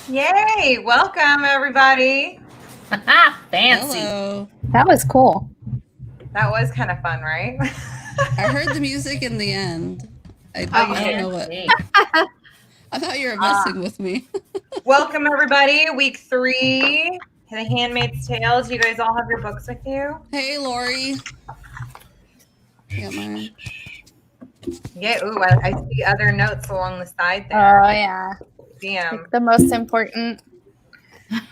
Yay! Welcome, everybody. Fancy. Hello. That was cool. That was kind of fun, right? I heard the music in the end. I Oh, you don't did? know what. Fancy. I thought you were messing with me. Welcome, everybody. Week 3, The Handmaid's Tale. Do you guys all have your books with you? Hey, Lori. Got mine. Yeah. Ooh, I see other notes along the side there. Oh yeah, See 'em. like the most important.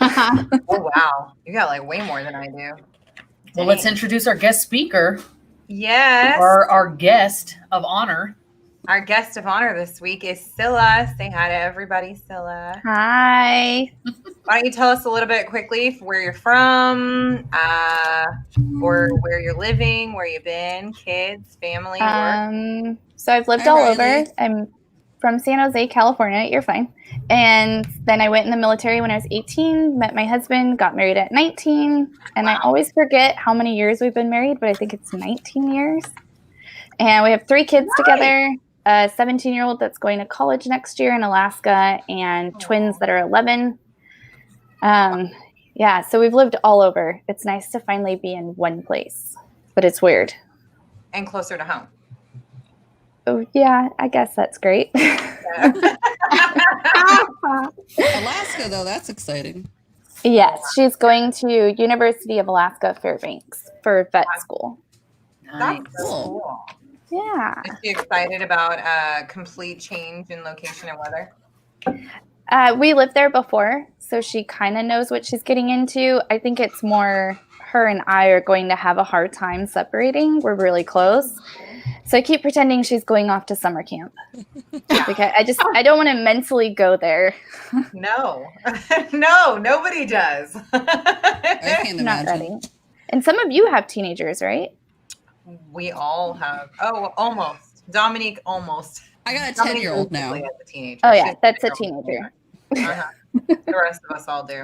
Oh, wow. You got like way more than I do. Well, let's Dang. introduce our guest speaker, Yes. our guest of honor. Our guest of honor this week is Scylla. Say hi to everybody, Scylla. Hi. Why don't you tell us a little bit quickly where you're from, or where you're living, where you've been, kids, family, work. So I've lived Hi, all Riley. over. I'm from San Jose, California. You're fine. And then I went in the military when I was 18. Met my husband. Got married at 19. And I always forget how many years we've been married, but I think it's 19 years. And we have 3 kids together. A 17-year-old that's going to college next year in Alaska, and twins that are 11. Yeah, so we've lived all over. It's nice to finally be in one place, but it's weird. And closer to home. Oh, yeah, I guess that's great. Alaska, though, that's exciting. Yes, she's going to University of Alaska Fairbanks for vet school. Nice. That's so cool. Yeah. Is she excited about a complete change in location and weather? We lived there before, so she kind of knows what she's getting into. I think it's more her and I are going to have a hard time separating. We're really close. So I keep pretending she's going off to summer camp. Because I don't want to mentally go there. No. No, nobody does. I can't Not imagine. ready. And some of you have teenagers, right? We all have. Oh, almost. Dominique almost. I got a Dominique 10-year-old now. basically has a teenager. Oh, yeah, She's that's a girl. teenager. Uh-huh. The rest of us all do.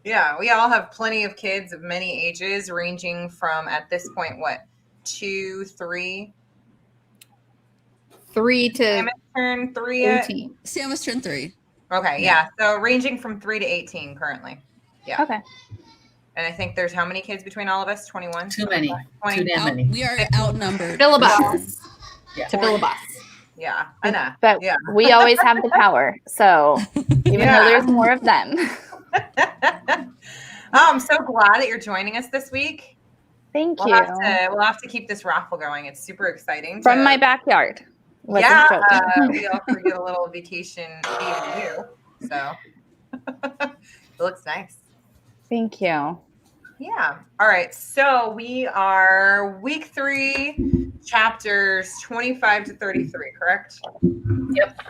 Yeah, we all have plenty of kids of many ages, ranging from, at this point, what, 2, 3? 3 to Sam turned 3 yet? 18. Sam was turned 3. Okay, yeah. So ranging from 3 to 18 currently. Yeah. Okay. And I think there's how many kids between all of us? 21? Too many. 20. Too damn many. We are outnumbered. Filibusters. Yeah. To filibust. Yeah, I know. But Yeah. we always have the power. So even Yeah. though there's more of them. I'm so glad that you're joining us this week. Thank We'll you. have to keep this raffle going. It's super exciting. From my backyard. Wasn't Yeah, joking. we also get a little vacation view. So it looks nice. Thank you. Yeah. All right. So we are week 3, chapters 25 to 33, correct? Yep.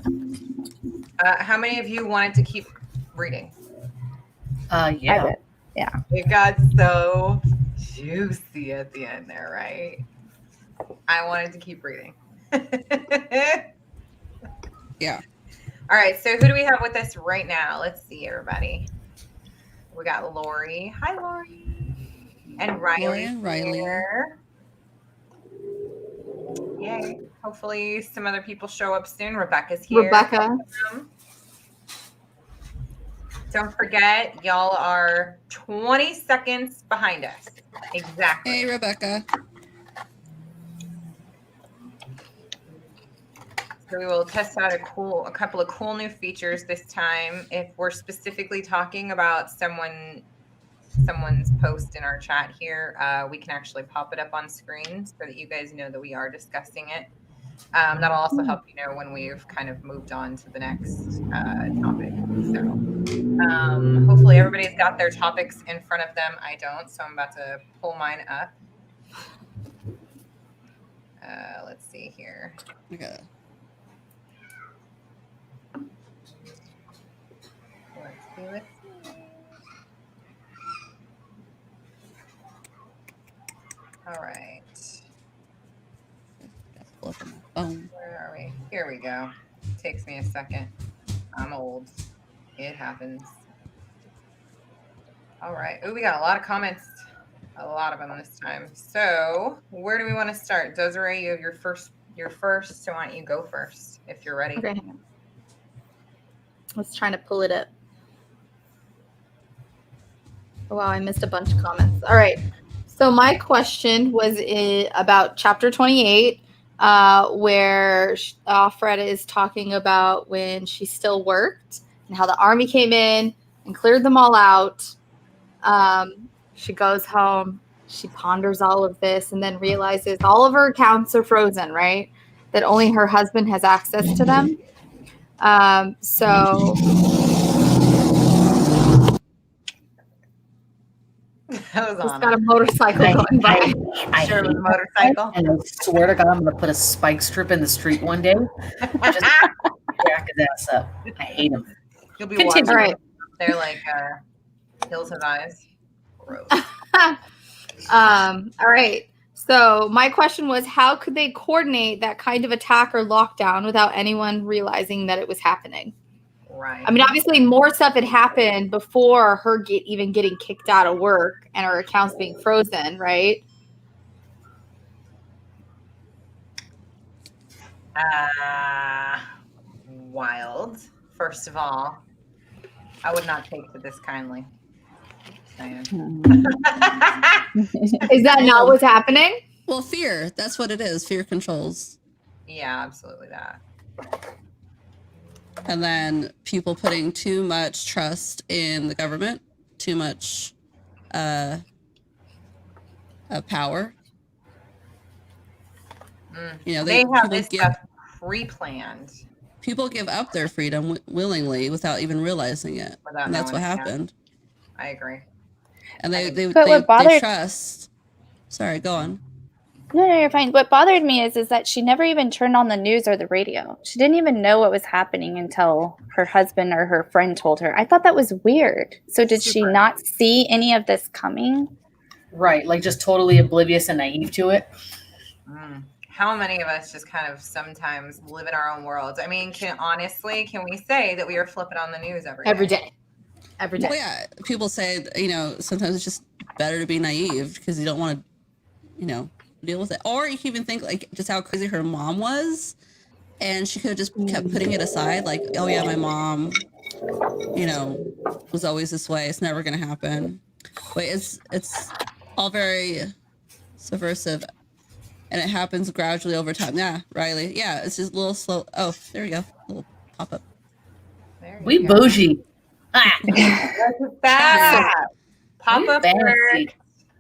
How many of you wanted to keep reading? I Yeah. did. Yeah. It got so juicy at the end there, right? I wanted to keep reading. Yeah. All right. So who do we have with us right now? Let's see, everybody. We got Lori. Hi, Lori. And Riley. Lori and Riley. Here. Yay. Hopefully some other people show up soon. Rebecca's here. Rebecca. Don't forget, y'all are 20 seconds behind us. Exactly. Hey, Rebecca. So we will test out a couple of cool new features this time. If we're specifically talking about someone's post in our chat here, we can actually pop it up on screen so that you guys know that we are discussing it. That'll also help you know when we've kind of moved on to the next topic. So hopefully everybody's got their topics in front of them. I don't, so I'm about to pull mine up. Let's see here. Okay. Let's see. All right. Pull up on my phone. Where are we? Here we go. Takes me a second. I'm old. It happens. All right. Oh, we got a lot of comments. A lot of them this time. So where do we want to start? Desiree, you have your first. So why don't you go first if you're ready? Okay. was trying to pull it up. Oh, wow, I missed a bunch of comments. All right. So my question was about chapter 28, where Freda is talking about when she still worked and how the army came in and cleared them all out. She goes home, she ponders all of this, and then realizes all of her accounts are frozen, right? That only her husband has access to them. So That was just on got a motorcycle going by. I Sure, it was hate a motorcycle. And I swear to God, I'm gonna put a spike strip in the street one day. Just jack his ass up. I hate him. You'll be Continue. watching. All right. They're like Hills Have Eyes. Gross. All right. So my question was, how could they coordinate that kind of attack or lockdown without anyone realizing that it was happening? Right. I mean, obviously more stuff had happened before her even getting kicked out of work and her accounts being frozen, right? Wild. First of all, I would not take to this kindly. Just saying. Is that not what's happening? Well, fear. That's what it is. Fear controls. Yeah, absolutely that. And then people putting too much trust in the government, too much power. You know, They have this give, stuff pre-planned. people give up their freedom willingly without even realizing it. Without And that's what knowing it, yeah. happened. I agree. And they But what bothered- trust. Sorry, go on. No, you're fine. What bothered me is that she never even turned on the news or the radio. She didn't even know what was happening until her husband or her friend told her. I thought that was weird. So did she Super. not see any of this coming? Right, like just totally oblivious and naive to it. How many of us just kind of sometimes live in our own worlds? I mean, can we say that we are flipping on the news every day? Every day. Well, yeah, people say, you know, sometimes it's just better to be naive because you don't want to, you know, deal with it. Or you can even think like just how crazy her mom was, and she could have just kept putting it aside, like, oh yeah, my mom, you know, was always this way. It's never gonna happen. But it's all very subversive, and it happens gradually over time. Yeah, Riley. Yeah, it's just a little slow. Oh, there we go, a little pop up. There you We go. bougie. Ah, That pop up fancy.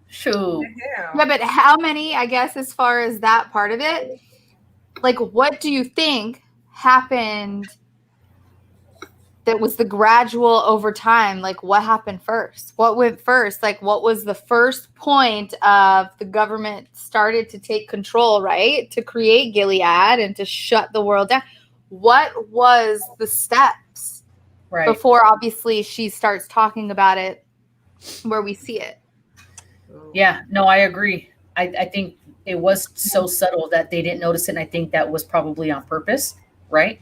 Shoot. Yeah, but how many, I guess, as far as that part of it, like, what do you think happened that was the gradual over time? Like, what happened first? What went first? Like, what was the first point of the government started to take control, right? To create Gilead and to shut the world down. What was the steps Right. before, obviously, she starts talking about it where we see it? Yeah, no, I agree. I think it was so subtle that they didn't notice it. And I think that was probably on purpose, right?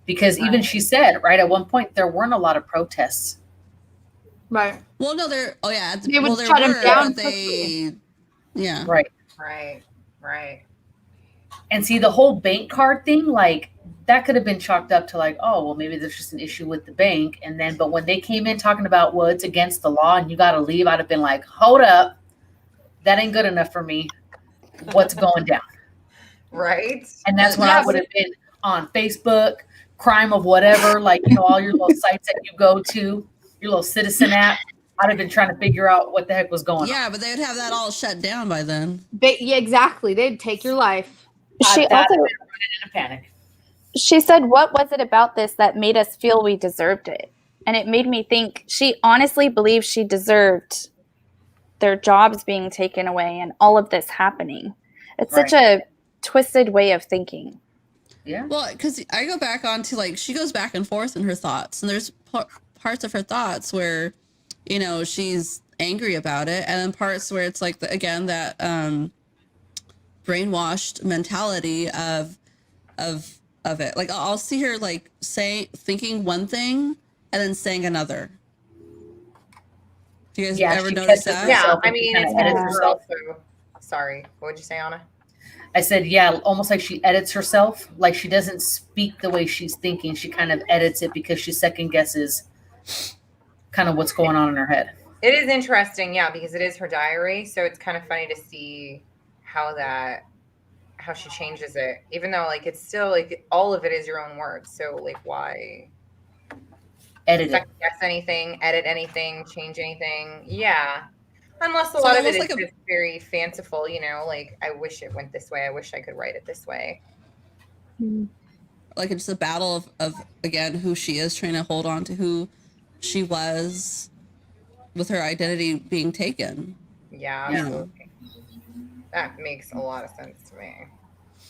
Because even she said, right, at one point, there weren't a lot of protests. Right. Well, no, they're They would there shut him were, down but they, yeah, Right. Right. And see, the whole bank card thing, like, that could have been chalked up to like, oh, well, maybe there's just an issue with the bank. And then, but when they came in talking about, well, it's against the law and you got to leave, I'd have been like, hold up. That ain't good enough for me. What's going down? Right. And that's when I would have been on Facebook, crime of whatever, like, you know, all your little sites that you go to, your little citizen app. I'd have been trying to figure out what the heck was going on. yeah, but they would have that all shut down by then. Yeah, exactly. They'd take your life. She I'd also have been running in a panic. she said, what was it about this that made us feel we deserved it? And it made me think she honestly believes she deserved their jobs being taken away and all of this happening. It's such a twisted way of thinking. Yeah. Well, because I go back onto like she goes back and forth in her thoughts, and there's parts of her thoughts where, you know, she's angry about it, and then parts where it's like again that brainwashed mentality of it. Like I'll see her like thinking one thing and then saying another. Do you guys ever notice that? Yeah, I mean, kinda it's edits because herself. sorry, what would you say, Anna? I said, yeah, almost like she edits herself. Like she doesn't speak the way she's thinking. She kind of edits it because she second guesses kind of what's going on in her head. It is interesting, yeah, because it is her diary. So it's kind of funny to see how she changes it, even though like it's still like all of it is your own words. So like why Edit it. guess anything, edit anything, change anything? Yeah. Unless a lot of it is just very fanciful, you know, like I wish it went this way. I wish I could write it this way. Like it's a battle of again who she is, trying to hold on to who she was with her identity being taken. Yeah, absolutely. That makes a lot of sense to me.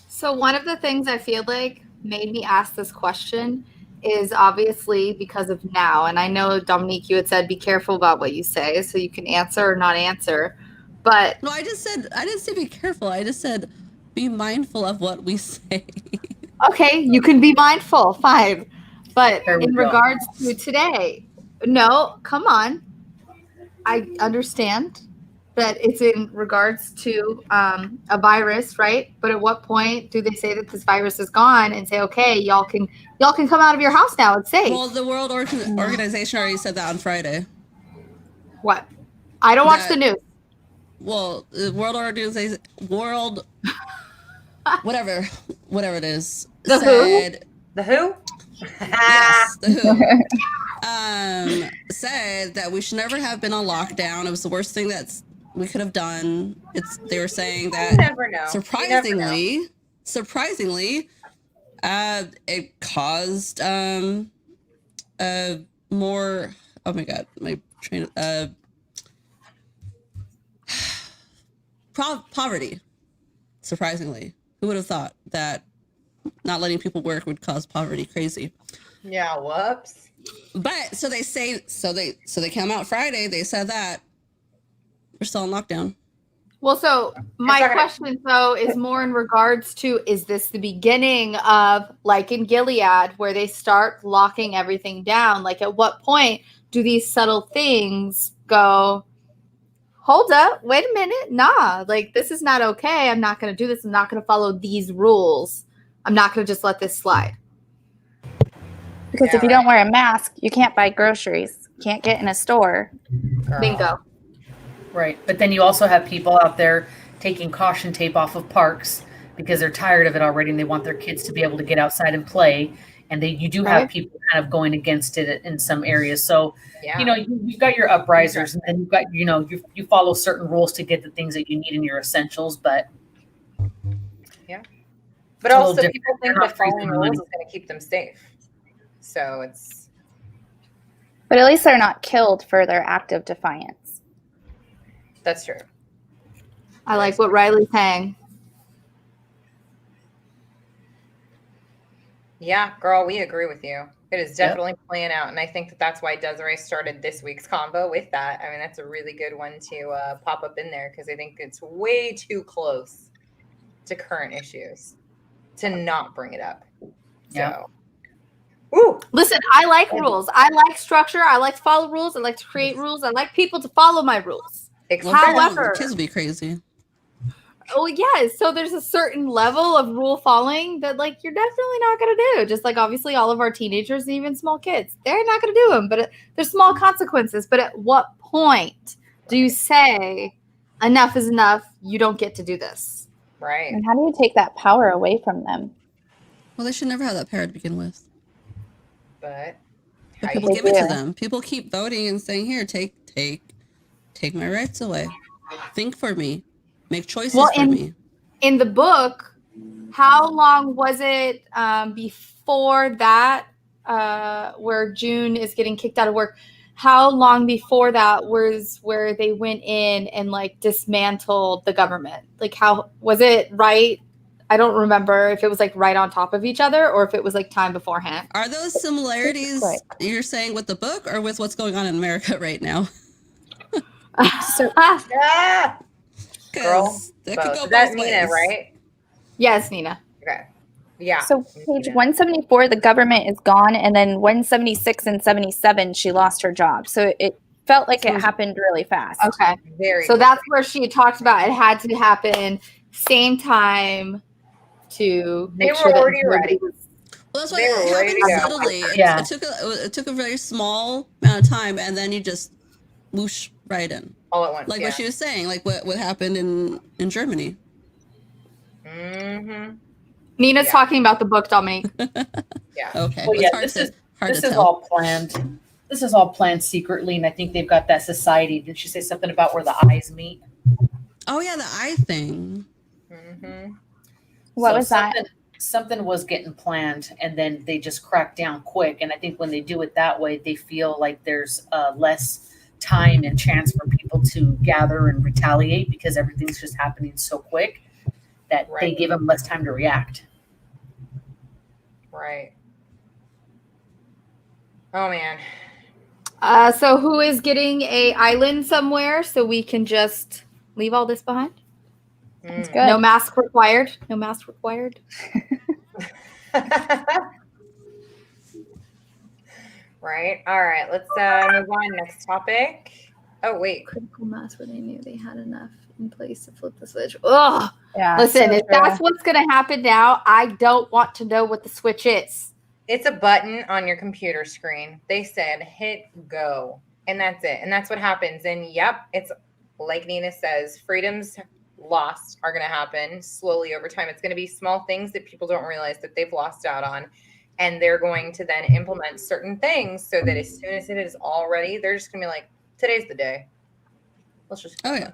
So one of the things I feel like made me ask this question is obviously because of now. And I know, Dominique, you had said be careful about what you say, so you can answer or not answer. But no, I didn't say be careful. I just said be mindful of what we say. Okay, you can be mindful, fine. But in regards to today, no, come on. I understand that it's in regards to a virus, right? But at what point do they say that this virus is gone and say, okay, y'all can come out of your house now, it's safe? Well, the World Organization already said that on Friday. What? I don't watch the news. Well, the World Organization, whatever it is, The WHO? Yes, the WHO. Said that we should never have been on lockdown. It was the worst thing that we could have done. They were saying that surprisingly, it caused more. Oh my god, my train. Poverty. Surprisingly, who would have thought that not letting people work would cause poverty? Crazy. Yeah, whoops. But so they came out Friday. They said that we're still in lockdown. Well, so my question though is more in regards to, is this the beginning of like in Gilead where they start locking everything down? Like at what point do these subtle things go, hold up, wait a minute, nah, like this is not okay. I'm not going to do this. I'm not going to follow these rules. I'm not going to just let this slide. Because if you don't wear a mask, you can't buy groceries. You can't get in a store. Bingo. Right. But then you also have people out there taking caution tape off of parks because they're tired of it already and they want their kids to be able to get outside and play. And you do have people kind of going against it in some areas. So, you've got your uprisers and then you've got, you follow certain rules to get the things that you need in your essentials. But but also people think that following rules is going to keep them safe. So it's. But at least they're not killed for their act of defiance. That's true. I like what Riley's saying. Yeah, girl, we agree with you. It is definitely playing out. And I think that's why Desiree started this week's combo with that. I mean, that's a really good one to pop up in there because I think it's way too close to current issues to not bring it up. So, listen, I like rules. I like structure. I like to follow rules. I like to create rules. I like people to follow my rules. However, kids will be crazy. Oh yes, so there's a certain level of rule following that like you're definitely not going to do. Just like obviously all of our teenagers and even small kids, they're not going to do them. But there's small consequences. But at what point do you say enough is enough? You don't get to do this. Right. And how do you take that power away from them? Well, they should never have that power to begin with. But people give it to them. People keep voting and saying, "Here, take my rights away. Think for me. Make choices for me." In the book, how long was it before that where June is getting kicked out of work? How long before that was where they went in and like dismantled the government? Like how was it right? I don't remember if it was like right on top of each other or if it was like time beforehand. Are those similarities you're saying with the book or with what's going on in America right now? Girl, that's Nina, right? Yes, Nina. Okay. Yeah. So page 174, the government is gone, and then 176 and 77, she lost her job. So it felt like it happened really fast. Okay. Very. So that's where she talked about it had to happen same time to They make were sure that already nobody ready. was. Well, that's why They were it ready happened to go. subtly. Yeah. It took a very small amount of time, and then you just whoosh right in. All at once, Like yeah. what she was saying, like what happened in Germany. Mm-hmm. Nina's Yeah. talking about the book, Dominique. Yeah. Okay, Well, it's yeah, hard this to is hard this to is tell. all planned. This is all planned secretly, and I think they've got that society. Did she say something about where the eyes meet? Oh yeah, the eye thing. Mm-hmm. What was that? Something was getting planned, and then they just cracked down quick. And I think when they do it that way, they feel like there's less time and chance for people to gather and retaliate because everything's just happening so quick that they Right. give them less time to react. Right. Oh man. So who is getting a island somewhere so we can just leave all this behind? It's Mm. good. No mask required. No mask required. Right. All right. Let's move on. Next topic. Oh wait. Critical mass where they knew they had enough in place to flip the switch. Ugh. Yeah. Listen, so if true. that's what's going to happen now, I don't want to know what the switch is. It's a button on your computer screen. They said hit go, and that's it. And that's what happens. And yep, it's like Nina says, freedoms lost are going to happen slowly over time. It's going to be small things that people don't realize that they've lost out on. And they're going to then implement certain things so that as soon as it is all ready, they're just going to be like, today's the day. Let's just. Oh yeah.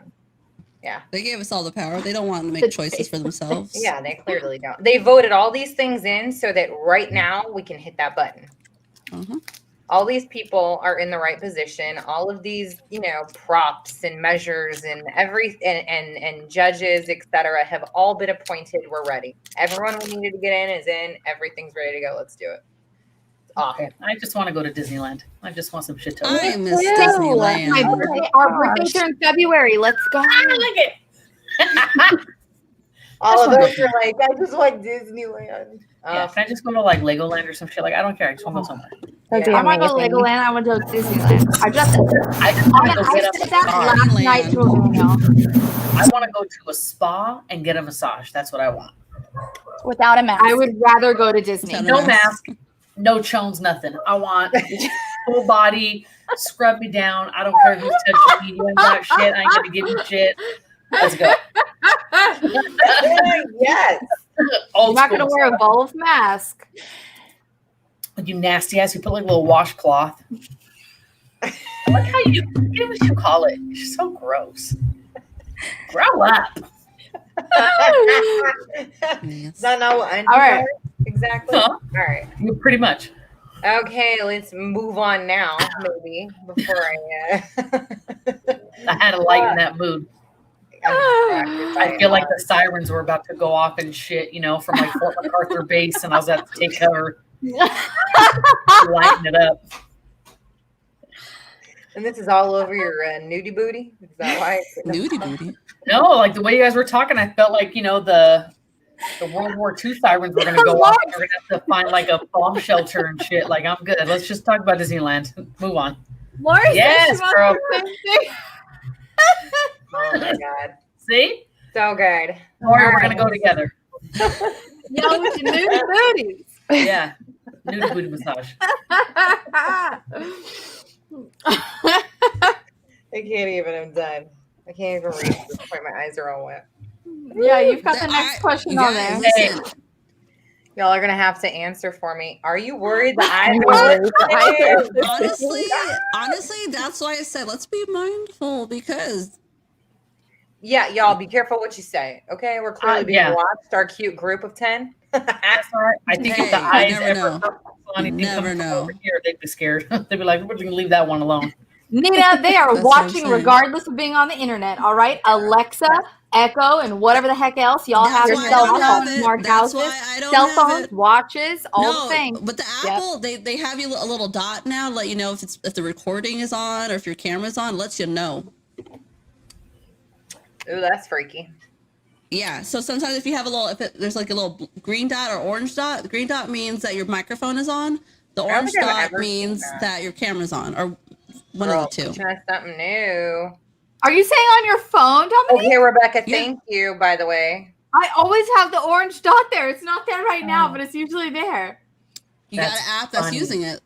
Yeah. They gave us all the power. They don't want to make choices for themselves. Yeah, they clearly don't. They voted all these things in so that right now we can hit that button. Uh-huh. All these people are in the right position. All of these, props and measures and and judges, etc., have all been appointed. We're ready. Everyone we needed to get in is in. Everything's ready to go. Let's do it. Awesome. Okay. I just want to go to Disneyland. I just want some shit to I open. miss My Disneyland. birthday, our birthdays are in February. Let's go. Look it. All of That's those are like, I just want Disneyland. Yeah, can I just go to like Legoland or some shit? Like, I don't care. I just want to go somewhere. That'd be Yeah. I want to go to amazing. Legoland. I want to go to Disneyland. I just want to go I get a said that massage. last night to Emilio. I want to go to a spa and get a massage. That's what I want. Without a mask. I would rather go to Disney. Without a No mask. mask, no chones, nothing. I want full body, scrub me down. I don't care who's touching me. You ain't got shit. I ain't gonna give you shit. Let's go. Yes. I'm not going to wear a Volv mask. You nasty ass. You put like a little washcloth. I like how you get what you call it. You're so gross. Grow up. Yes. Not know what All right. exactly. Huh? All right. You pretty much. Okay, let's move on now, maybe before I. I had to lighten that mood. I feel like the sirens were about to go off and shit, from like Fort MacArthur base, and I was about to take cover, lighten it up. And this is all over your nudie booty. Is that why? Nudie booty. No, like the way you guys were talking, I felt like the World War II sirens were going to go off. And we're going to have to find like a bomb shelter and shit. Like, I'm good. Let's just talk about Disneyland. Move on. Lori Yes, girl. Oh my god, See? so good. Or we're All going to go right. together. Yo, with your new booties. Yeah. Nudie booty massage. I can't even. I'm done. I can't even read at this point. My eyes are all wet. Yeah, you've got the next question on there. Listen, Y'all are gonna have to answer for me. Are you worried that I? honestly, that's why I said let's be mindful because Yeah, y'all be careful what you say. Okay, we're clearly being yeah. watched. Our cute group of 10. That's all right. I think Hey, if the you eyes never ever know. saw anything Never come from know. over here, they'd be scared. They'd be like, we're going to leave that one alone. Nina, they are That's what I'm watching saying. regardless of being on the internet. All right, Alexa, Echo, and whatever the heck else y'all have That's your why I cell don't have phones, it. smart That's houses, why I don't cell have phones, it. watches, all the things. But the Apple, they have you a little dot now, to let you know if the recording is on or if your camera's on, lets you know. Ooh, that's freaky. Yeah. So sometimes if you have there's like a little green dot or orange dot. The green dot means that your microphone is on. The don't orange think I've dot ever seen means that. that your camera's on, or one Girl, of the two. Try something new. All Are you saying on your phone, Dominique? Okay, Rebecca, Yeah. thank you, by the way. I always have the orange dot there. It's not there right now, but it's usually there. You got That's an app that's funny. using it.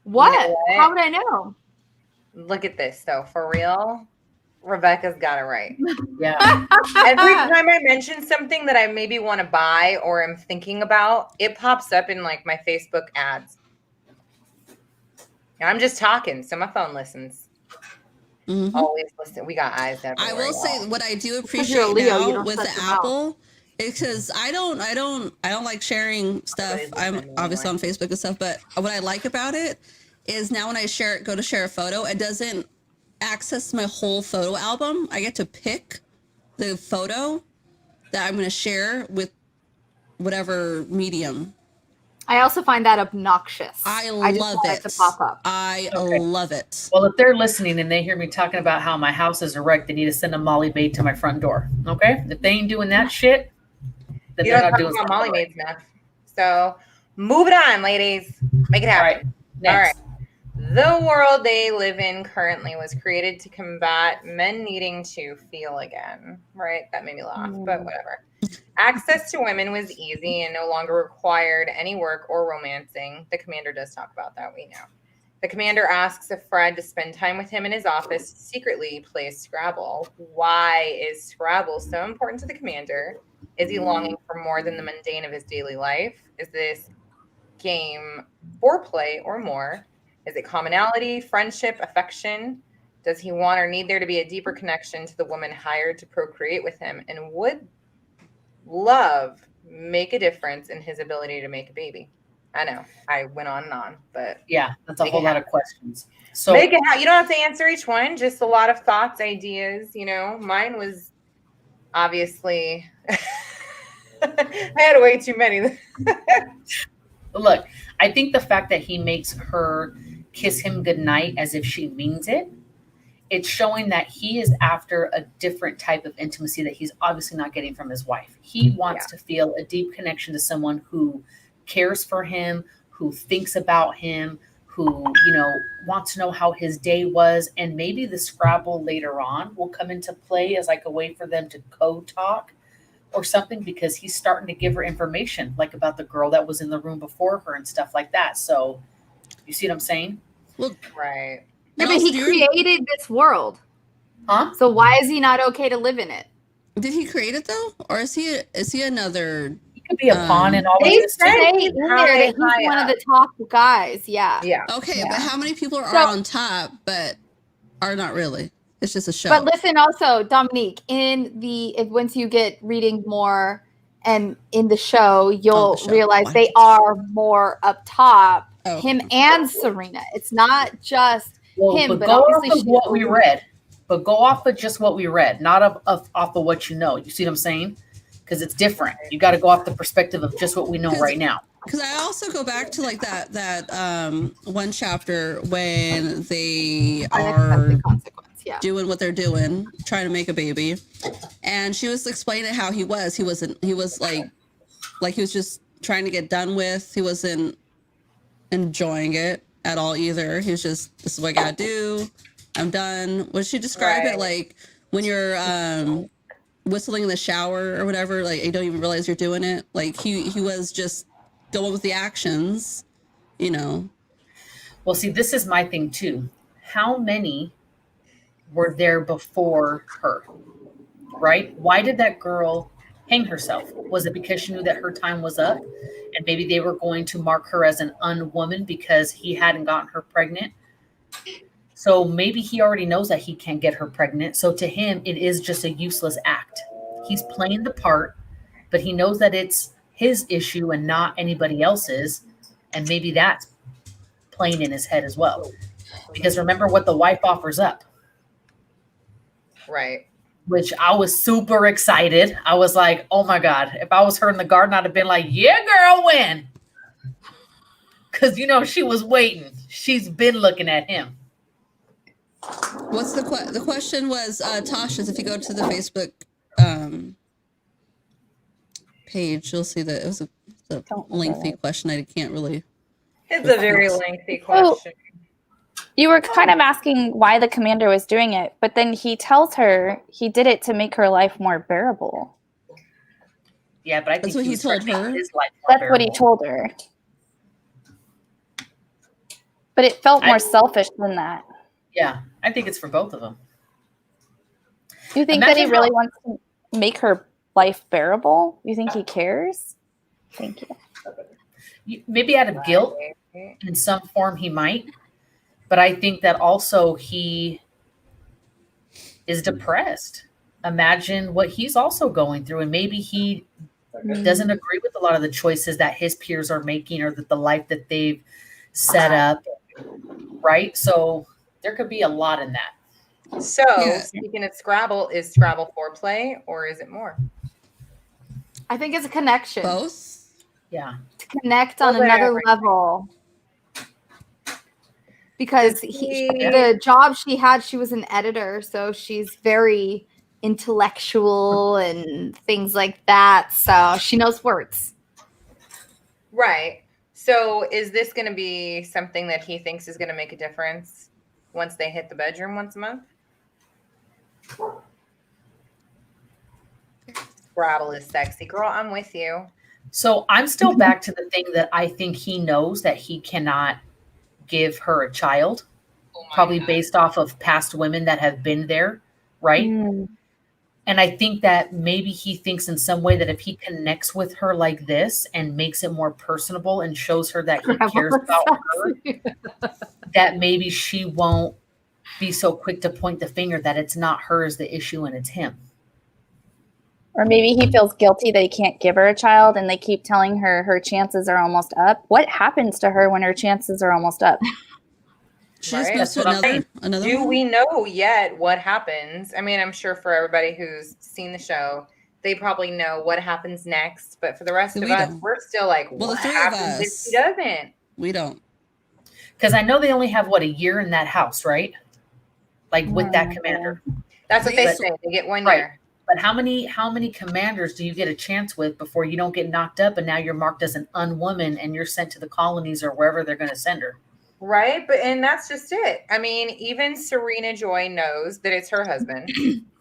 What? You know what? How would I know? Look at this, though. For real, Rebecca's got it right. Yeah. Every time I mention something that I maybe want to buy or am thinking about, it pops up in like my Facebook ads. And I'm just talking, so my phone listens. Mhm. Always listen. We got eyes everywhere. I will say y'all. what I do you're a appreciate Leo, you now don't with shut the your mouth. Apple is because I don't like sharing stuff. Everybody's I'm listening obviously anyway. on Facebook and stuff, but what I like about it is now when I go to share a photo, it doesn't access my whole photo album. I get to pick the photo that I'm going to share with whatever medium. I also find that obnoxious. I just love want it. to pop up. I Okay. love it. Well, if they're listening and they hear me talking about how my house is a wreck, they need to send a Molly Bait to my front door. Okay? If they ain't doing that shit, then You they're don't not talk doing about something Molly right. Maids enough. So move it on, ladies. Make it All happen. right. Next. The world they live in currently was created to combat men needing to feel again. Right? That made me laugh, but whatever. Access to women was easy and no longer required any work or romancing. The commander does talk about that, we know. The commander asks if Fred to spend time with him in his office, secretly plays Scrabble. Why is Scrabble so important to the commander? Is he longing for more than the mundane of his daily life? Is this game foreplay or more? Is it commonality, friendship, affection? Does he want or need there to be a deeper connection to the woman hired to procreate with him? And would love make a difference in his ability to make a baby? I know I went on and on, but Yeah, that's a Make whole it lot of questions. So make it you don't have to answer each one, just a lot of thoughts, ideas. Mine was obviously I had way too many. look, I think the fact that he makes her kiss him goodnight as if she means it, it's showing that he is after a different type of intimacy that he's obviously not getting from his wife. He wants to feel a deep connection to someone who cares for him, who thinks about him, who, wants to know how his day was. And maybe the Scrabble later on will come into play as like a way for them to co-talk or something, because he's starting to give her information like about the girl that was in the room before her and stuff like that. So you see what I'm saying? Look, Right. Yeah, and but also, he created this world. Huh? So why is he not okay to live in it? did he create it though, or is he another? He could be a pawn in all of They this. say said in he's there that he's high one of up. the top guys. Yeah. Yeah. Okay, Yeah. but how many people are So- on top but are not really? It's just a show. But listen, also Dominique, once you get reading more and in the show, you'll show. realize Watch they it. are more up top. Oh. Him and Serena. It's not just him, but but go obviously off of she's what the we lead. read. But go off of just what we read, not off of what you know. You see what I'm saying? Because it's different. You got to go off the perspective of just what we know right now. Because I also go back to like that one chapter when they are Unexpected consequence. Yeah. doing what they're doing, trying to make a baby, and she was explaining how he was like he was just trying to get done with. He wasn't enjoying it at all either. He was just, this is what I gotta do. I'm done. Would she describe it like when you're whistling in the shower or whatever, like you don't even realize you're doing it? Like he was just going with the actions, Well, see, this is my thing too. How many were there before her? Right? Why did that girl hang herself? Was it because she knew that her time was up and maybe they were going to mark her as an unwoman because he hadn't gotten her pregnant? So maybe he already knows that he can't get her pregnant. So to him, it is just a useless act. He's playing the part, but he knows that it's his issue and not anybody else's. And maybe that's playing in his head as well. Because remember what the wife offers up. Right. Which I was super excited. I was like, oh my God, if I was her in the garden, I'd have been like, yeah, girl, win. Because, she was waiting. She's been looking at him. What's the question was, Tasha's, if you go to the Facebook page, you'll see that it was a lengthy question. I can't really. It's a very lengthy question. You were kind of asking why the commander was doing it, but then he tells her he did it to make her life more bearable. Yeah, but I think That's what he was told trying to make her? his life more That's what he bearable. told her. But it felt more selfish than that. Yeah, I think it's for both of them. Do you think that he really wants to make her life bearable? You think he cares? Thank you. Maybe out of guilt, in some form he might. But I think that also he is depressed. Imagine what he's also going through. And maybe he doesn't agree with a lot of the choices that his peers are making or that the life that they've set up. Right? So there could be a lot in that. So, speaking of Scrabble, is Scrabble foreplay or is it more? I think it's a connection. Both? Yeah. To connect on another level. Because the job she had, she was an editor, so she's very intellectual and things like that. So she knows words. Right. So is this going to be something that he thinks is going to make a difference once they hit the bedroom once a month? Scrabble is sexy. Girl, I'm with you. So I'm still back to the thing that I think he knows that he cannot give her a child, probably based off of past women that have been there, right? And I think that maybe he thinks in some way that if he connects with her like this and makes it more personable and shows her that he cares about her, that maybe she won't be so quick to point the finger that it's not her as the issue and it's him. Or maybe he feels guilty that he can't give her a child and they keep telling her her chances are almost up. What happens to her when her chances are almost up? She just moves to another Do one? we know yet what happens? I mean, I'm sure for everybody who's seen the show, they probably know what happens next. But for the rest of us, we're still like, well, what the three happens of us, if he doesn't? We don't. Because I know they only have, a year in that house, right? Like with that commander. That's what they say. They get 1 year. But how many commanders do you get a chance with before you don't get knocked up and now you're marked as an unwoman and you're sent to the colonies or wherever they're going to send her? Right. And that's just it. I mean, even Serena Joy knows that it's her husband.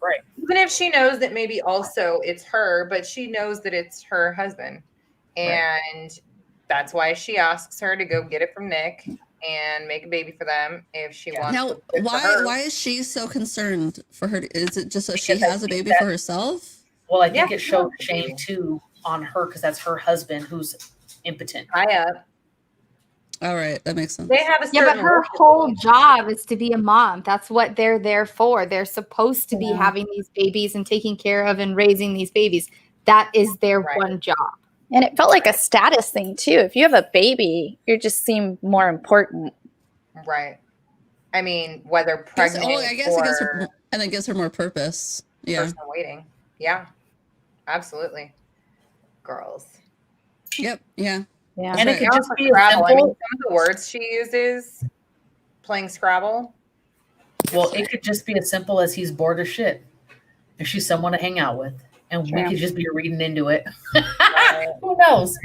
Right. Even if she knows that maybe also it's her, but she knows that it's her husband. And that's why she asks her to go get it from Nick and make a baby for them if she wants. Now, why is she so concerned for her? Is it just that she has a baby for herself? Well, I think it showed shame too on her because that's her husband who's impotent. High up. All right, that makes sense. They have a but her whole job is to be a mom. That's what they're there for. They're supposed to be having these babies and taking care of and raising these babies. That is their one job. And it felt like a status thing too. If you have a baby, you just seem more important. Right. I mean, whether pregnant I guess it gives her, and it gives her more purpose. Yeah. Person waiting. Yeah. Absolutely. Girls. Yep. Yeah. Yeah. And it could just be Scrabble. a simple, I mean, some of the words she uses playing Scrabble. Well, it could just be as simple as he's bored of shit. And she's someone to hang out with. And we could just be reading into it. Who knows?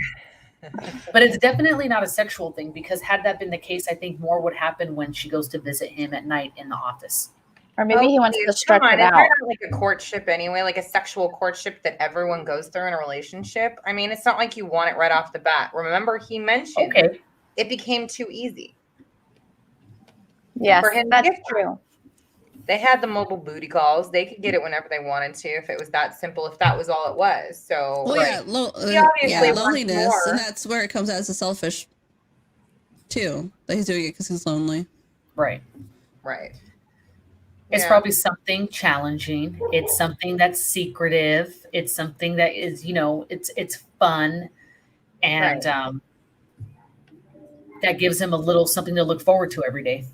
But it's definitely not a sexual thing because had that been the case, I think more would happen when she goes to visit him at night in the office. Or maybe he wants to stretch it It's out. not like a courtship anyway, like a sexual courtship that everyone goes through in a relationship. I mean, it's not like you want it right off the bat. Remember, he mentioned it became too easy. Yes, for him that's true. They had the mobile booty calls. They could get it whenever they wanted to if it was that simple, if that was all it was. So, loneliness, and that's where it comes out as a selfish, too, that he's doing it because he's lonely. Right. Right. It's probably something challenging. It's something that's secretive. It's something that is, it's fun. And that gives him a little something to look forward to every day.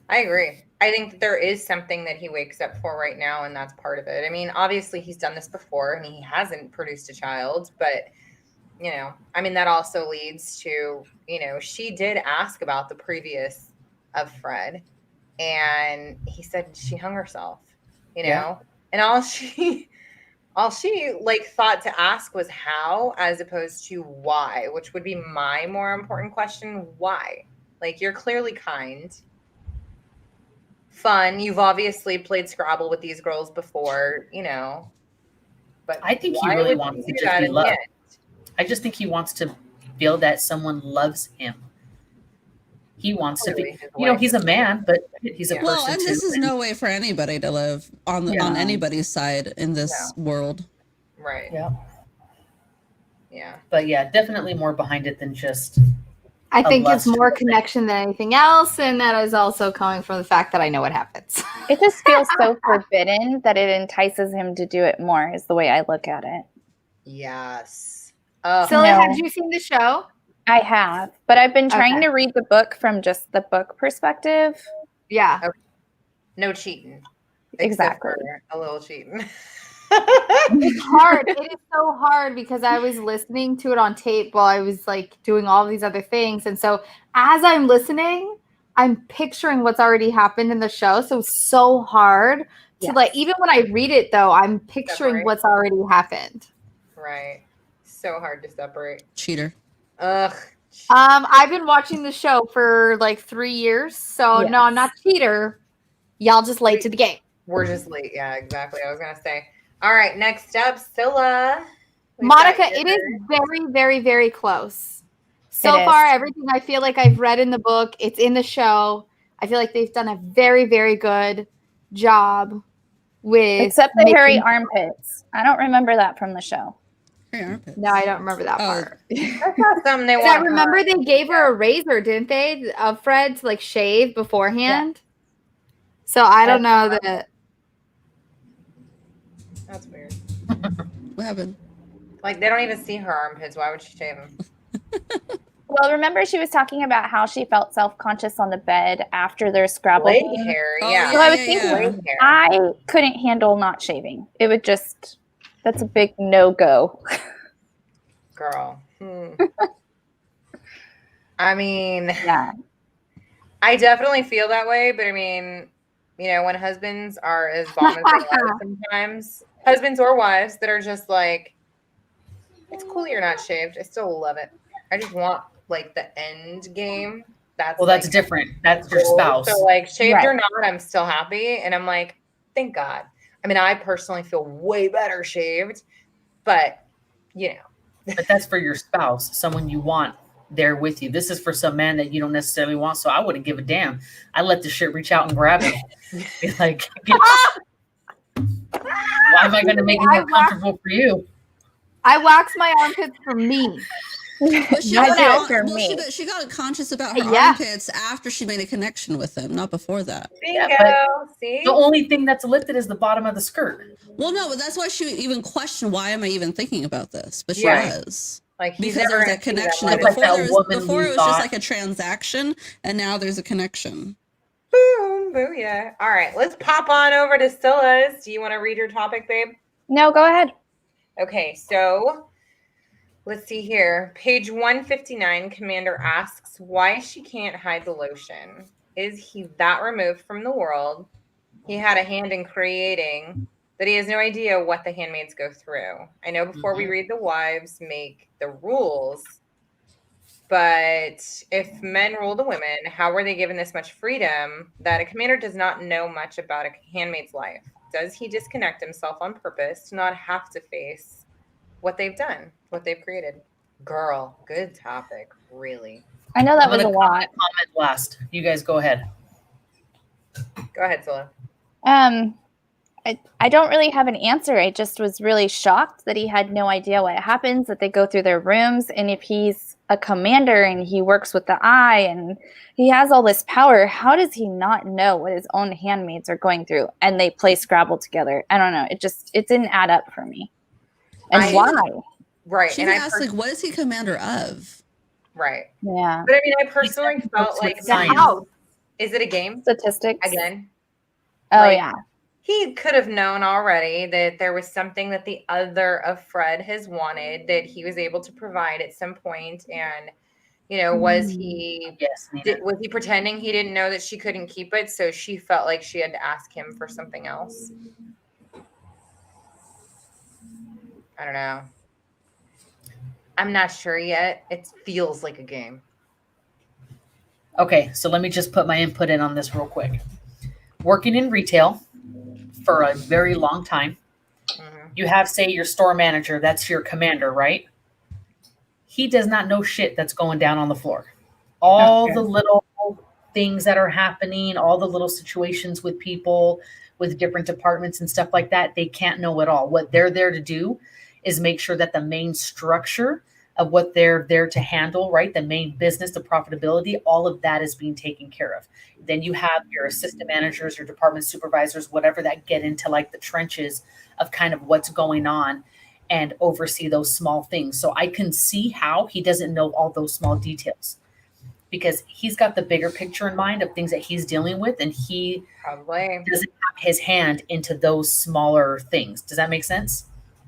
I agree. I think that there is something that he wakes up for right now, and that's part of it. I mean, obviously he's done this before and he hasn't produced a child, but that also leads to, she did ask about the previous of Fred, and he said she hung herself, and all she thought to ask was how, as opposed to why, which would be my more important question. Why? Like, you're clearly kind. fun. You've obviously played Scrabble with these girls before, but I think he why really would wants you to do just that be in the loved. end? I just think he wants to feel that someone loves him. He wants to Clearly be, his wife he's a is- man, but he's a Yeah. Well, person and too. this is no way for anybody to live on Yeah. anybody's side in this world. Right. Yeah. Yeah. But yeah, definitely more behind it than just I think it's lust. more connection than anything else, and that is also coming from the fact that I know what happens. It just feels so forbidden that it entices him to do it more, is the way I look at it. Yes. Silly, No. have you seen the show? I have, but I've been trying Okay. to read the book from just the book perspective. Yeah. No cheating. Exactly. Except for a little cheating. It's hard. It is so hard because I was listening to it on tape while I was like doing all these other things. And so as I'm listening, I'm picturing what's already happened in the show. So it's so hard to Yes. like, even when I read it though, I'm picturing Separate. what's already happened. Right. So hard to separate. Cheater. Ugh. I've been watching the show for like 3 years. So no, I'm not cheater. Y'all just late to the game. We're just late. Yeah, exactly. I was gonna say. All right, next up, Scylla. Monica, it is very, very, very close. So It far, is. everything I feel like I've read in the book, it's in the show. I feel like they've done a very, very good job with Except the making- hairy armpits. I don't remember that from the show. Hey, armpits. No, I don't remember that part. That's not something they I want. remember they gave her a razor, didn't they, of Fred to like shave beforehand. So I don't know that. That's weird. What happened? Like they don't even see her armpits. Why would she shave them? Well, remember she was talking about how she felt self-conscious on the bed after their Scrabble Blade game? hair. Oh, Yeah. So I was yeah, thinking, yeah. Blade hair. I couldn't handle not shaving. It would just, that's a big no-go. Girl. I mean, Yeah. I definitely feel that way, but I mean, when husbands are as bomb as they are sometimes, husbands or wives that are just like, it's cool you're not shaved. I still love it. I just want like the end game. That's that's different. That's your cool. spouse. So like shaved or Right. not, I'm still happy. And I'm like, thank God. I mean, I personally feel way better shaved, but But that's for your spouse, someone you want there with you. This is for some man that you don't necessarily want. So I wouldn't give a damn. I let the shit reach out and grab him. Be like, why am I going to make it more comfortable for you? I wax my armpits for me. But she I got, do it for me. she got conscious about her Yeah. armpits after she made a connection with him, not before that. bingo. Yeah, See? The only thing that's lifted is the bottom of the skirt. Well, no, but that's why she even questioned, why am I even thinking about this? But she Right. was. Like he's Because there never was that gonna see connection. that Like Before, that there was, woman before we it was thought- just like a transaction, and now there's a connection. Boom, booyah. All right, let's pop on over to Scylla's. Do you want to read your topic, babe? No, go ahead. Okay, so let's see here. Page 159, Commander asks why she can't hide the lotion. Is he that removed from the world? He had a hand in creating that he has no idea what the handmaids go through. I know before we read the wives make the rules, but if men rule the women, how were they given this much freedom that a commander does not know much about a handmaid's life? Does he disconnect himself on purpose to not have to face what they've done, what they've created? Girl, good topic, really. I know that I'm was a gonna lot. comment last. You guys go ahead. Go ahead, Scylla. I don't really have an answer. I just was really shocked that he had no idea what happens, that they go through their rooms. And if he's a commander and he works with the eye and he has all this power, how does he not know what his own handmaids are going through? And they play Scrabble together. I don't know. It didn't add up for me. And why? Right. She and asked, like, what is he commander of? right. Yeah. But I mean, I personally He felt works like with The science. house. Is it a game Statistics. again? Oh, Like, yeah. He could have known already that there was something that the other of Fred has wanted that he was able to provide at some point. And, was he Yes, Nina. was he pretending he didn't know that she couldn't keep it? So she felt like she had to ask him for something else. I don't know. I'm not sure yet. It feels like a game. Okay, so let me just put my input in on this real quick. working in retail for a very long time. You have, say, your store manager, that's your commander, right? He does not know shit that's going down on the floor. All the little things that are happening, all the little situations with people, with different departments and stuff like that, they can't know at all. What they're there to do is make sure that the main structure of what they're there to handle, right? The main business, the profitability, all of that is being taken care of. Then you have your assistant managers, your department supervisors, whatever, that get into like the trenches of kind of what's going on and oversee those small things. So I can see how he doesn't know all those small details because he's got the bigger picture in mind of things that he's dealing with, and he Probably doesn't have his hand into those smaller things. Does that make sense?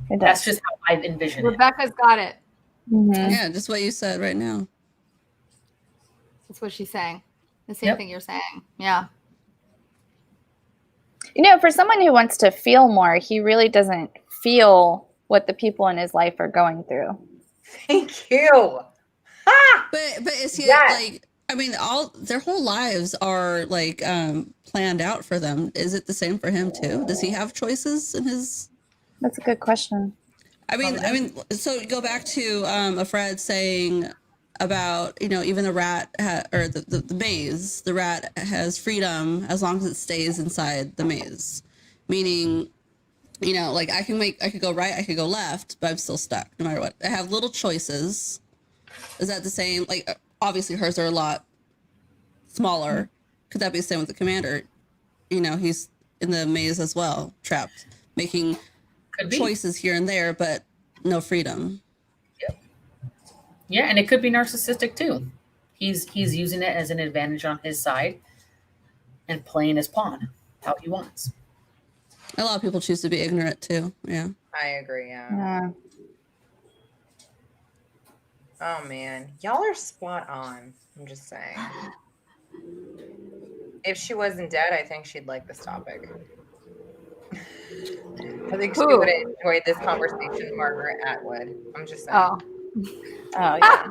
That's just how I've envisioned it. Rebecca's got it. Yeah, just what you said right now. That's what she's saying. The same thing you're saying. Yeah. You know, for someone who wants to feel more, he really doesn't feel what the people in his life are going through. Thank you. But is he like, I mean, all their whole lives are like planned out for them. Is it the same for him too? Does he have choices in his? That's a good question. I mean, so you go back to a Fred saying about, you know, even the rat or the maze, the rat has freedom as long as it stays inside the maze, meaning, you know, like I could go right, I could go left, but I'm still stuck no matter what. I have little choices. Is that the same? Like, obviously hers are a lot smaller. Could that be the same with the commander? You know, he's in the maze as well, trapped, making choices here and there, but no freedom. Yeah, and it could be narcissistic too. He's using it as an advantage on his side and playing his pawn how he wants. A lot of people choose to be ignorant too. Yeah. I agree. Yeah. Oh man, y'all are spot on. I'm just saying. If she wasn't dead, I think she'd like this topic. I think she would have enjoyed this conversation, Margaret Atwood. I'm just saying. Oh yeah.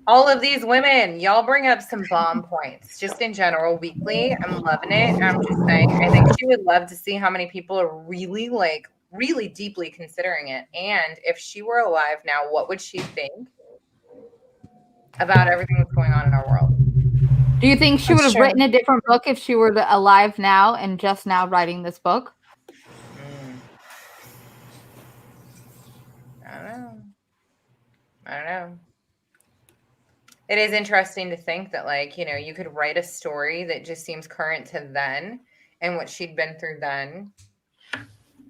All of these women, y'all bring up some bomb points just in general weekly. I'm loving it. I'm just saying, I think she would love to see how many people are really deeply considering it. And if she were alive now, what would she think about everything that's going on in our world? Do you think she would have written a different book if she were alive now and just now writing this book? I don't know. It is interesting to think that, like, you know, you could write a story that just seems current to then and what she'd been through then,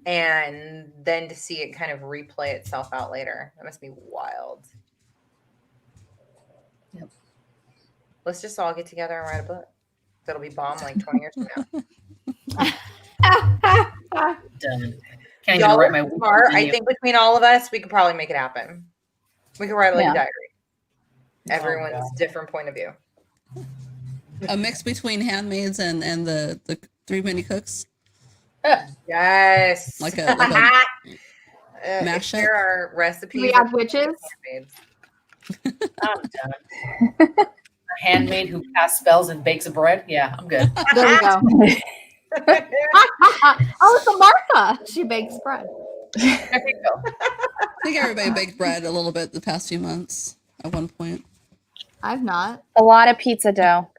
and then to see it kind of replay itself out later. That must be wild. Yep. Let's just all get together and write a book that'll be bomb like 20 years from now. Done. Can't Y'all even write are my smart. I think between all of us, we could probably make it happen. We could write like a diary. Everyone's different point of view. A mix between Handmaids and the Three Mini Cooks. Yes. Like a mashup. There are recipes. We have witches. I'm done. A handmaid who casts spells and bakes a bread. Yeah, I'm good. There we go. Oh, it's a Martha. She bakes bread. There we go. I think everybody baked bread a little bit the past few months at one point. I've not. A lot of pizza dough.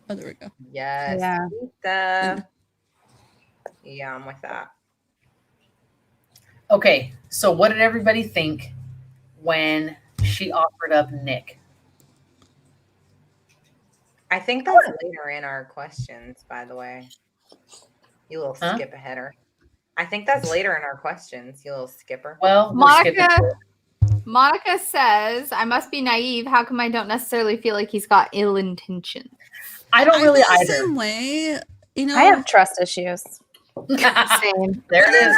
Oh, there we go. Yes. Yeah. Pizza. Yeah, I'm with that. Okay, so what did everybody think when she offered up Nick? I think that's later in our questions, by the way. You little skip aheader. I think that's later in our questions, you little skipper. Well, Monica says, I must be naive. How come I don't necessarily feel like he's got ill intentions? I don't really I feel either. the same way. You know, I have trust issues. Same. There it is.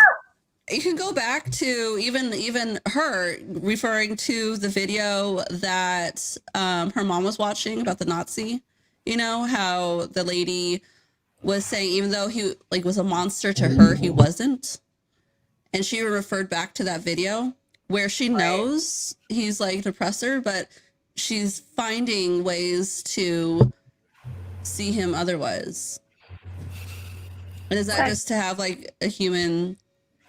You can go back to even her referring to the video that her mom was watching about the Nazi. You know, how the lady was saying, even though he like was a monster to her, he wasn't. And she referred back to that video where she knows he's like an oppressor, but she's finding ways to see him otherwise. And is that just to have like a human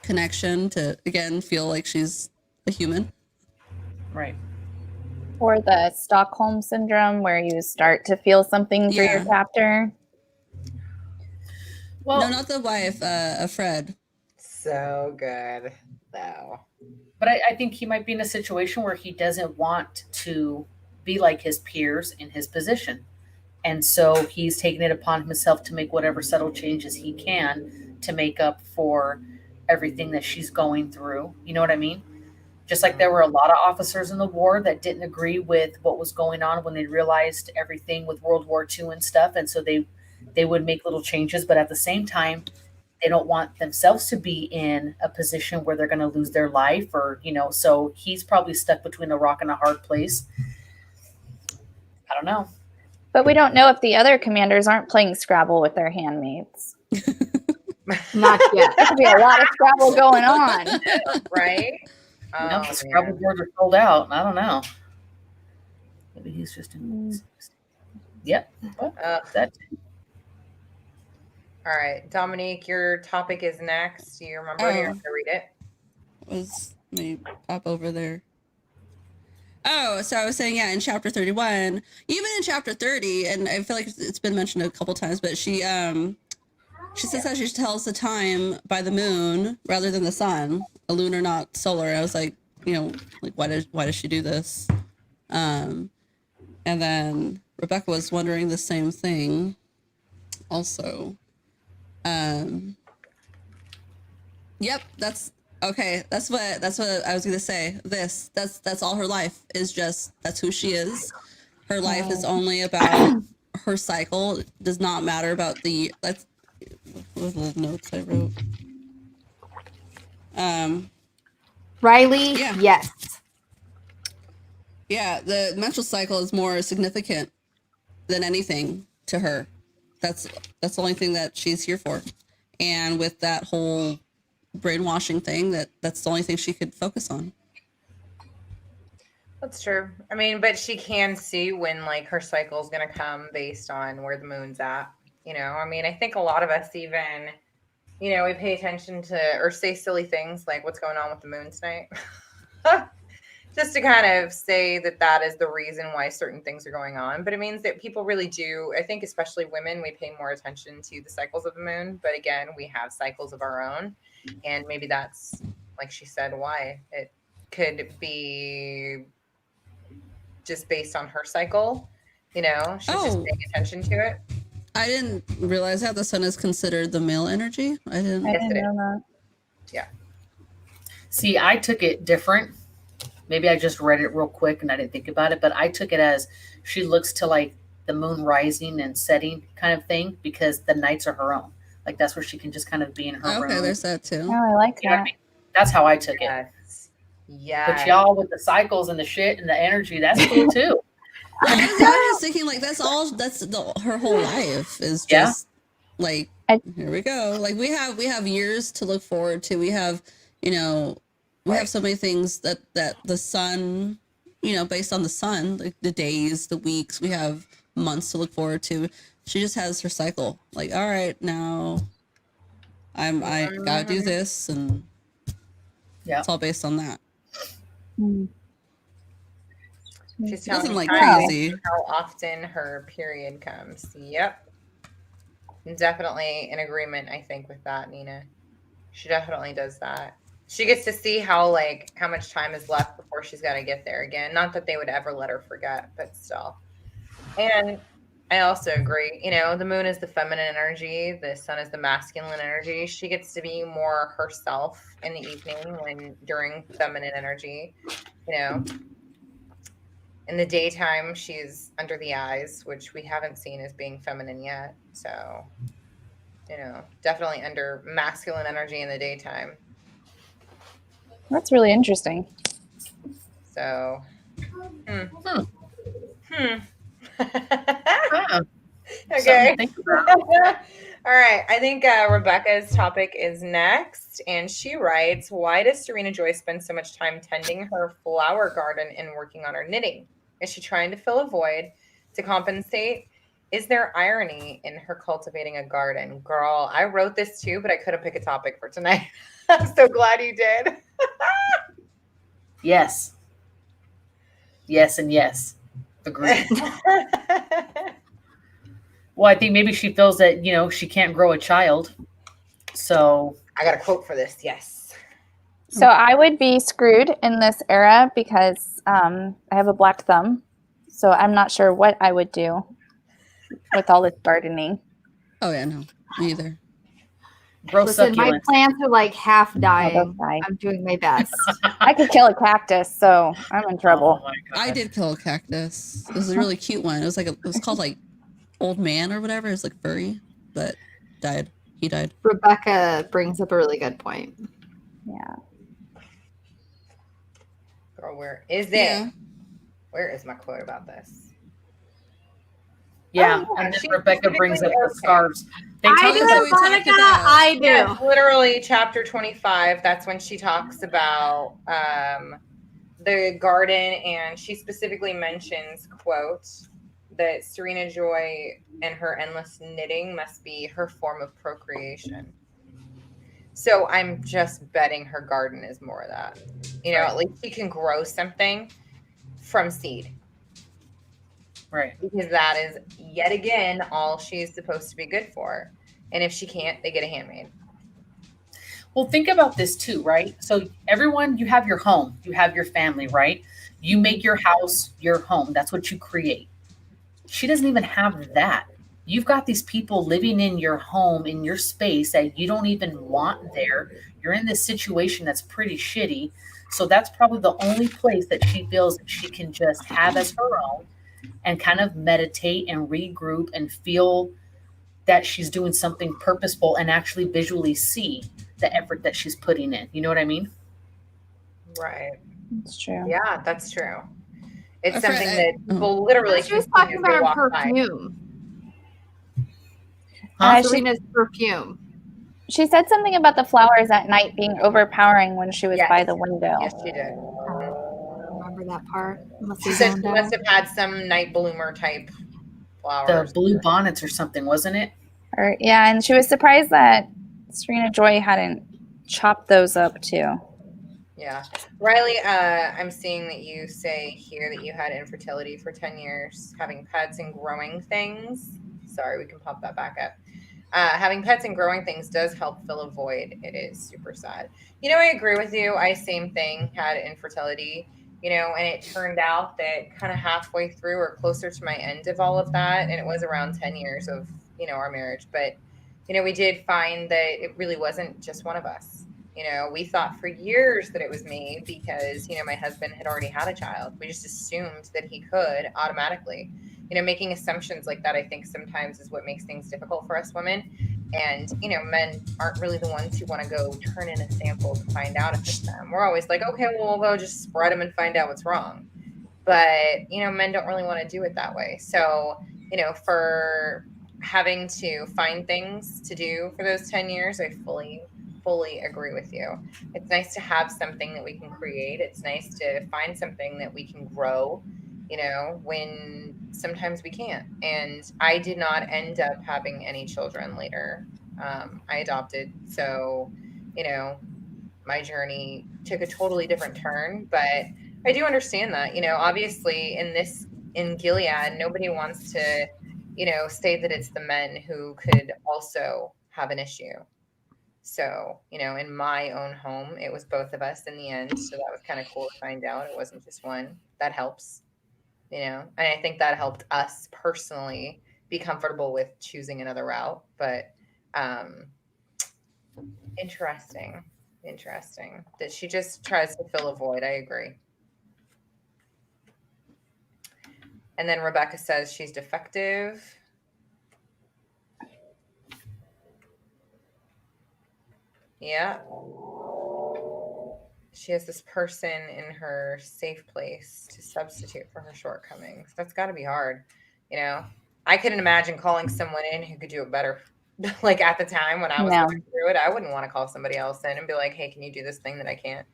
connection to again feel like she's a human? Right. Or the Stockholm syndrome, where you start to feel something for your Yeah. captor. Well, No, not the wife, Fred. So good, though. but I think he might be in a situation where he doesn't want to be like his peers in his position. And so he's taken it upon himself to make whatever subtle changes he can to make up for everything that she's going through. You know what I mean? Just like there were a lot of officers in the war that didn't agree with what was going on when they realized everything with World War II and stuff. And so they would make little changes, but at the same time, they don't want themselves to be in a position where they're going to lose their life or, so he's probably stuck between a rock and a hard place. I don't know. But we don't know if the other commanders aren't playing Scrabble with their handmaids. Not yet. There could be a lot of Scrabble going on. Right? The Scrabble boards are sold out. I don't know. Maybe he's just in. Yep. That. All right, Dominique, your topic is next. Do you remember? You have to read it. Was me pop over there. Oh, so I was saying, yeah, in chapter 31, even in chapter 30, and I feel like it's been mentioned a couple times, but she says that she tells the time by the moon rather than the sun, a lunar, not solar. I was like, like why does she do this? And then Rebecca was wondering the same thing also. Yep, that's okay. That's what I was gonna say. That's all her life is, just that's who she is. Her life is only about her cycle. It does not matter about that's what were the notes I wrote. Riley, Yeah. yes. Yeah, the menstrual cycle is more significant than anything to her. That's the only thing that she's here for. And with that whole brainwashing thing, that's the only thing she could focus on. That's true. I mean, but she can see when like her cycle is going to come based on where the moon's at. I mean, I think a lot of us even, we pay attention to or say silly things like what's going on with the moon tonight. Just to kind of say that is the reason why certain things are going on. But it means that people really do, I think, especially women, we pay more attention to the cycles of the moon. But again, we have cycles of our own. And maybe that's, like she said, why it could be just based on her cycle. She's just paying attention to it. I didn't realize that the sun is considered the male energy. I didn't know that. Yeah. See, I took it different. Maybe I just read it real quick and I didn't think about it, but I took it as she looks to like the moon rising and setting kind of thing because the nights are her own. Like that's where she can just kind of be in her room. Okay, there's that too. Oh, I like You know what I that. mean? That's how I took it. Yeah. But y'all with the cycles and the shit and the energy, that's cool too. I was just thinking like that's her whole life is just like here we go. Like we have years to look forward to. We have, we have so many things that the sun, based on the sun, like the days, the weeks, we have months to look forward to. She just has her cycle. Like, all right, now I gotta do this, and it's all based on that. She's telling Nothing me like how crazy. often her period comes. Yep. I'm definitely in agreement, I think, with that, Nina. She definitely does that. She gets to see how much time is left before she's got to get there again. Not that they would ever let her forget, but still. And I also agree. The moon is the feminine energy. The sun is the masculine energy. She gets to be more herself in the evening during feminine energy, In the daytime, she's under the eyes, which we haven't seen as being feminine yet. So, definitely under masculine energy in the daytime. That's really interesting. So, Okay. All right. I think Rebecca's topic is next. And she writes, why does Serena Joy spend so much time tending her flower garden and working on her knitting? Is she trying to fill a void to compensate Is there irony in her cultivating a garden? Girl, I wrote this too, but I couldn't pick a topic for tonight. I'm so glad you did. Yes. Yes and yes. Agreed. Well, I think maybe she feels that, she can't grow a child. So I got a quote for this. Yes. So I would be screwed in this era because I have a black thumb. So I'm not sure what I would do with all this gardening. Oh yeah, no, me either. grow Listen, my succulents. plants are like half they'll dying. die. I'm doing my best. I could kill a cactus, so I'm in trouble. Oh my God. I did kill a cactus. It was a really cute one. It was called like Old Man or whatever. It was like furry, but died. He died. Rebecca brings up a really good point. Yeah. Girl, where is it? Yeah. Where is my quote about this? Yeah, Oh, yeah, and then she Rebecca brings up specifically- the scarves. They I talk do, about we talked Monica. about- I do. Yeah, literally chapter 25. That's when she talks about the garden, and she specifically mentions, quote, that Serena Joy and her endless knitting must be her form of procreation. So I'm just betting her garden is more of that. At least she can grow something from seed. right. Because that is yet again all she's supposed to be good for. And if she can't, they get a handmaid. Well, think about this too, right? So everyone, you have your home, you have your family, right? You make your house your home. That's what you create. She doesn't even have that. You've got these people living in your home, in your space that you don't even want there. You're in this situation that's pretty shitty. So that's probably the only place that she feels that she can just have as her own and kind of meditate and regroup and feel that she's doing something purposeful and actually visually see the effort that she's putting in. You know what I mean? Right. That's true. Yeah, that's true. It's I've read something it. that people literally She was can talking see as about they her walk by. perfume. Huh? Serena's perfume. She said something about the flowers at night being overpowering when she was Yes. by the window. Yes, she did. Remember that part? Must She be said zoned she out. must have had some night bloomer type The flowers. blue bonnets or something, wasn't it? Yeah, and she was surprised that Serena Joy hadn't chopped those up too. Yeah. Riley, I'm seeing that you say here that you had infertility for 10 years, having pets and growing things. Sorry, we can pop that back up. Having pets and growing things does help fill a void. It is super sad. I agree with you. I, same thing, had infertility, and it turned out that kind of halfway through or closer to my end of all of that, and it was around 10 years of, our marriage. But, we did find that it really wasn't just one of us. We thought for years that it was me because, my husband had already had a child. We just assumed that he could automatically. Making assumptions like that, I think sometimes is what makes things difficult for us women. And, men aren't really the ones who want to go turn in a sample to find out if it's them. We're always like, okay, well, we'll go just spread them and find out what's wrong. But, men don't really want to do it that way. So, for having to find things to do for those 10 years, I fully agree with you. It's nice to have something that we can create. It's nice to find something that we can grow, when sometimes we can't. And I did not end up having any children later. I adopted. So, my journey took a totally different turn, but I do understand that, obviously in Gilead, nobody wants to, say that it's the men who could also have an issue. So, in my own home, it was both of us in the end. So that was kind of cool to find out. It wasn't just one. That helps, and I think that helped us personally be comfortable with choosing another route. But interesting that she just tries to fill a void. I agree. And then Rebecca says she's defective. Yeah. She has this person in her safe place to substitute for her shortcomings. That's got to be hard. I couldn't imagine calling someone in who could do it better. Like at the time when I was going through it, I wouldn't want to call somebody else in and be like, hey, can you do this thing that I can't?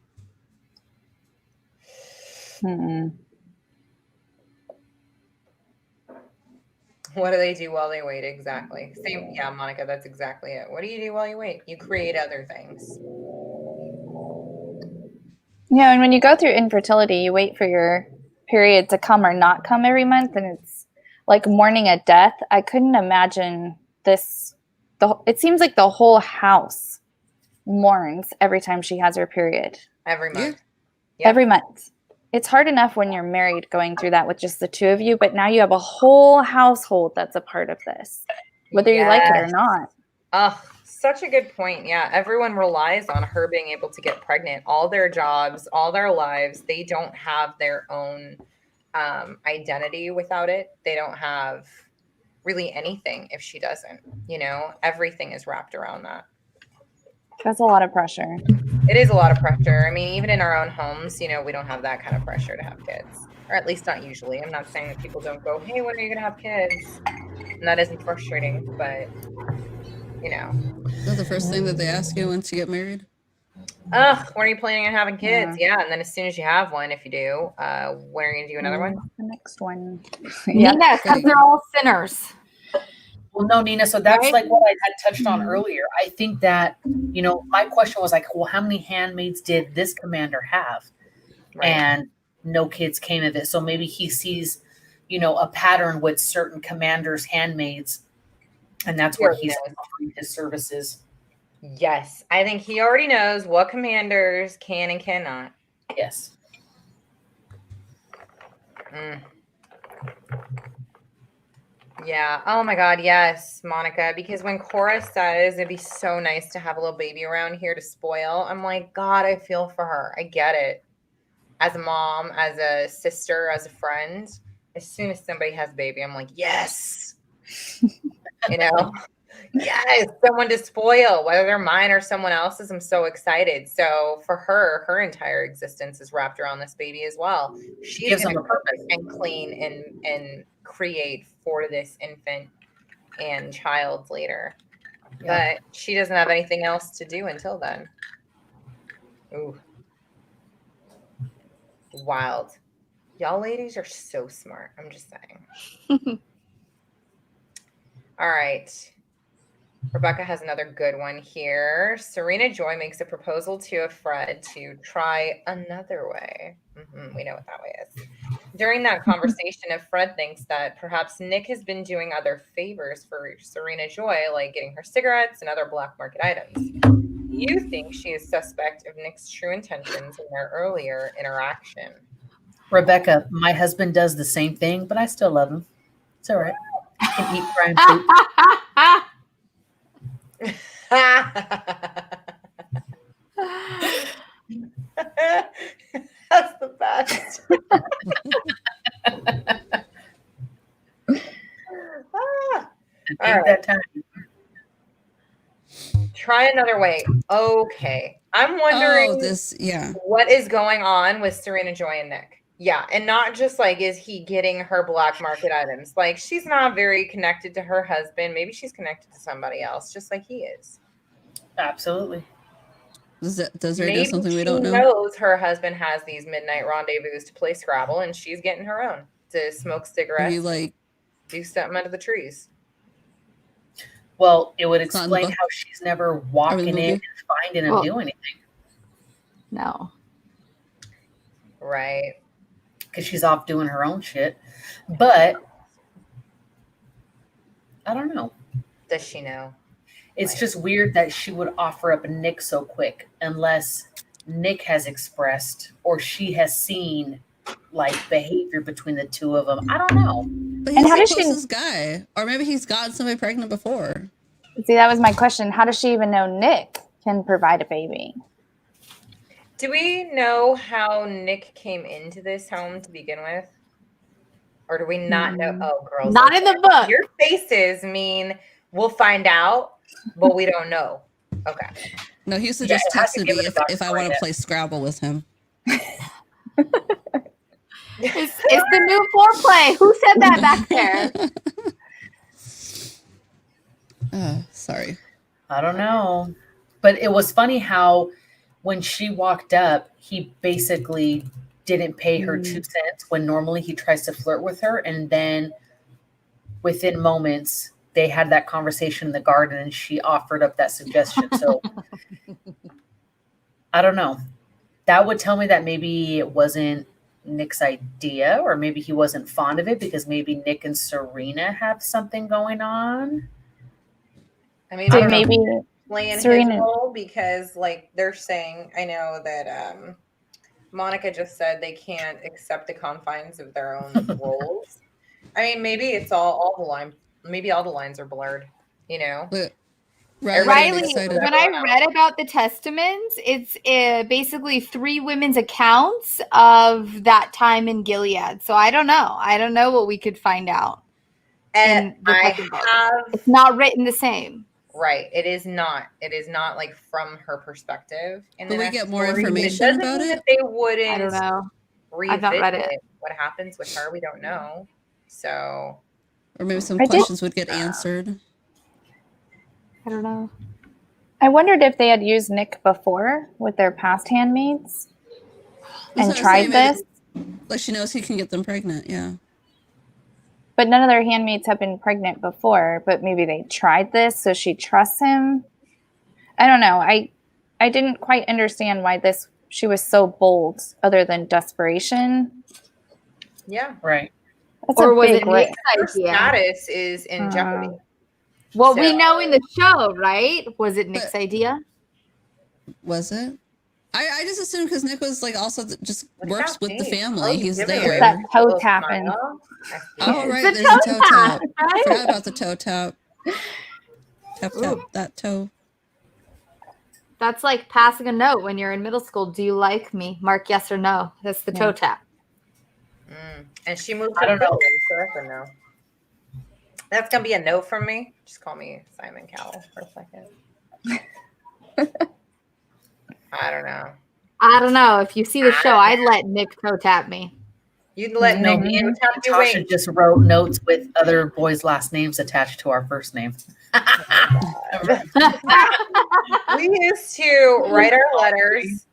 What do they do while they wait? Exactly. Same. Yeah, Monica, that's exactly it. What do you do while you wait? You create other things. Yeah, and when you go through infertility, you wait for your period to come or not come every month, and it's like mourning a death. I couldn't imagine this. It seems like the whole house mourns every time she has her period. Every Yeah. month. Yep. Every month. It's hard enough when you're married going through that with just the two of you, but now you have a whole household that's a part of this, whether you like it or Yes. not. Oh, such a good point. Yeah, everyone relies on her being able to get pregnant. All their jobs, all their lives, they don't have their own identity without it. They don't have really anything if she doesn't. You know, everything is wrapped around that. That's a lot of pressure. It is a lot of pressure. I mean, even in our own homes, you know, we don't have that kind of pressure to have kids, or at least not usually. I'm not saying that people don't go, hey, when are you going to have kids? And that isn't frustrating, but, you know. Is that the first thing that they ask you once you get married? Ugh, when are you planning on having kids? Yeah. And then as soon as you have one, if you do, when are you going to do another one? The next one. Nina, because they're all sinners. Well, no, Nina. So that's Right? like what I had touched on earlier. I think that, you know, my question was like, well, how many handmaids did this commander have? Right. And no kids came of it. So maybe he sees, you know, a pattern with certain commanders' handmaids, and that's where he's offering his services. Yes. I think he already knows what commanders can and cannot. Yes. Yeah. Oh my God. Yes, Monica. Because when Cora says it'd be so nice to have a little baby around here to spoil, I'm like, God, I feel for her. I get it. As a mom, as a sister, as a friend, as soon as somebody has a baby, I'm like, yes. You know, yes, someone to spoil, whether they're mine or someone else's. I'm so excited. So for her, her entire existence is wrapped around this baby as well. She's going to cook and clean and create for this infant and child later. Yeah. But she doesn't have anything else to do until then. Ooh. Wild. Y'all ladies are so smart. I'm just saying. All right. Rebecca has another good one here. Serena Joy makes a proposal to a Fred to try another way. We know what that way is. During that conversation, if Fred thinks that perhaps Nick has been doing other favors for Serena Joy, like getting her cigarettes and other black market items, you think she is suspect of Nick's true intentions in their earlier interaction? Rebecca, my husband does the same thing, but I still love him. It's all right. I can eat crime soup. That's the best. All right. That time. Try another way. Okay. I'm wondering what is going on with Serena Joy and Nick. Yeah. And not just like, is he getting her black market items? Like, she's not very connected to her husband. Maybe she's connected to somebody else, just like he is. Absolutely. Does there do something we don't know? Maybe she knows her husband has these midnight rendezvous to play Scrabble, and she's getting her own to smoke cigarettes. Like do something under the trees. Well, it would explain how she's never walking in and finding him do anything. No. Right. Because she's off doing her own shit. But I don't know. Does she know? It's just weird that she would offer up Nick so quick, unless Nick has expressed or she has seen like behavior between the two of them. I don't know. But he's the closest guy, or maybe he's gotten somebody pregnant before. See, that was my question. How does she even know Nick can provide a baby? Do we know how Nick came into this home to begin with? Or do we not know? Oh, girls. Not in the book. Your faces mean we'll find out, but we don't know. Okay. No, he used to just text me if I want to play Scrabble with him. It's the new foreplay. Who said that back there? Sorry. I don't know. But it was funny how when she walked up, he basically didn't pay her 2 cents when normally he tries to flirt with her. And then within moments, they had that conversation in the garden and she offered up that suggestion. So I don't know. That would tell me that maybe it wasn't Nick's idea, or maybe he wasn't fond of it because maybe Nick and Serena have something going on. I mean, Did maybe maybe playing Serena- his role because, like, they're saying, I know that Monica just said they can't accept the confines of their own roles. I mean, maybe it's all the line. Maybe all the lines are blurred. You know, But Everybody Riley, excited. when I read about the testaments, it's basically 3 women's accounts of that time in Gilead. So I don't know. I don't know what we could find out. and in the I second book. have It's not written the same. right. It is not. It is not like from her perspective. In Will the we next get more story, but information doesn't about mean it? that they wouldn't. I don't know. Revisit I've not read it. What happens with her, we don't know. So Or maybe some I did- questions would get answered. I don't know. I wondered if they had used Nick before with their past handmaids That's and what I'm tried saying, this, Like she knows he can get them pregnant. Yeah. but none of their handmaids have been pregnant before. But maybe they tried this, so she trusts him. I don't know. I didn't quite understand why she was so bold, other than desperation. yeah, Right. That's Or a was big it risk. Nick's her idea? status is in jeopardy. Well, we So- know in the show, right? Was it Nick's idea? Was it? I just assumed because Nick was like also just Look works how with the deep. family. Oh, you He's giving there. away That the toe little tapping. smile. I see Oh, it. right. The There's a toe tap. right? Forgot about the toe tap. Tap, tap, Ooh. that toe. That's like passing a note when you're in middle school. Do you like me? Mark yes or no. That's the toe tap. And she moved. I don't know. So that's a no. That's gonna be a no from me. Just call me Simon Cowell for a second. I don't know. I don't know. If you see the show, I'd let Nick toe tap me. You'd let No, me me and tap you Natasha wait. just wrote notes with other boys' last names attached to our first name. We used to write our letters.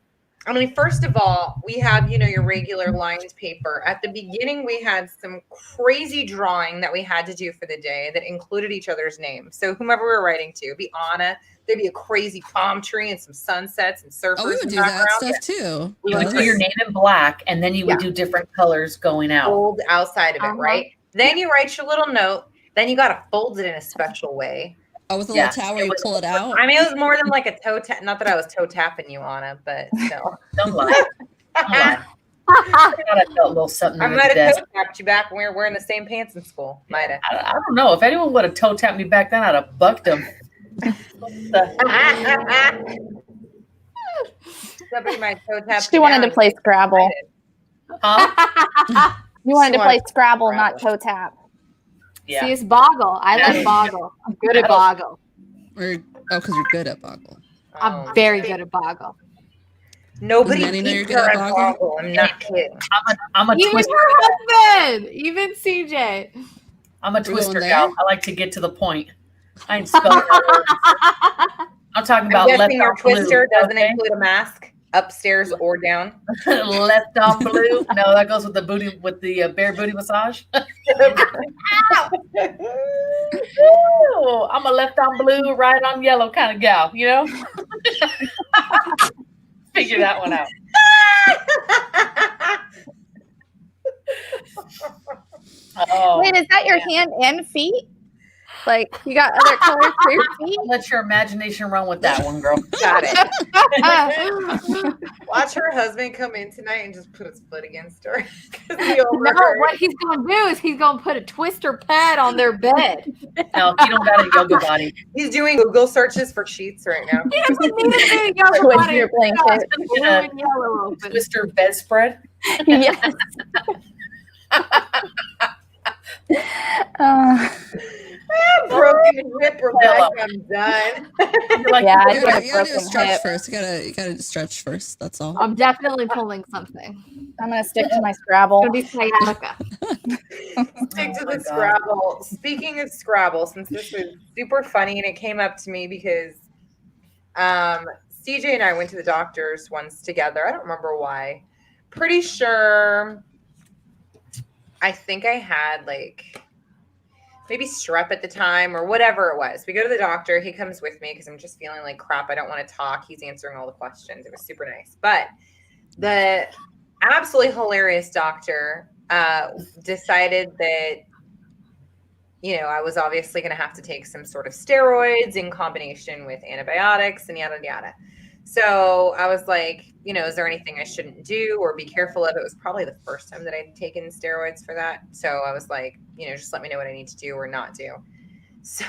I mean, first of all, we have, your regular lined paper. At the beginning, we had some crazy drawing that we had to do for the day that included each other's names. So whomever we were writing to, it'd be Anna, there'd be a crazy palm tree and some sunsets and surfers Oh, we would in the do that background. stuff too. You would Buzz. do your name in black, and then you would Yeah. do different colors going out. Fold outside of it, Uh-huh. right? Then you write your little note. Then you got to fold it in a special way. Oh, with a Yeah, little towel it where you was- pull it out. I mean, it was more than like a toe tap. Not that I was toe tapping you, Anna, but still. Don't lie. Don't lie. I thought I felt a little something I under might the have desk. toe tapped you back when we were wearing the same pants in school. Might have. I don't know. If anyone would have toe tapped me back then, I'd have bucked them. Somebody might toe tap She you wanted to down. play Scrabble. Huh? You wanted She to play wanted Scrabble, not Scrabble. toe tap. Yeah. See, it's Boggle. I Yeah. like Boggle. I'm good at I don't- Boggle. Because you're good at Boggle. I'm very good at Boggle. Nobody Does Nanny know you're beats good her at at Boggle? Boggle. I'm not kidding. I'm a Even twister. her husband, even CJ. I'm a We're twister going gal. there? I like to get to the point. I ain't spelling out words. I'm talking I'm about left guessing your on blue. twister doesn't okay? include a mask, upstairs or down. Left on blue. No, that goes with the booty, with the bare booty massage. Ooh, I'm a left on blue, right on yellow kind of gal. Figure that one out. Oh, Wait, is that your hand and feet? Like you got other colors for your feet? let your imagination run with that one, girl. Got it. Watch her husband come in tonight and just put his foot against her. 'Cause he No, overheard. what he's gonna do is he's gonna put a twister pad on their bed. No, you don't got a yoga body. He's doing Google searches for sheets right now. He doesn't need a big yellow Twist body. your blanket. Blue and yellow open. Twister bedspread. Yes. Broken hip, Rebecca. I'm done. You're like, Yeah, I You got gotta, a you gotta do a broken stretch hip. first. You gotta stretch first. That's all. I'm definitely pulling something. I'm gonna stick to my It's Scrabble. gonna be sciatica. Stick to Oh my the God. Scrabble. Speaking of Scrabble, since this was super funny and it came up to me because CJ and I went to the doctors once together. I don't remember why. Pretty sure I think I had like maybe strep at the time or whatever it was. We go to the doctor. He comes with me because I'm just feeling like crap. I don't want to talk. He's answering all the questions. It was super nice. But the absolutely hilarious doctor decided that, you know, I was obviously going to have to take some sort of steroids in combination with antibiotics and yada, yada. So I was like, you know, is there anything I shouldn't do or be careful of? It was probably the first time that I'd taken steroids for that. So I was like, you know, just let me know what I need to do or not do. So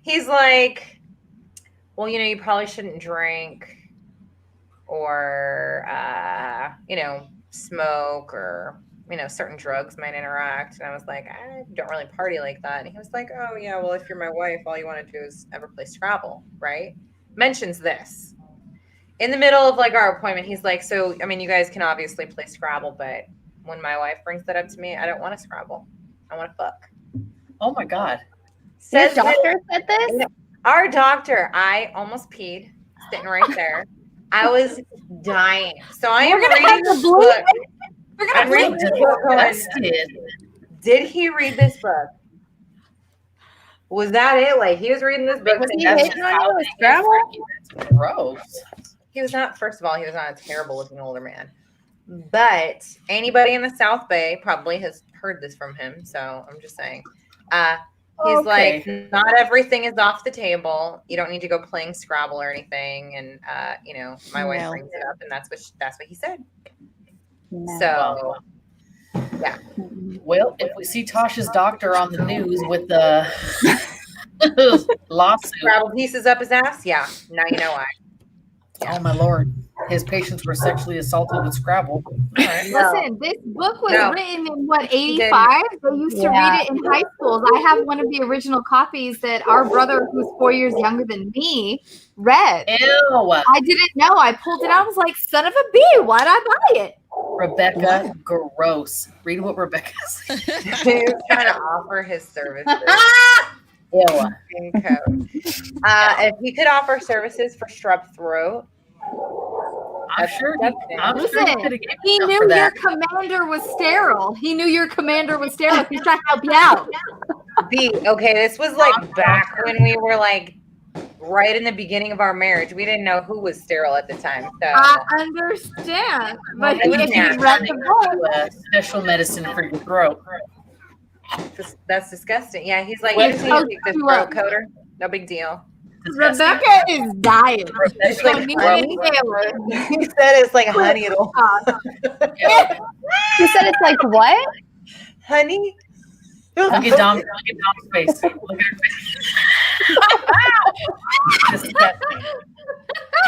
he's like, well, you know, you probably shouldn't drink or, you know, smoke or, you know, certain drugs might interact. And I was like, I don't really party like that. And he was like, oh, yeah, well, if you're my wife, all you want to do is ever play Scrabble, right? Mentions this in the middle of like our appointment. He's like, so I mean, you guys can obviously play Scrabble, but when my wife brings that up to me, I don't want to Scrabble. I want to fuck. Oh my God. Your doctor said this? Our doctor, I almost peed sitting right there. I was dying. So I am reading the book. I'm reading this book going, did he read this book? Was that it? Like he was reading this book. Was he hitting on you with Scrabble? That's gross. He was not, first of all, he was not a terrible looking older man. But anybody in the South Bay probably has heard this from him. So I'm just saying. He's like, not everything is off the table. You don't need to go playing Scrabble or anything. And you know, my wife brings it up, and that's what he said. No. So yeah. Well, if we see Tasha's doctor on the news with the lawsuit, Scrabble pieces up his ass. Yeah. Now you know why. oh my Lord, his patients were sexually assaulted with Scrabble. All right. Listen, this book was written in what, 85? They used to read it in high schools. I have one of the original copies that our brother, who's 4 years younger than me, read. Ew. I didn't know. I pulled it out. I was like, son of a bee, why'd I buy it? Rebecca, gross. Read what Rebecca said. He was trying to offer his services. Ew. In code. If he could offer services for strep throat, I'm sure Listen, he knew your commander was sterile. He knew your commander was sterile. He's trying to help you out. Okay, this was like back when we were like right in the beginning of our marriage. We didn't know who was sterile at the time. So I understand. But if you read the book, special medicine for your throat. that's disgusting. Yeah, he's like, Well, you just need to take this throat coater. No big deal. Rebecca is dying. It's So like me and Taylor. he said it's like honey. It'll He said it's like what? honey. Look at Dom's face. Look at her face. Disgusting.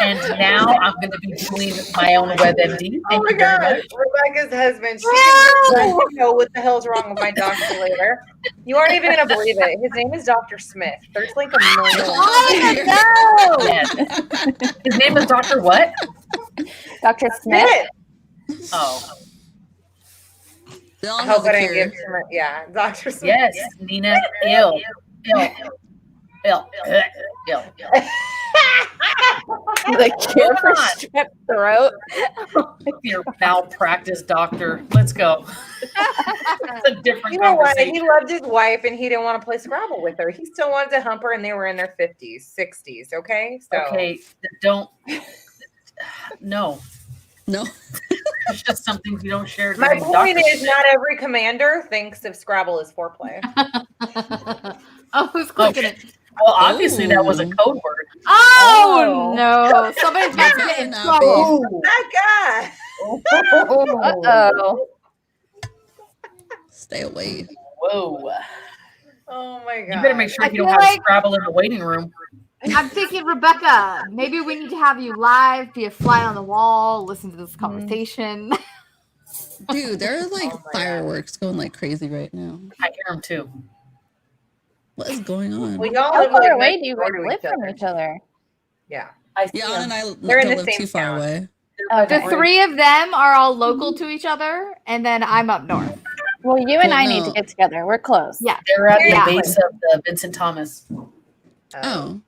And now I'm going to be doing my own WebMD. Oh my God, Rebecca's husband. She can let you know what the hell's wrong with my doctor later. You aren't even going to believe it. His name is Dr. Smith. There's like a million. Oh, no. Yes. His name is Dr. what? Dr. Smith? Oh. I hope I didn't give him a, yeah, Dr. Smith. Yes, Nina. Ill. The cure for strep throat. Your malpractice doctor. Let's go. It's a different You know what? conversation. He loved his wife and he didn't want to play Scrabble with her. He still wanted to hump her and they were in their 50s, 60s. Okay. So Okay, don't. No. It's just something you don't share. my during point doctor- is not every commander thinks of Scrabble as foreplay. Oh, who's clicking Okay. it? Well, obviously that was a code word. Oh, no. Somebody's got to get in Not trouble. That guy. Uh-oh. Stay away. Whoa. Oh my God. You better make sure I you don't feel have like- Scrabble in the waiting room. I'm thinking, Rebecca, maybe we need to have you live, be a fly on the wall, listen to this conversation. Dude, there are like Oh my God. fireworks going like crazy right now. I hear them too. What is going on? Well, y'all How live far like away next do you door guys to live from each other? Yeah. I see Yeah, Anna and I They're in don't the live same too far town. away. The three of them are all local to each other, and then I'm up north. Well, you and Well, I need no. to get together. We're close. Yeah. They're at the Yeah. base of the Vincent Thomas. Oh.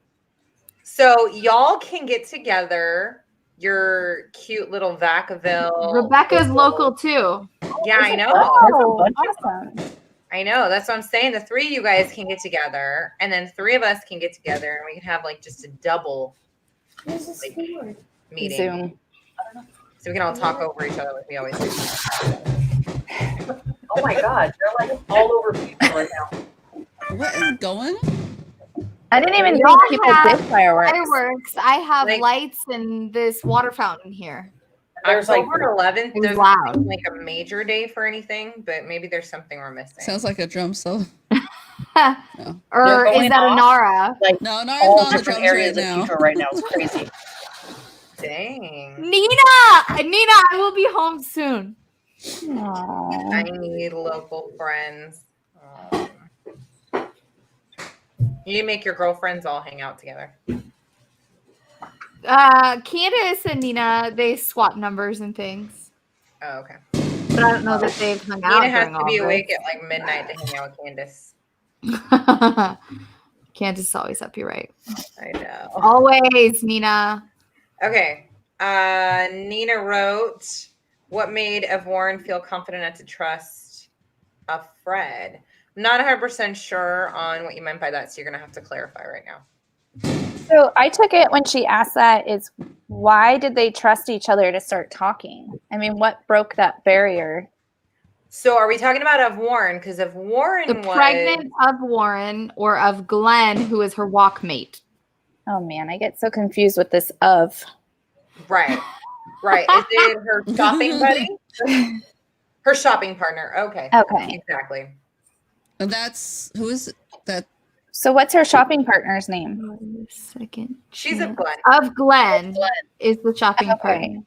So y'all can get together your cute little Vacaville. Rebecca's local too. Yeah, I know. Oh, awesome. I know. That's what I'm saying. The three of you guys can get together, and then three of us can get together, and we can have like just a double like, meeting. Zoom. So we can all talk over each other like we always do. Oh my God, they're like all over people right now. What is going? I didn't even Y'all think people have did fireworks. Fireworks. I have Like- lights and this water fountain here. There's like October 11th It was doesn't loud. seem like a major day for anything, but maybe there's something we're missing. Sounds like a drum solo. Or They're is going that a off. Nara? like No, Nara's all not on the different drums areas right of now. Quito right now. It's crazy. Dang. Nina, I will be home soon. Aw. I need local friends. Aw. You need to make your girlfriends all hang out together. Candace and Nina, they swap numbers and things, Oh, okay. but I don't know that they've hung out. Nina has during to all be this. awake at like midnight to hang out with Candace. Candace is always up. You're right. I know. Always, Nina. Okay. Nina wrote, what made Ev Warren feel confident enough to trust a Fred? I'm not 100% sure on what you meant by that, so you're going to have to clarify right now. So I took it when she asked that is why did they trust each other to start talking? I mean, what broke that barrier? So are we talking about Ev Warren? Because Ev Warren The was... pregnant of Warren or of Glenn, who is her walk mate. Oh man, I get so confused with this of. Right. Right. Is it her shopping buddy? Her shopping partner. Okay. Okay. Exactly. And that's who is that? So what's her shopping partner's name? Hold on a second. She's a Glenn. Of Glenn is the shopping Okay. partner.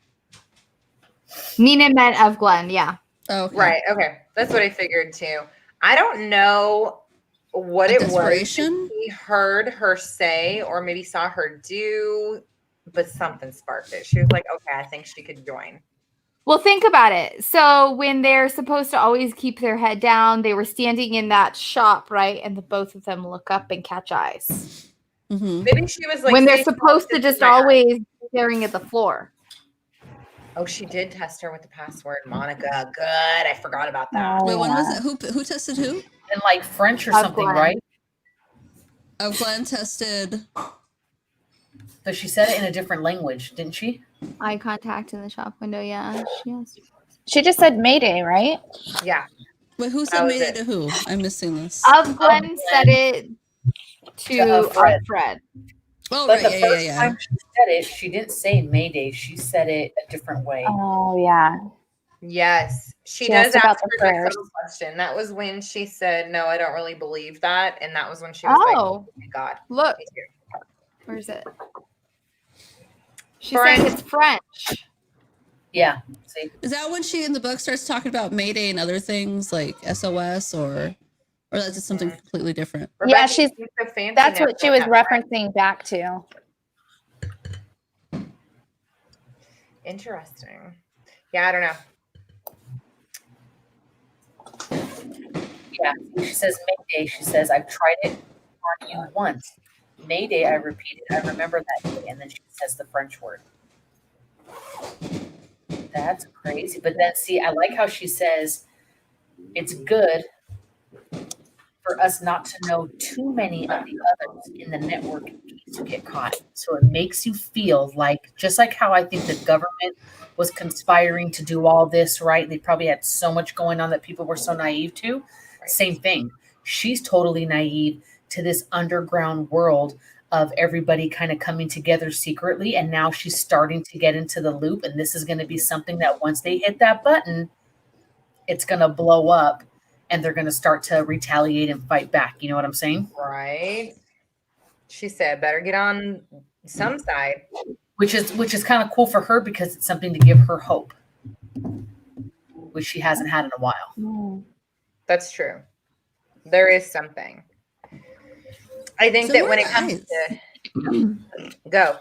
Nina meant of Glenn, yeah. Oh, okay. Right. Okay. That's what I figured too. I don't know what it was Desperation? that he heard her say or maybe saw her do, but something sparked it. She was like, okay, I think she could join. Well, think about it. So when they're supposed to always keep their head down, they were standing in that shop, right? And the both of them look up and catch eyes. Mm-hmm. Maybe she was like, when they're "Stay supposed to close just my eye." always be staring at the floor. Oh, she did test her with the password, Monica. Good. I forgot about that. Oh, Wait, when was yeah. it? Who tested who? And like French or Of something, Glenn. right? Oh, Glenn tested. But she said it in a different language, didn't she? Eye contact in the shop window, yeah. Yes. She just said Mayday, right? Yeah. Wait, who That said was made it it. to who? I'm missing this. Of Glenn said it to Fred. Fred. Oh, But right. the Yeah, first yeah, yeah. time she said it, she didn't say Mayday. She said it a different way. Oh yeah. Yes. She She does asked about ask the her that prayers. subtle question. That was when she said, no, I don't really believe that. And that was when she was like, Oh, oh my God. look. Me too. Where's it? She's saying it's French. Yeah. See? Is that when she in the book starts talking about Mayday and other things like SOS or that's just something completely different? Yeah, Rebecca, she's- you seem so fancy That's now what she with was that friend. referencing back to. Interesting. Yeah, I don't know. Yeah. She says Mayday. She says, I've tried it on you once. Mayday, I repeated. I remember that day. And then she says the French word. That's crazy. But then, see, I like how she says it's good for us not to know too many of the others in the network in case you get caught. So it makes you feel like, just like how I think the government was conspiring to do all this, right? They probably had so much going on that people were so naive to. Same thing. She's totally naive to this underground world of everybody kind of coming together secretly. And now she's starting to get into the loop. And this is going to be something that once they hit that button, it's going to blow up and they're going to start to retaliate and fight back. You know what I'm saying? Right. She said, better get on some side. Which is kind of cool for her because it's something to give her hope, which she hasn't had in a while. That's true. There is something. I think So that what when it are comes eyes? to go.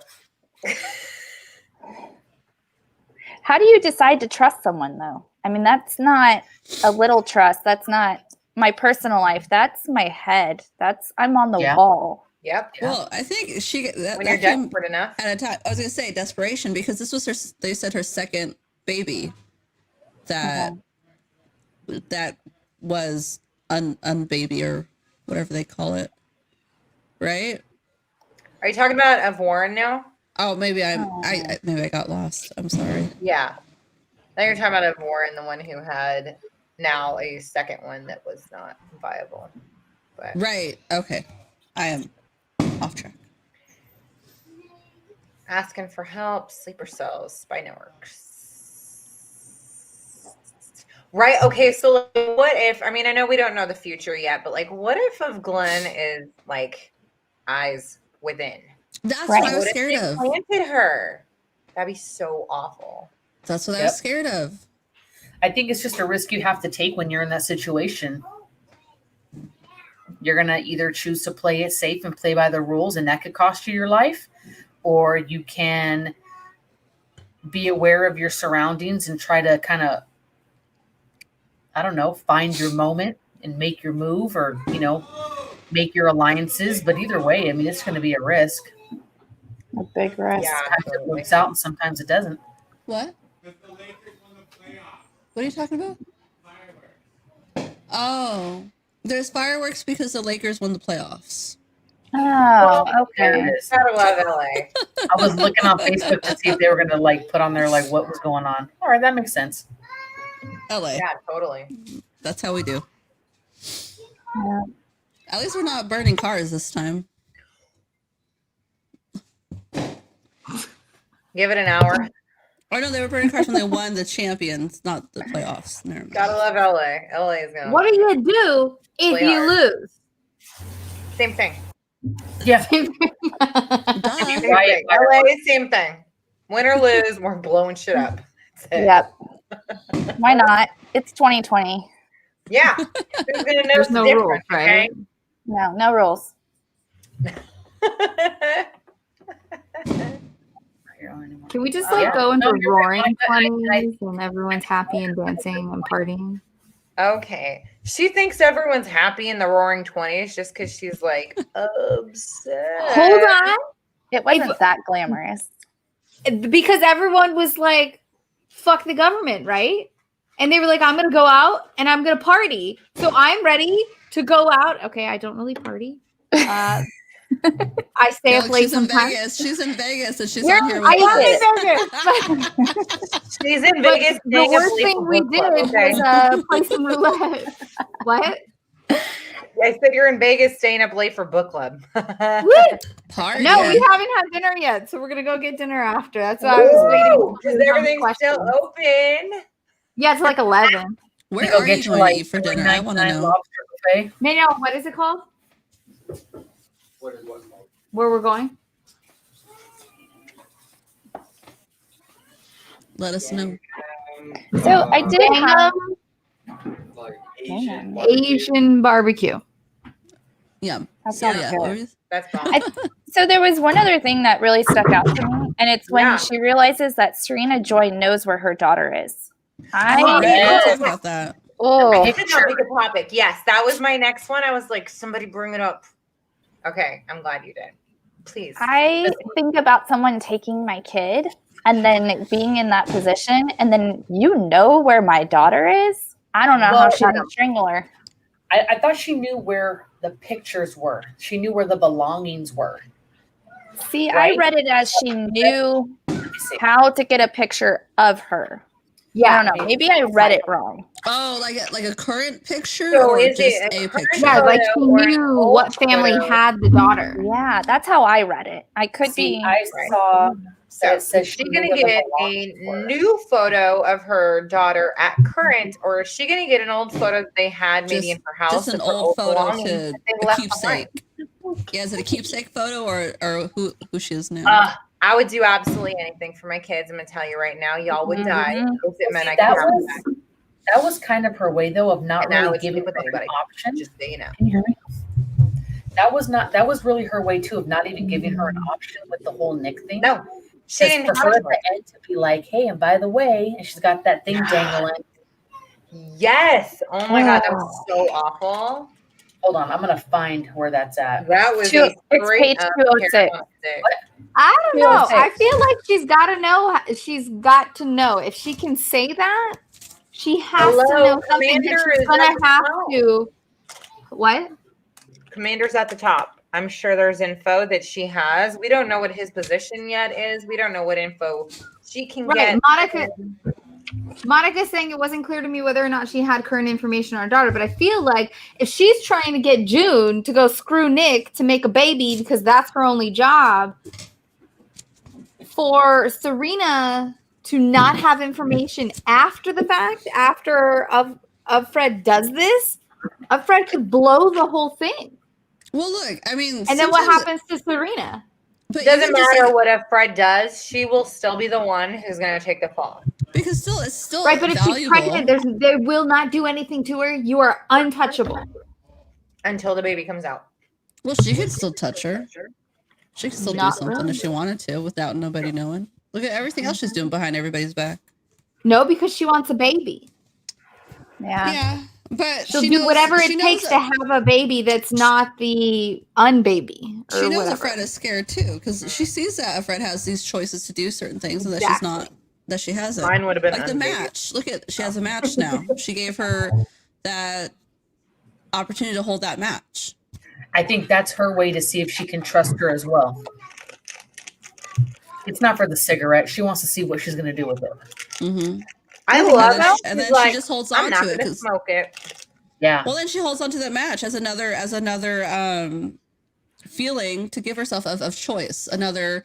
How do you decide to trust someone though? I mean, that's not a little trust. That's not my personal life. That's my head. I'm on the Yeah. wall. Yep. Well, I think that When you're came desperate enough. at a time. I was gonna say desperation because this was her. They said her second baby. That was unbaby or whatever they call it, right? Are you talking about of Warren now? Oh, maybe maybe I got lost. I'm sorry. Yeah. Now you're talking about of Warren, the one who had now a second one that was not viable. But Right. Okay. I am off track. asking for help, sleeper cells, spy networks. Right. Okay. So like, what if, I mean, I know we don't know the future yet, but like, what if of Glenn is like eyes within? That's Right. what I was What if scared they of. planted her? That'd be so awful. That's what I Yep. was scared of. I think it's just a risk you have to take when you're in that situation. You're going to either choose to play it safe and play by the rules, and that could cost you your life, or you can be aware of your surroundings and try to kind of, I don't know, find your moment and make your move, or, you know, make your alliances. But either way, I mean, it's going to be a risk. A big risk. Yeah. Sometimes it Absolutely. works out and sometimes it doesn't. What? What are you talking about? Oh, there's fireworks because the Lakers won the playoffs. Oh, There okay. it is. Gotta love LA. I was looking on Facebook to see if they were going to like put on there like what was going on. All right, that makes sense. LA. Yeah, totally. That's how we do. Yeah. At least we're not burning cars this time. Give it an hour. Or no, they were burning cars when they won the champions, not the playoffs. Never mind. Gotta love LA. LA is gonna. What do you do if Play you hard. lose? Same thing. Yeah. Same Duh. Right. thing. LA, same thing. Win or lose, we're blowing shit up. That's it. Yep. Why not? It's 2020. Yeah. Who's gonna know There's the no difference? rules, right? No, no rules. Okay? Can we just Oh, like yeah. go into No, you're roaring fine. 20s and everyone's happy and dancing and partying? Okay. She thinks everyone's happy in the roaring 20s just because she's like obsessed. Hold on. It wasn't that glamorous. Because everyone was like, fuck the government, right? And they were like, I'm going to go out and I'm going to party. So I'm ready to go out. Okay, I don't really party. I stay up No, late she's in sometimes. Vegas. She's in Vegas and she's Yeah, on here I with am us. in Vegas. She's in But Vegas. the staying up worst late thing for we book club, did okay? was play some roulette. What? I said you're in Vegas staying up late for book club. Party. No, we haven't had dinner yet, so we're gonna go get dinner after. That's why I was waiting. Because for everything's still questions. open. Yeah, it's like 11. Where Go are get you you, going like, to eat for dinner? I want to $9.99 know. lobster buffet. No, what is it called? Where we're going? Let us know. So I did have. Bingham Asian barbecue. Yeah. That So, sounds yeah. good. what were you- That's fine. So there was one other thing that really stuck out to me, and it's when Yeah. she realizes that Serena Joy knows where her daughter is. Oh, I yeah, Yeah. talk about that. oh This is not a big topic. Yes, that was my next one. I was like, somebody bring it up. Okay, I'm glad you did. Please. I think about someone taking my kid and then being in that position, and then you know where my daughter is. I don't know how Well, she didn't strangle her. I thought she knew where the pictures were. She knew where the belongings were. See, Right. I read it as she knew Let me see. how to get a picture of her. Yeah. I don't know. Maybe I read it wrong. Oh, like a current picture So or is just it a a current picture? Yeah, like she photo or an knew old what family photo? had the daughter. Yeah, that's how I read it. I could See, be. I saw So that it says is she she gonna knew where the get belongings a were. new photo of her daughter at current, or is she gonna get an old photo that they had maybe Just- in her house? Just an of her old photo belongings to that they a left keepsake. Yeah, is it a keepsake photo or who she is now? behind? I would do absolutely anything for my kids. I'm gonna tell you right now, y'all would die. Mhm. If it meant I See, could that have them was back. that was kind of her way though of not And I really would giving sleep with her an anybody. option. Just so you know. Can you hear me? That was really her way too of not even giving her an option with the whole Nick thing. No, she Just didn't for her have at the end to be like, hey, and by the way, and she's got that thing dangling. Yes. Oh my god, that was so awful. Hold on, I'm gonna find where that's at. That was It's a page straight up 206. Paramount stick. I don't know. 206. I feel like she's got to know. She's got to know if she can say that. She has to Hello, know something that Commander she's is gonna at the have helm. to What? Commander's at the top. I'm sure there's info that she has. We don't know what his position yet is. We don't know what info she can Right. get. Monica's saying it wasn't clear to me whether or not she had current information on her daughter, but I feel like if she's trying to get June to go screw Nick to make a baby because that's her only job, for Serena to not have information after the fact, after Fred does this, Fred could blow the whole thing. Well, look, I mean, and then what happens to Serena? But doesn't matter what if Fred does, she will still be the one who's going to take the fall. Because it's still right. But valuable. if she's pregnant, they will not do anything to her. You are untouchable until the baby comes out. Well, she could still touch her. She could still do something if she wanted to without nobody knowing. Look at everything else she's doing behind everybody's back. No, because she wants a baby. Yeah. But she'll do whatever it takes to have a baby that's not the unbaby. She knows that Fred is scared too, because she sees that Fred has these choices to do certain things, and that she's not, that she hasn't. Mine would have been like the match. Look at, she has a match now. She gave her that opportunity to hold that match. I think that's her way to see if she can trust her as well. It's not for the cigarette. She wants to see what she's going to do with it. Mm-hmm. I love it. And then she just holds on to it. I'm not smoke it. Yeah. Well, then she holds on to that match as another feeling to give herself of choice. Another,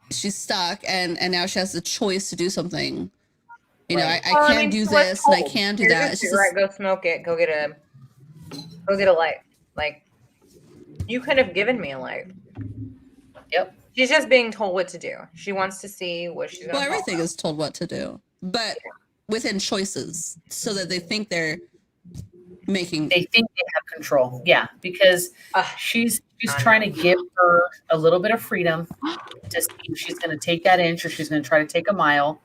she's stuck, and now she has the choice to do something. You know, I can do this and I can do that. It's just go smoke it. Go get a light. Like, you could have given me a light. Yep. She's just being told what to do. She wants to see what she's going to do. Well, everything is told what to do, but within choices, so that they think they're making. They think they have control. Yeah, because she's trying to give her a little bit of freedom to see if she's going to take that inch or she's going to try to take a mile.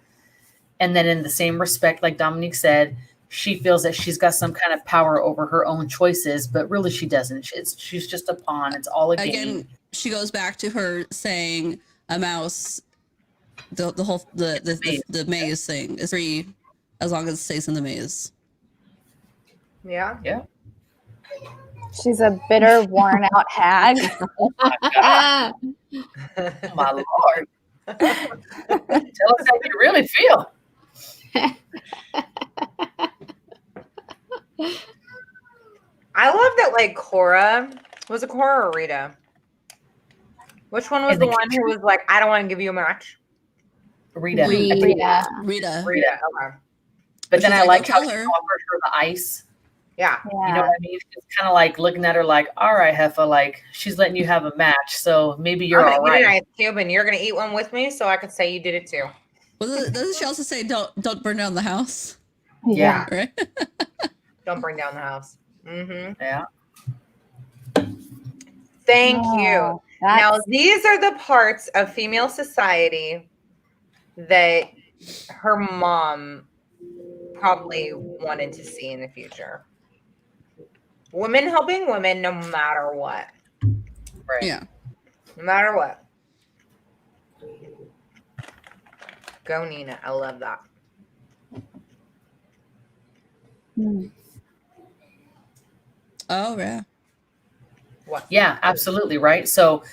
And then in the same respect, like Dominique said, she feels that she's got some kind of power over her own choices, but really she doesn't. She's just a pawn. It's all a game. Again, she goes back to her saying a mouse, the whole the maze thing is free as long as it stays in the maze. Yeah. Yeah. She's a bitter, worn out hag. Oh my Lord. Tell us how you really feel. I love that, like, Cora, was it Cora or Rita? Which one was the one who was like, I don't want to give you a match? Rita. Okay. But then I like how she offered her the ice. Yeah. You know what I mean? It's kind of like looking at her like, all right, Heffa, like she's letting you have a match. So maybe you're all right. I'm going to eat an ice cube and you're going to eat one with me so I can say you did it too. Well, doesn't she also say don't burn down the house? Yeah. Right? Don't burn down the house. Mm-hmm. Yeah. Thank you. Now, these are the parts of female society that her mom probably wanted to see in the future. Women helping women no matter what. Right. Yeah. No matter what. Go, Nina. I love that. Oh, yeah. What? Yeah, absolutely. Right. So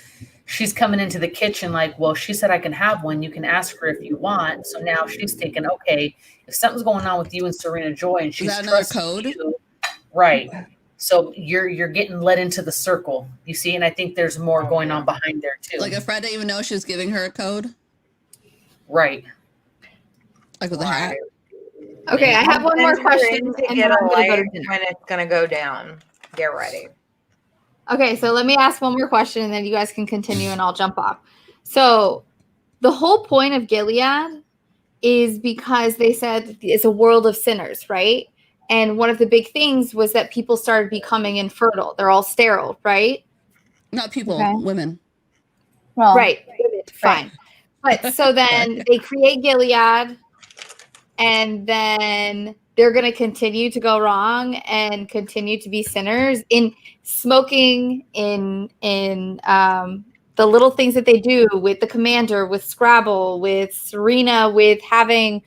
she's coming into the kitchen like, well, she said I can have one. You can ask her if you want. So now she's thinking, okay, if something's going on with you and Serena Joy and she's trusting code, you, right? So you're getting led into the circle, you see, and I think there's more going on behind there too. Like if Fred didn't even know she was giving her a code, right? Like with a hat. Okay, I have one more question. And get a light when it's gonna go down. Get ready. Okay, so let me ask one more question and then you guys can continue and I'll jump off. So the whole point of Gilead is because they said it's a world of sinners, right? And one of the big things was that people started becoming infertile. They're all sterile, right? Not people, women. Well, right. Fine. But so then they create Gilead and then they're going to continue to go wrong and continue to be sinners in smoking, in the little things that they do with the commander, with Scrabble, with Serena, with having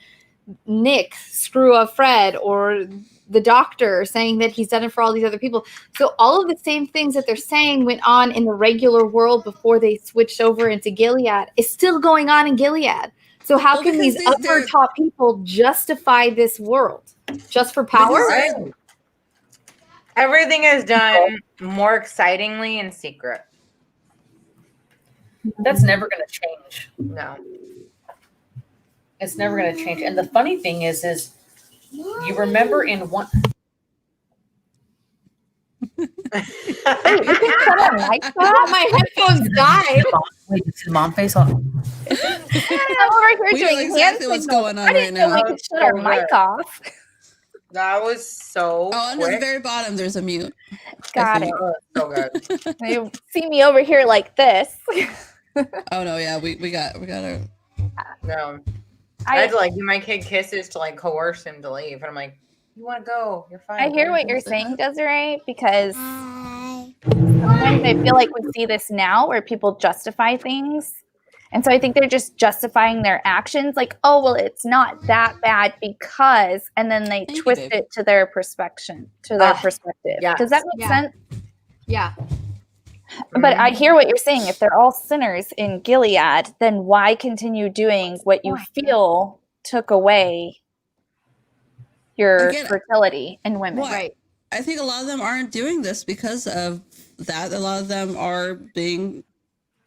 Nick screw up Fred, or the doctor, saying that he's done it for all these other people. So all of the same things that they're saying went on in the regular world before they switched over into Gilead is still going on in Gilead. So how can these upper top people justify this world? Just for power? Right. Everything is done more excitingly in secret. That's never going to change. No. It's never going to change. And the funny thing is you remember in one. My headphones died. Wait, did the mom face on? I'm over here We know doing exactly hand what's signals. going on I didn't right know now. we could shut our mic off. That was so Under the quick. very bottom, there's a mute. Got think. it. Oh, so good. You see me over here like this. Oh no, yeah, we got our. No. I had to like give my kid kisses to like coerce him to leave. And I'm like, you want to go? You're fine. I hear what you're saying, Desiree, because sometimes I feel like we see this now where people justify things. And so I think they're just justifying their actions like, oh, well, it's not that bad because, and then they Thank you, twist babe. it to their perspective. yes. Does that make Yeah. sense? Yeah. But I hear what you're saying. If they're all sinners in Gilead, then why continue doing what you feel took away your Again, fertility in women? What? Right. I think a lot of them aren't doing this because of that. A lot of them are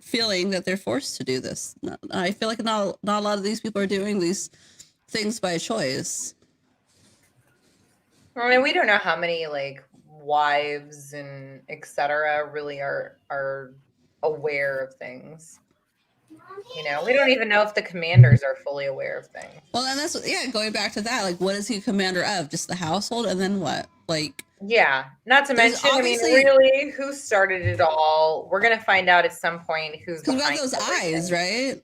feeling that they're forced to do this. I feel like not a lot of these people are doing these things by choice. I mean, we don't know how many like wives and etc. really are aware of things. You know, we don't even know if the commanders are fully aware of things. Well, and that's going back to that. Like, what is he commander of? Just the household, and then what? Like, Yeah, not to There's mention, I mean, obviously- really, who started it all? We're gonna find out at some point who's because we behind got those everything. eyes, right?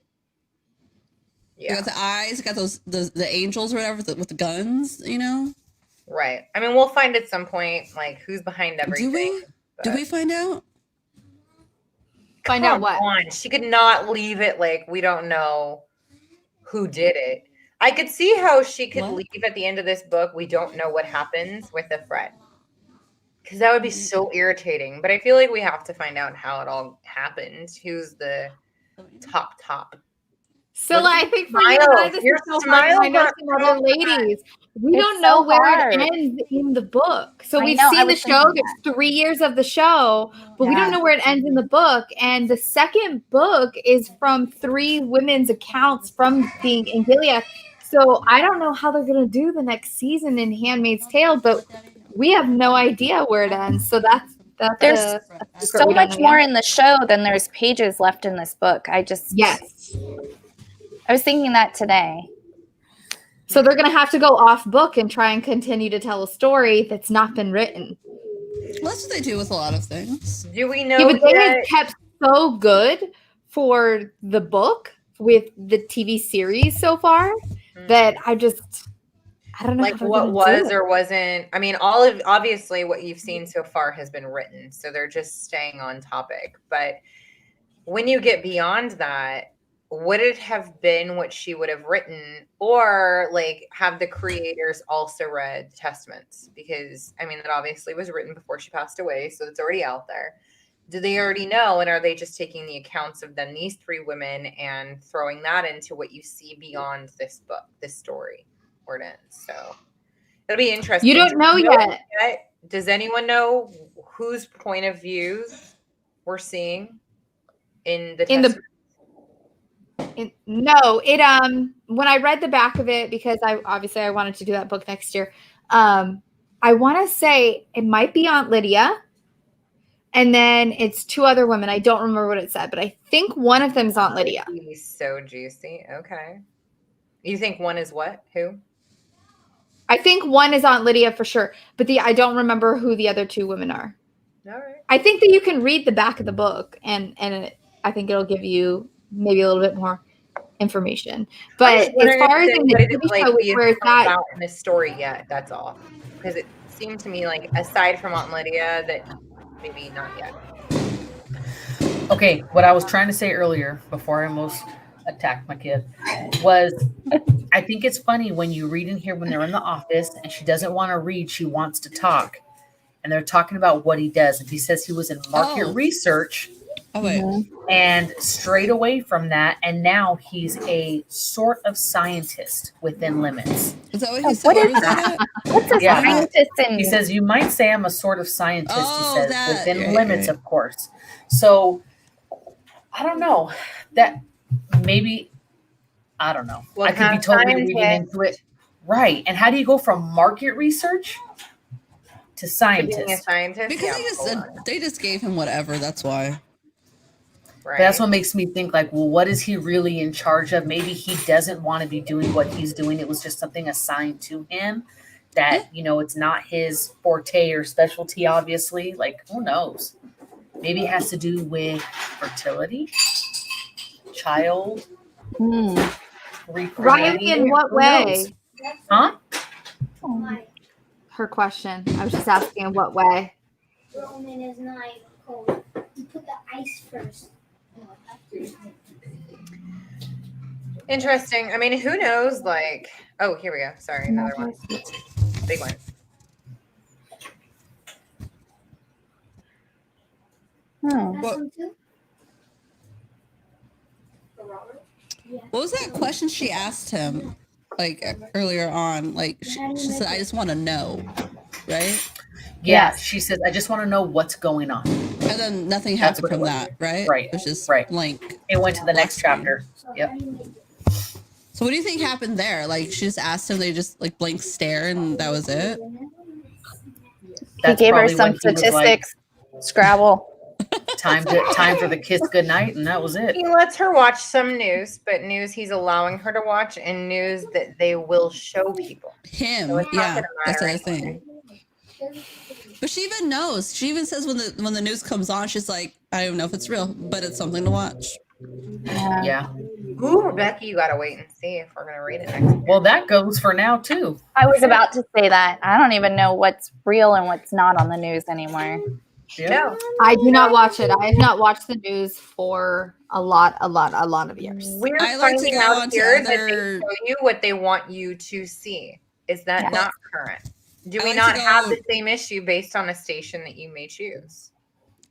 Yeah, You got the eyes. You got those the angels or whatever with the guns. You know. right. I mean, we'll find at some point like who's behind everything. Do we find out? Find out what? On. She could not leave it like we don't know who did it. I could see how she could What? leave at the end of this book. We don't know what happens with the Fred. Because that would be so irritating. But I feel like we have to find out how it all happened. Who's the top? Scylla, I think for Smile. you and I, this Your is so smile hard. I know got some other so ladies. We It's don't know so where hard. it ends in the book. So I we've know, I seen the was show. thinking There's 3 years of the show, but we Yeah. don't know where it ends in the book. And the second book is from 3 women's accounts from being in Gilead. So I don't know how they're going to do the next season in Handmaid's Tale, but we have no idea where it ends. So that's There's a secret So we don't much know more yet. in the show than there's pages left in this book. Yes. I was thinking that today. So they're going to have to go off book and try and continue to tell a story that's not been written. Well, that's what they do with a lot of things. Do we know Yeah, but they have yet? kept so good for the book with the TV series so far that I don't know Like how they're what gonna was do it. or wasn't? I mean, obviously what you've seen so far has been written, so they're just staying on topic. But when you get beyond that, would it have been what she would have written, or like have the creators also read Testaments? Because I mean, that obviously was written before she passed away, so it's already out there. Do they already know, and are they just taking the accounts of then these 3 women and throwing that into what you see beyond this book, this story, where it ends? So it'll be interesting. You don't Do know we yet. Does anyone know whose point of views we're seeing in the Testament? No, it when I read the back of it, because I wanted to do that book next year. I want to say it might be Aunt Lydia, and then it's 2 other women. I don't remember what it said, but I think one of them is Aunt Lydia. That would be so juicy. Okay. You think one is what? Who? I think one is Aunt Lydia for sure, but I don't remember who the other 2 women are. All right. I think that you can read the back of the book, and I think it'll give you maybe a little bit more information. But as far as in the TV show, where it's at, out in this story yet, that's all. Because it seemed to me like aside from Aunt Lydia, that maybe not yet. Okay, what I was trying to say earlier before I almost attacked my kid, was I think it's funny when you read in here when they're in the office and she doesn't want to read, she wants to talk. And they're talking about what he does. And he says he was in market research. Oh, wait. And straight away from that, and now he's a sort of scientist within limits. Is that what he said? What Where is was that at? What's a Yeah. scientist in? He says, you might say I'm a sort of scientist, Oh, he says, that. within Right, limits, right. of course. So, I don't know. That maybe, I don't know. Well, I could be totally reading into it. Right. And how do you go from market research to Being a scientist? scientist. Because yeah, they just gave him whatever. That's why. right. But that's what makes me think like, well, what is he really in charge of? Maybe he doesn't want to be doing what he's doing. It was just something assigned to him that, it's not his forte or specialty, obviously. Like, who knows? Maybe it has to do with fertility, child, reproductive. Riley, in what Who knows? way? Huh? Her question. I was just asking in what way. Roman is not cold. You put the ice first. Interesting. I mean, who knows? Like, oh, here we go. Sorry, another one. Big one. That's What- one too? For Robert? Yeah. What was that question she asked him, like earlier on? Like she said, "I just want to know," right? Yeah, she says, I just want to know what's going on. And then nothing That's happened what it from was. that, right? Right, It was just right. blank. It went to the next Black chapter. Yep. So what do you think happened there? Like she just asked him, they just like blank stare, and that was it. He gave her probably some when he was, like, statistics. Scrabble. time for the kiss goodnight, and that was it. He lets her watch some news, but news he's allowing her to watch, and news that they will show people. Him, So it's not yeah, gonna that's the matter other thing. But she even knows. She even says when the news comes on, she's like, I don't even know if it's real, but it's something to watch. Yeah. Ooh, Rebecca, you gotta wait and see if we're gonna read it next week. Well, that goes for now too. I was about to say that. I don't even know what's real and what's not on the news anymore. Yeah. No, I do not watch it. I have not watched the news for a lot of years. we're I like to finding go out onto here that they other- show you what they want you to see. Is that Yeah. not current? Do I we like not to have go- the same issue based on a station that you may choose?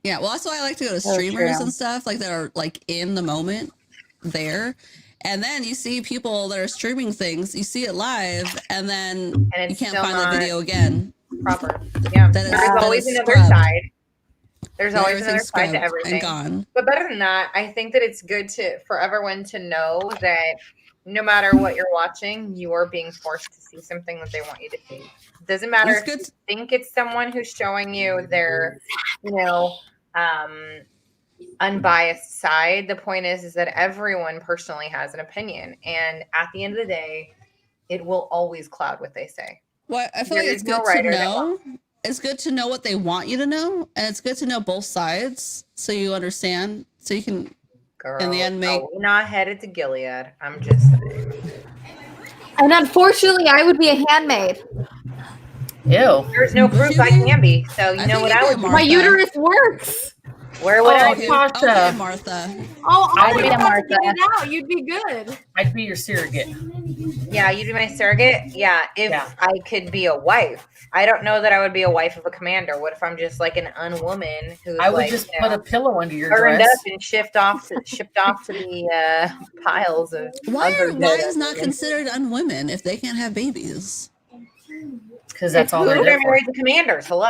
Yeah, well, that's why I like to go to So streamers true. and stuff like that are like in the moment there. And then you see people that are streaming things, you see it live, and then And you it's can't still find the not video again. proper. Yeah, That is- there's that always is another scrubbed. side. There's Then always another everything's side to scrubbed everything. and gone. But better than that, I think that it's good for everyone to know that no matter what you're watching, you are being forced to see something that they want you to see. It doesn't matter It's if good you think it's someone who's showing you their, unbiased side. The point is that everyone personally has an opinion, and at the end of the day, it will always cloud what they say. Well, I feel There like is it's no good to writer that know. It's good to know what they want you to know, and it's good to know both sides so you understand, so you can. Girl, In the end, make- we're not headed to Gilead. I'm just saying. And unfortunately, I would be a handmaid. Ew. There's no proof I can be, so you I know think what you'd I be a would do. My Martha. uterus works. Where would I Oh, be? Okay, Martha. okay, Martha. Oh, I'd I be would a have to Martha. get it out. You'd be good. I'd be your surrogate. Yeah, you'd be my surrogate. Yeah, if Yeah. I could be a wife. I don't know that I would be a wife of a commander. What if I'm just like an unwoman who's I would like, just you put know, a pillow under your burned dress. up and shipped off to the piles of Why other are dead wives not women. considered unwomen if they can't have babies? Because that's all Who they're are there for. married to commanders? Hello,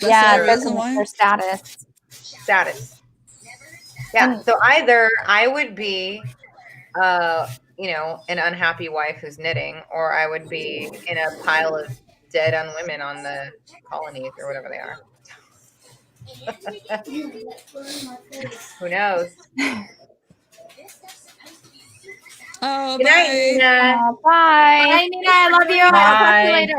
Yeah, the that's reason why? their status. status. Yeah, so either I would be, an unhappy wife who's knitting, or I would be in a pile of dead unwomen on the colonies or whatever they are. Who knows? Oh, Good night, bye. Nina. Bye. Bye, Nina. I love you. I'll talk to you Bye. later.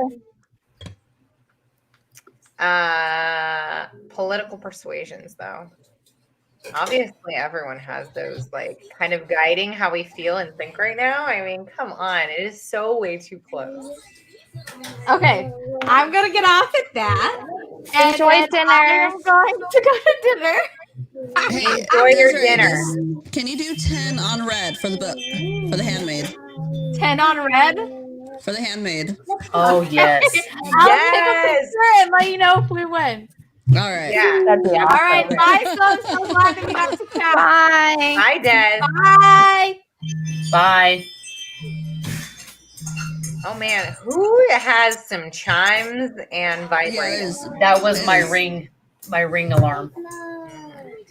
Political persuasions, though. Obviously, everyone has those, like, kind of guiding how we feel and think right now. I mean, come on. It is so way too close. Okay, I'm gonna get off at that. Enjoy dinner. I'm going to go to dinner. Hey, Enjoy your Desiree, dinner. can you do 10 on red for the book for the Handmaid? 10 on red. For the Handmaid. Oh yes. I'll Yes. take a picture and let you know if we win. All right. Yeah. That'd be Yeah. All right, awesome. bye. So I'm so glad that we got to chat. Bye. Hi, Des. Bye. Bye. Oh man, who has some chimes and Yeah, vibrators? That was my It is. ring alarm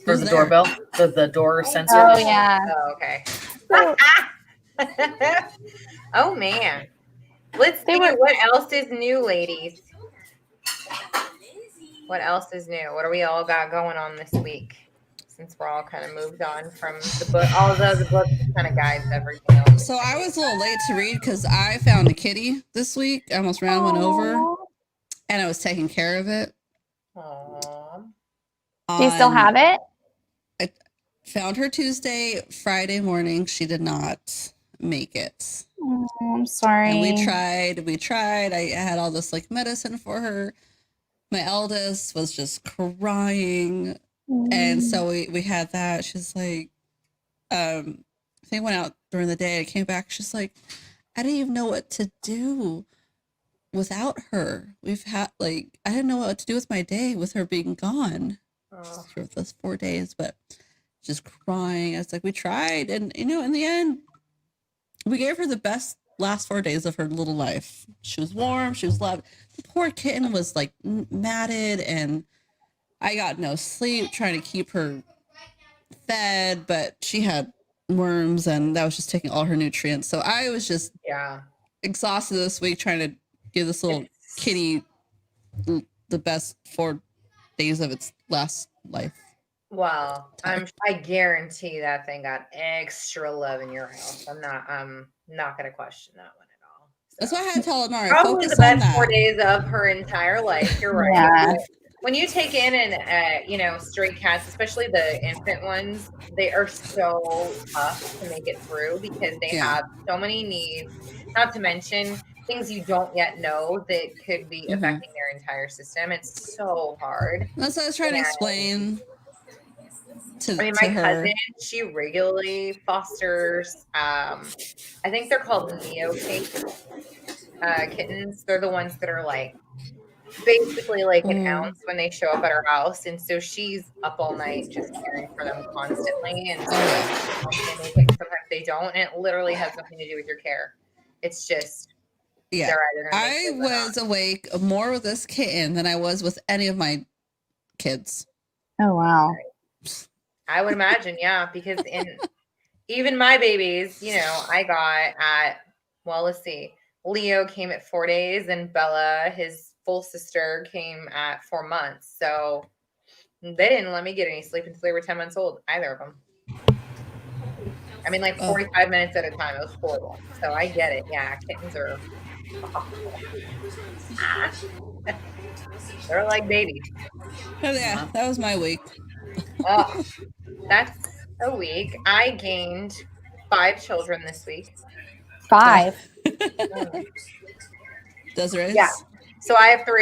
for Who's the there? doorbell, the door sensor. Oh yeah. Oh, okay. So Oh man. Let's They see were- what else is new, ladies. What else is new? What do we all got going on this week? Since we're all kind of moved on from the book, all of the books kind of guides everything else. So I was a little late to read because I found a kitty this week. I almost ran one over, and I was taking care of it. Aww. Do you still have it? I found her Tuesday, Friday morning. She did not make it. Oh, I'm sorry. And we tried. I had all this like medicine for her. My eldest was just crying. And so we had that. She's like, I think I went out during the day. I came back. She's like, I didn't even know what to do without her. We've had I didn't know what to do with my day with her being gone for those 4 days, but just crying. I was like, we tried. And, in the end, we gave her the best last 4 days of her little life. She was warm. She was loved. The poor kitten was like matted, and I got no sleep trying to keep her fed, but she had worms, and that was just taking all her nutrients. So I was just exhausted this week trying to give this little kitty the best 4 days of its last life. Well, I guarantee that thing got extra love in your house. I'm not gonna question that one at all. So. That's why I had to tell Amari, Probably focus the on best that. 4 days of her entire life. You're right. Yeah. When you take in stray cats, especially the infant ones, they are so tough to make it through because they have so many needs, not to mention things you don't yet know that could be affecting their entire system. It's so hard. That's what I was trying to explain to my her. cousin, she regularly fosters, I think they're called neocate kittens. They're the ones that are like basically like an ounce when they show up at her house, and so she's up all night just caring for them constantly, and sometimes they don't, and it literally has nothing to do with your care. It's just I was awake more with this kitten than I was with any of my kids. Oh wow. I would imagine, because even my babies, I got at, let's see, Leo came at 4 days, and Bella, his full sister, came at 4 months. So they didn't let me get any sleep until they were 10 months old, either of them. I mean, 45 minutes at a time. It was horrible. So I get it. Yeah, kittens are they're like babies. Oh, yeah, that was my week. Oh, that's a week. I gained 5 children this week. 5. Desiree? Yeah. So I have 3.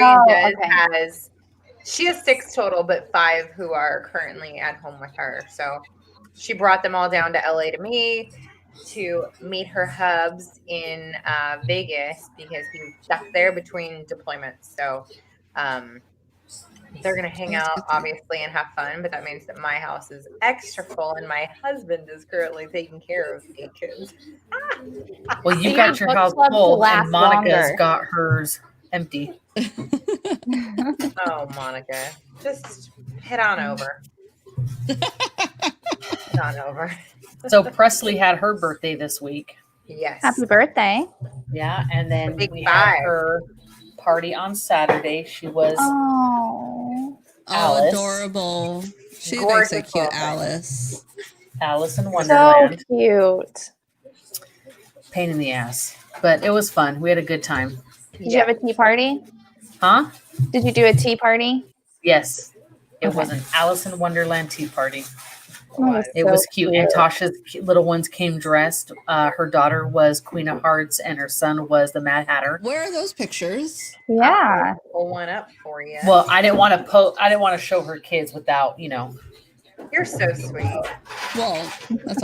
She has 6 total, but 5 who are currently at home with her. So she brought them all down to LA to me to meet her hubs in Vegas because he was stuck there between deployments. So they're going to hang out, obviously, and have fun. But that means that my house is extra full, and my husband is currently taking care of 8 kids. Well, you got your house full, and Monica's got hers empty. Oh, Monica, just head on over. Head on over. So Presley had her birthday this week. Yes. Happy birthday. Yeah, and then Big we 5. had her party on Saturday. She was Alice. Adorable. She makes a cute Alice. Alice in Wonderland. So cute. Pain in the ass, but it was fun. We had a good time. Did you have a tea party? Huh? Did you do a tea party? Yes. It was an Alice in Wonderland tea party. It so was cute. And Tasha's little ones came dressed. Her daughter was Queen of Hearts, and her son was the Mad Hatter. Where are those pictures? Yeah. Pull one up for you. Well, I didn't want to show her kids without, You're so sweet. Well, that's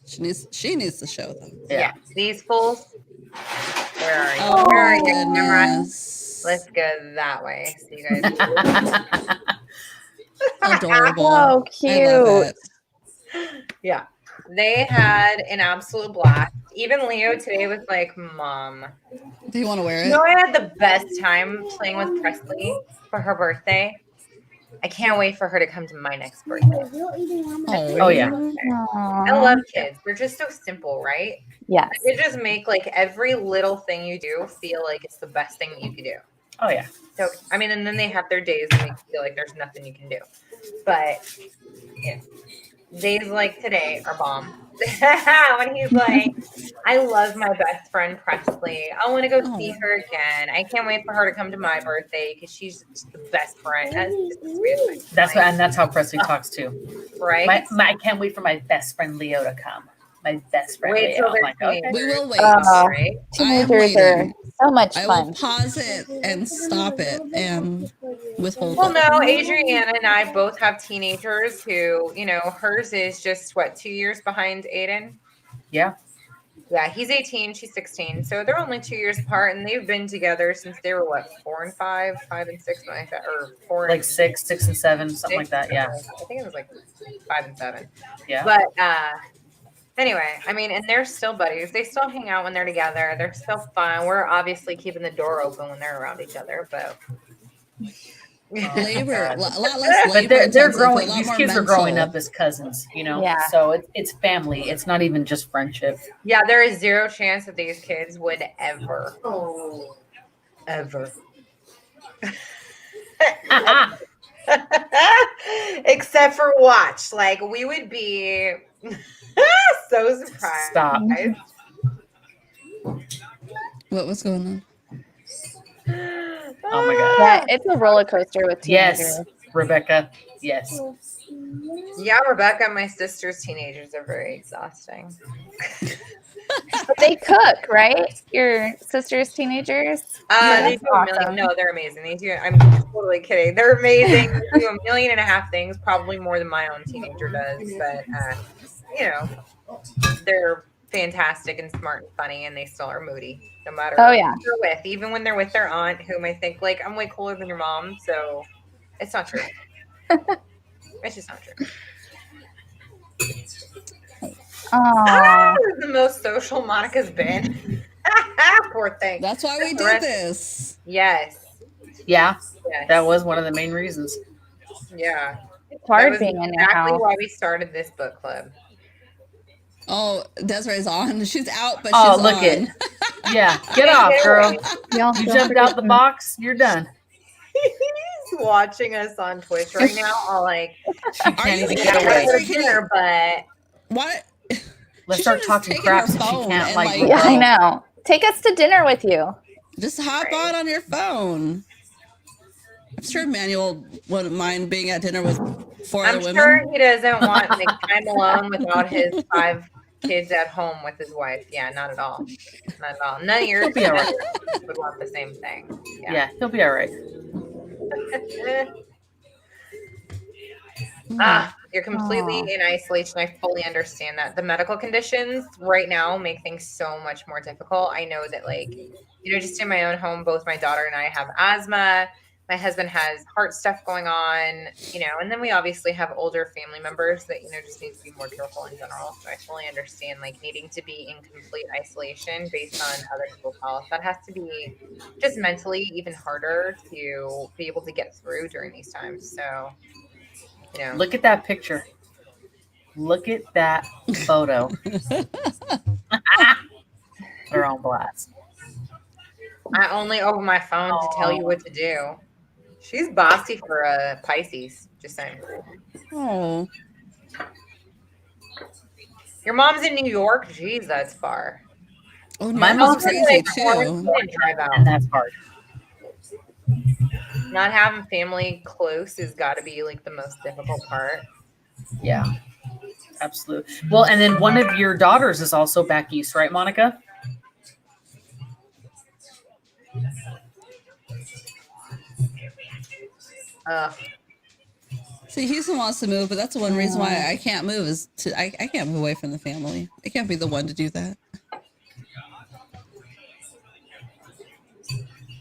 she needs to show them. Yeah. These fools. Where are you? Oh, Where are my you, camera? goodness. Let's go that way so you guys. Adorable. Oh, I love cute. it. Yeah. They had an absolute blast. Even Leo today was like, Mom. Do you want to wear it? You know, I had the best time playing with Presley for her birthday. I can't wait for her to come to my next birthday. Oh, yeah. I love kids. They're just so simple, right? Yes. They just make like every little thing you do feel like it's the best thing that you could do. Oh yeah. So, I mean, and then they have their days that make you feel like there's nothing you can do. But yeah, days like today are bomb. When he's like, I love my best friend Presley. I want to go see her again. I can't wait for her to come to my birthday because she's just the best friend. That's just the sweetest thing. That's how Presley talks too. Right? I can't wait for my best friend Leo to come. My best friend Wait Leo. till I'm they're like, okay. We will wait. Right? Teenagers are so much I will fun. pause it and stop it and withhold Well, it. no, Adriana and I both have teenagers who, you know, hers is just 2 years behind Aiden. Yeah. Yeah, he's 18, she's 16. So they're only 2 years apart, and they've been together since they were 4 and 5, 5 and 6, something like that, or 4 Like and 6 and 7, something like that. Yeah. I think it was like 5 and 7. Yeah. But anyway, I mean, and they're still buddies. They still hang out when they're together. They're still fun. We're obviously keeping the door open when they're around each other, but Labor, a lot less But labor. they're intensive, growing. a lot These more kids are growing mental. up as cousins, you know. Yeah. So it's family. It's not even just friendship. yeah, there is zero chance that these kids would ever except for watch. Like we would be so surprised. Stop. What's going on? Oh my god. Yeah, it's a roller coaster with teenagers. Yes, Rebecca. Yes. Yeah, Rebecca, my sister's teenagers are very exhausting. But they cook, right? Your sister's teenagers? They That's do a million. awesome. No, they're amazing. They do. I'm totally kidding. They're amazing. They do 1.5 million things, probably more than my own teenager does. But you know, they're fantastic and smart and funny, and they still are moody, no matter Oh, yeah. who they're with. Even when they're with their aunt, whom I think like I'm way cooler than your mom. So it's not true. It's just not true. Aw. The most social Monica's been. Poor thing. That's why we The did rest- this. Yes. Yeah, Yes. that was one of the main reasons. Yeah. It's That hard was being in your exactly house. why we started this book club. Oh, Desiree's on. She's out, but Oh, she's look on. it. Yeah, get off, girl. Y'all You feel jumped out the free. box. You're done. He's watching us on Twitch right now. All like, She Are can't you even kidding get me? away. Sorry, for dinner, but What? Let's She start should've talking taken crap her so she phone can't and, like. like- go. Yeah, I know. Take us to dinner with you. Just hop Right. on your phone. I'm sure Manuel wouldn't mind being at dinner with 4 other I'm women. sure he doesn't want like time alone without his 5 kids at home with his wife. Yeah, not at all. Not at all. None of your He'll be all right. would want the same thing. Yeah, he'll be all right. You're completely Aw. in isolation. I fully understand that. The medical conditions right now make things so much more difficult. I know that, like, you know, just in my own home, both my daughter and I have asthma. My husband has heart stuff going on, you know, and then we obviously have older family members that, you know, just need to be more careful in general. So I fully understand, like, needing to be in complete isolation based on other people's health. That has to be just mentally even harder to be able to get through during these times. So, you know. Look at that picture. Look at that photo. They're on blast. I only open my phone to tell you what to do. She's bossy for a Pisces. Just saying. Oh, Your mom's in New York. Jeez, that's far. oh, My my mom's mom's Like, crazy quarantine too. and drive And out. that's hard. Not having family close has got to be like the most difficult part. Yeah. Absolutely. Well, and then one of your daughters is also back east, right, Monica? See, Houston wants to move, but that's one reason why I can't move is I can't move away from the family. I can't be the one to do that.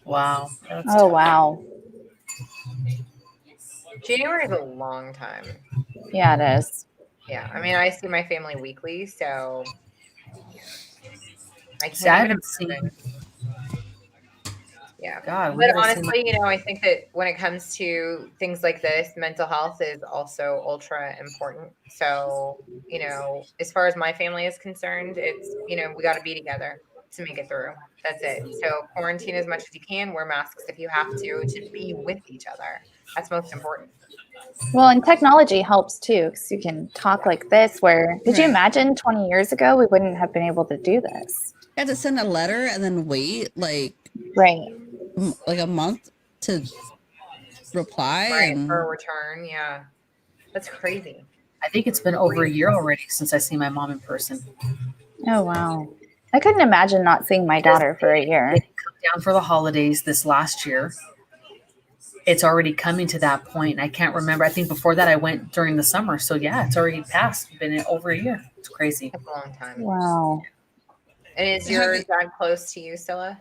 Wow. Oh wow. January is a long time. Yeah, it is. Yeah, I mean, I see my family weekly, so I can't See, I even haven't seen. imagine. Yeah. God, when But did I see my- honestly, you know, I think that when it comes to things like this, mental health is also ultra important. So, you know, as far as my family is concerned, it's, you know, we got to be together to make it through. That's it. So quarantine as much as you can, wear masks if you have to be with each other. That's most important. Well, and technology helps too, because you can talk like this. Where could you Right. imagine 20 years ago we wouldn't have been able to do this? I had to send a letter and then wait like Right. a month to reply. Right. And For a return. Yeah. That's crazy. I think it's been over a year already since I see my mom in person. Oh wow. I couldn't imagine not seeing my daughter for a year. It come down for the holidays this last year. It's already coming to that point. I can't remember. I think before that I went during the summer. So yeah, it's already passed. Been over a year. It's crazy. That's a long time. Wow. And is Have your you- dad close to you, Scylla?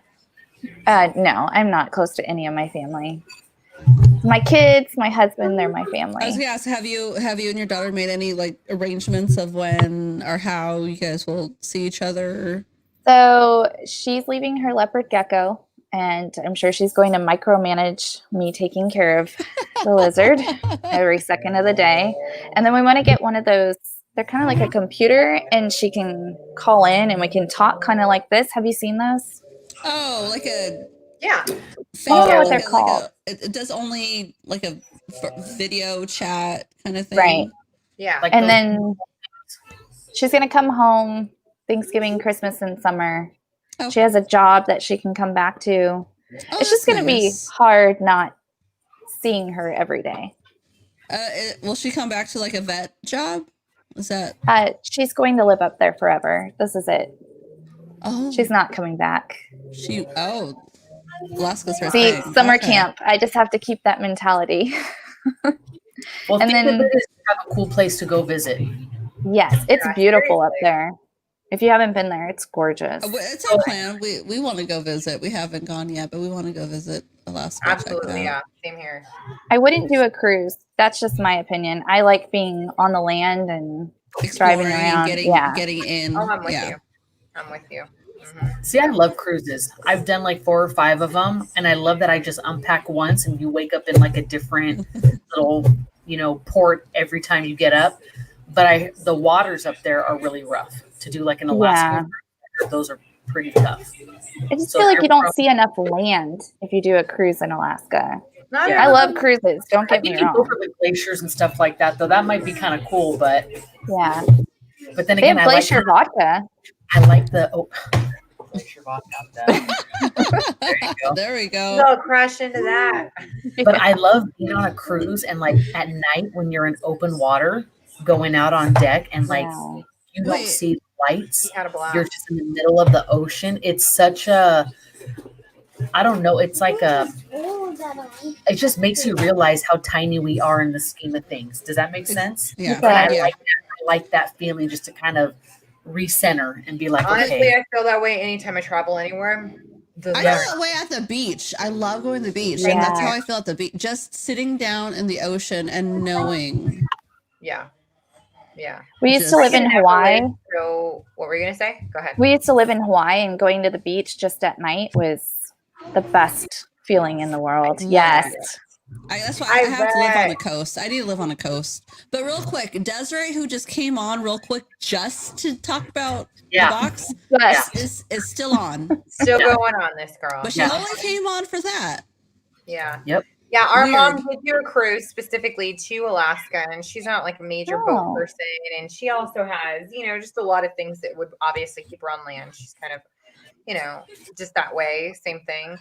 No, I'm not close to any of my family. My kids, my husband, they're my I was family. gonna ask, have you and your daughter made any like arrangements of when or how you guys will see each other? So she's leaving her leopard gecko, and I'm sure she's going to micromanage me taking care of the lizard every second of the day. And then we want to get one of those. They're kind of like a computer, and she can call in and we can talk kind of like this. Have you seen those? Oh, like a Yeah. know what like they're a- called. it does only like a video chat kind of thing. Right. Yeah. Like And those- then she's going to come home Thanksgiving, Christmas, and summer. Oh. She has a job that she can come back to. Oh, It's just that's going to be nice. hard not seeing her every day. Will she come back to like a vet job? Is that? She's going to live up there forever. This is it. Oh, She's not coming back. Alaska's her See, thing. summer Okay. camp. I just have to keep that mentality. Well, and think then- of it as you have a cool place to go visit. Yes, it's Yeah, beautiful up seriously. there. If you haven't been there, it's gorgeous. It's our plan. We want to go visit. We haven't gone yet, but we want to go visit Alaska. check it Absolutely. out. Yeah. Same here. I wouldn't do a cruise. That's just my opinion. I like being on the land and driving Exploring, around. getting in. Oh, I'm with yeah. you. I'm with you. Mhm. See, I love cruises. I've done like 4 or 5 of them, and I love that I just unpack once and you wake up in like a different little, port every time you get up. But the waters up there are really rough to do like an Alaska. Those are pretty tough. I just So feel like they're you don't from- see enough land if you do a cruise in Alaska. Not Yeah. I love everyone- cruises. Don't I get me think you go wrong. for the glaciers and stuff like that, though. That might be kind of cool, but Yeah. then They again, have glacier vodka. I like the glacier vodka. There you go. There we go. Go crash into that. But I love being on a cruise and like at night when you're in open water, going out on deck and like Wow. you don't Wait. see lights. Had a blast. You're just in the middle of the ocean. It's such a, I don't know. It's like it just makes you realize how tiny we are in the scheme of things. Does that make sense? Yeah. And I Yeah. like that feeling just to kind of recenter and be like, Honestly, okay. I feel that way anytime I travel anywhere. The I better. feel that way at the beach. I love going to the beach, and that's Yeah. how I feel at the beach. Just sitting down in the ocean and knowing. Yeah. Yeah. We used to Just- live in I never Hawaii. lived, So what were you gonna say? Go ahead. We used to live in Hawaii, and going to the beach just at night was the best feeling in the world. Love Yes. it. That's why I I have to live on the bet. coast. I need to live on a coast. But real quick, Desiree, who just came on real quick just to talk about Yeah. the box, Yes. is still on. Still Yeah. going on this girl. But she Yeah. only came on for that. Yeah. Yep. Yeah, our Weird. mom did do a cruise specifically to Alaska, and she's not like a major boat Oh. person. And she also has, just a lot of things that would obviously keep her on land. She's kind of, just that way, same thing.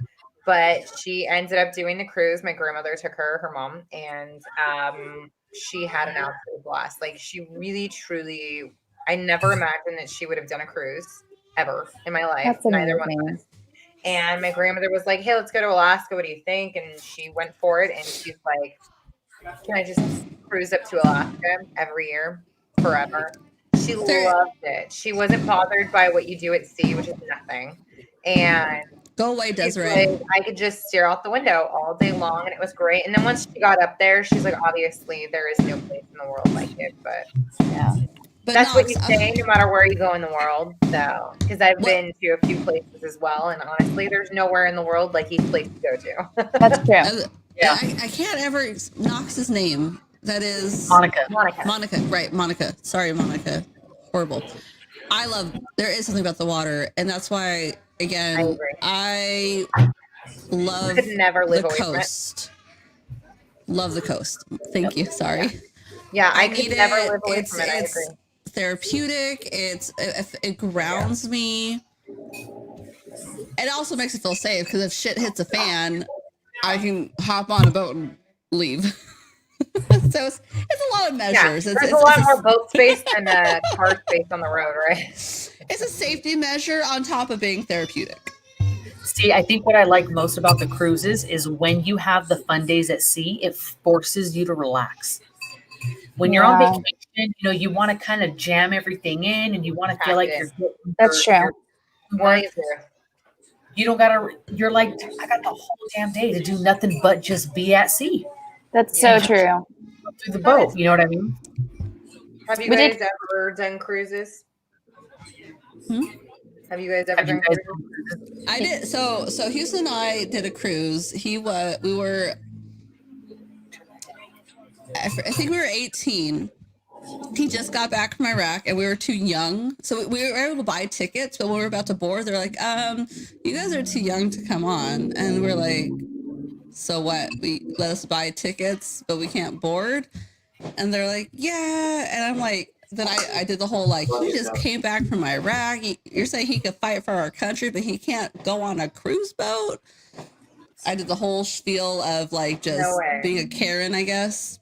But she ended up doing the cruise. My grandmother took her mom, and she had an absolute blast. Like, she really, truly, I never imagined that she would have done a cruise ever in my life. That's Neither one of amazing. us. And my grandmother was like, "Hey, let's go to Alaska. What do you think?" And she went for it. And she's like, Can I just cruise up to Alaska every year forever? She There- loved it. She wasn't bothered by what you do at sea, which is nothing. And Go away, she's Desiree. like, I could just stare out the window all day long, and it was great. And then once she got up there, she's like, obviously, there is no place in the world like it. But Yeah. But that's what Knox, you say, no matter where you go in the world. So, because I've What- been to a few places as well, and honestly, there's nowhere in the world like East Place to go to. That's true. Yeah. I can't ever Knox's name. That is Monica. Monica. Right, Monica. Sorry, Monica. Horrible. There is something about the water, and that's why, again, I agree. I love Could never live the away from it. coast. Love the coast. Thank you. Sorry. Yeah, I need could never it. live away It's from it. I agree. therapeutic. It grounds me. It also makes me feel safe because if shit hits a fan, I can hop on a boat and leave. So it's a lot of measures. Yeah, It's there's a lot more boat space than car space on the road, right? it's a safety measure on top of being therapeutic. See, I think what I like most about the cruises is when you have the fun days at sea, it forces you to relax. When you're on Yeah. vacation, you want to kind of jam everything in and you want to feel like you're getting That's your true. work. Easier. You don't gotta, you're like, I got the whole damn day to do nothing but just be at sea That's Yeah. so true. through the boat. You know what I mean? Have you We guys did- ever done cruises? Hmm? Have you guys ever Have you done guys cruises? I did. So Houston and I did a cruise. We were. I think we were 18. He just got back from Iraq, and we were too young, so we were able to buy tickets. But when we were about to board, they're like, "You guys are too young to come on," and we're like, "So what? We let us buy tickets, but we can't board?" And they're like, "Yeah," and I'm like. Then I did the whole like he just came back from Iraq. You're saying he could fight for our country, but he can't go on a cruise boat. I did the whole spiel of like just No way. being a Karen, I guess.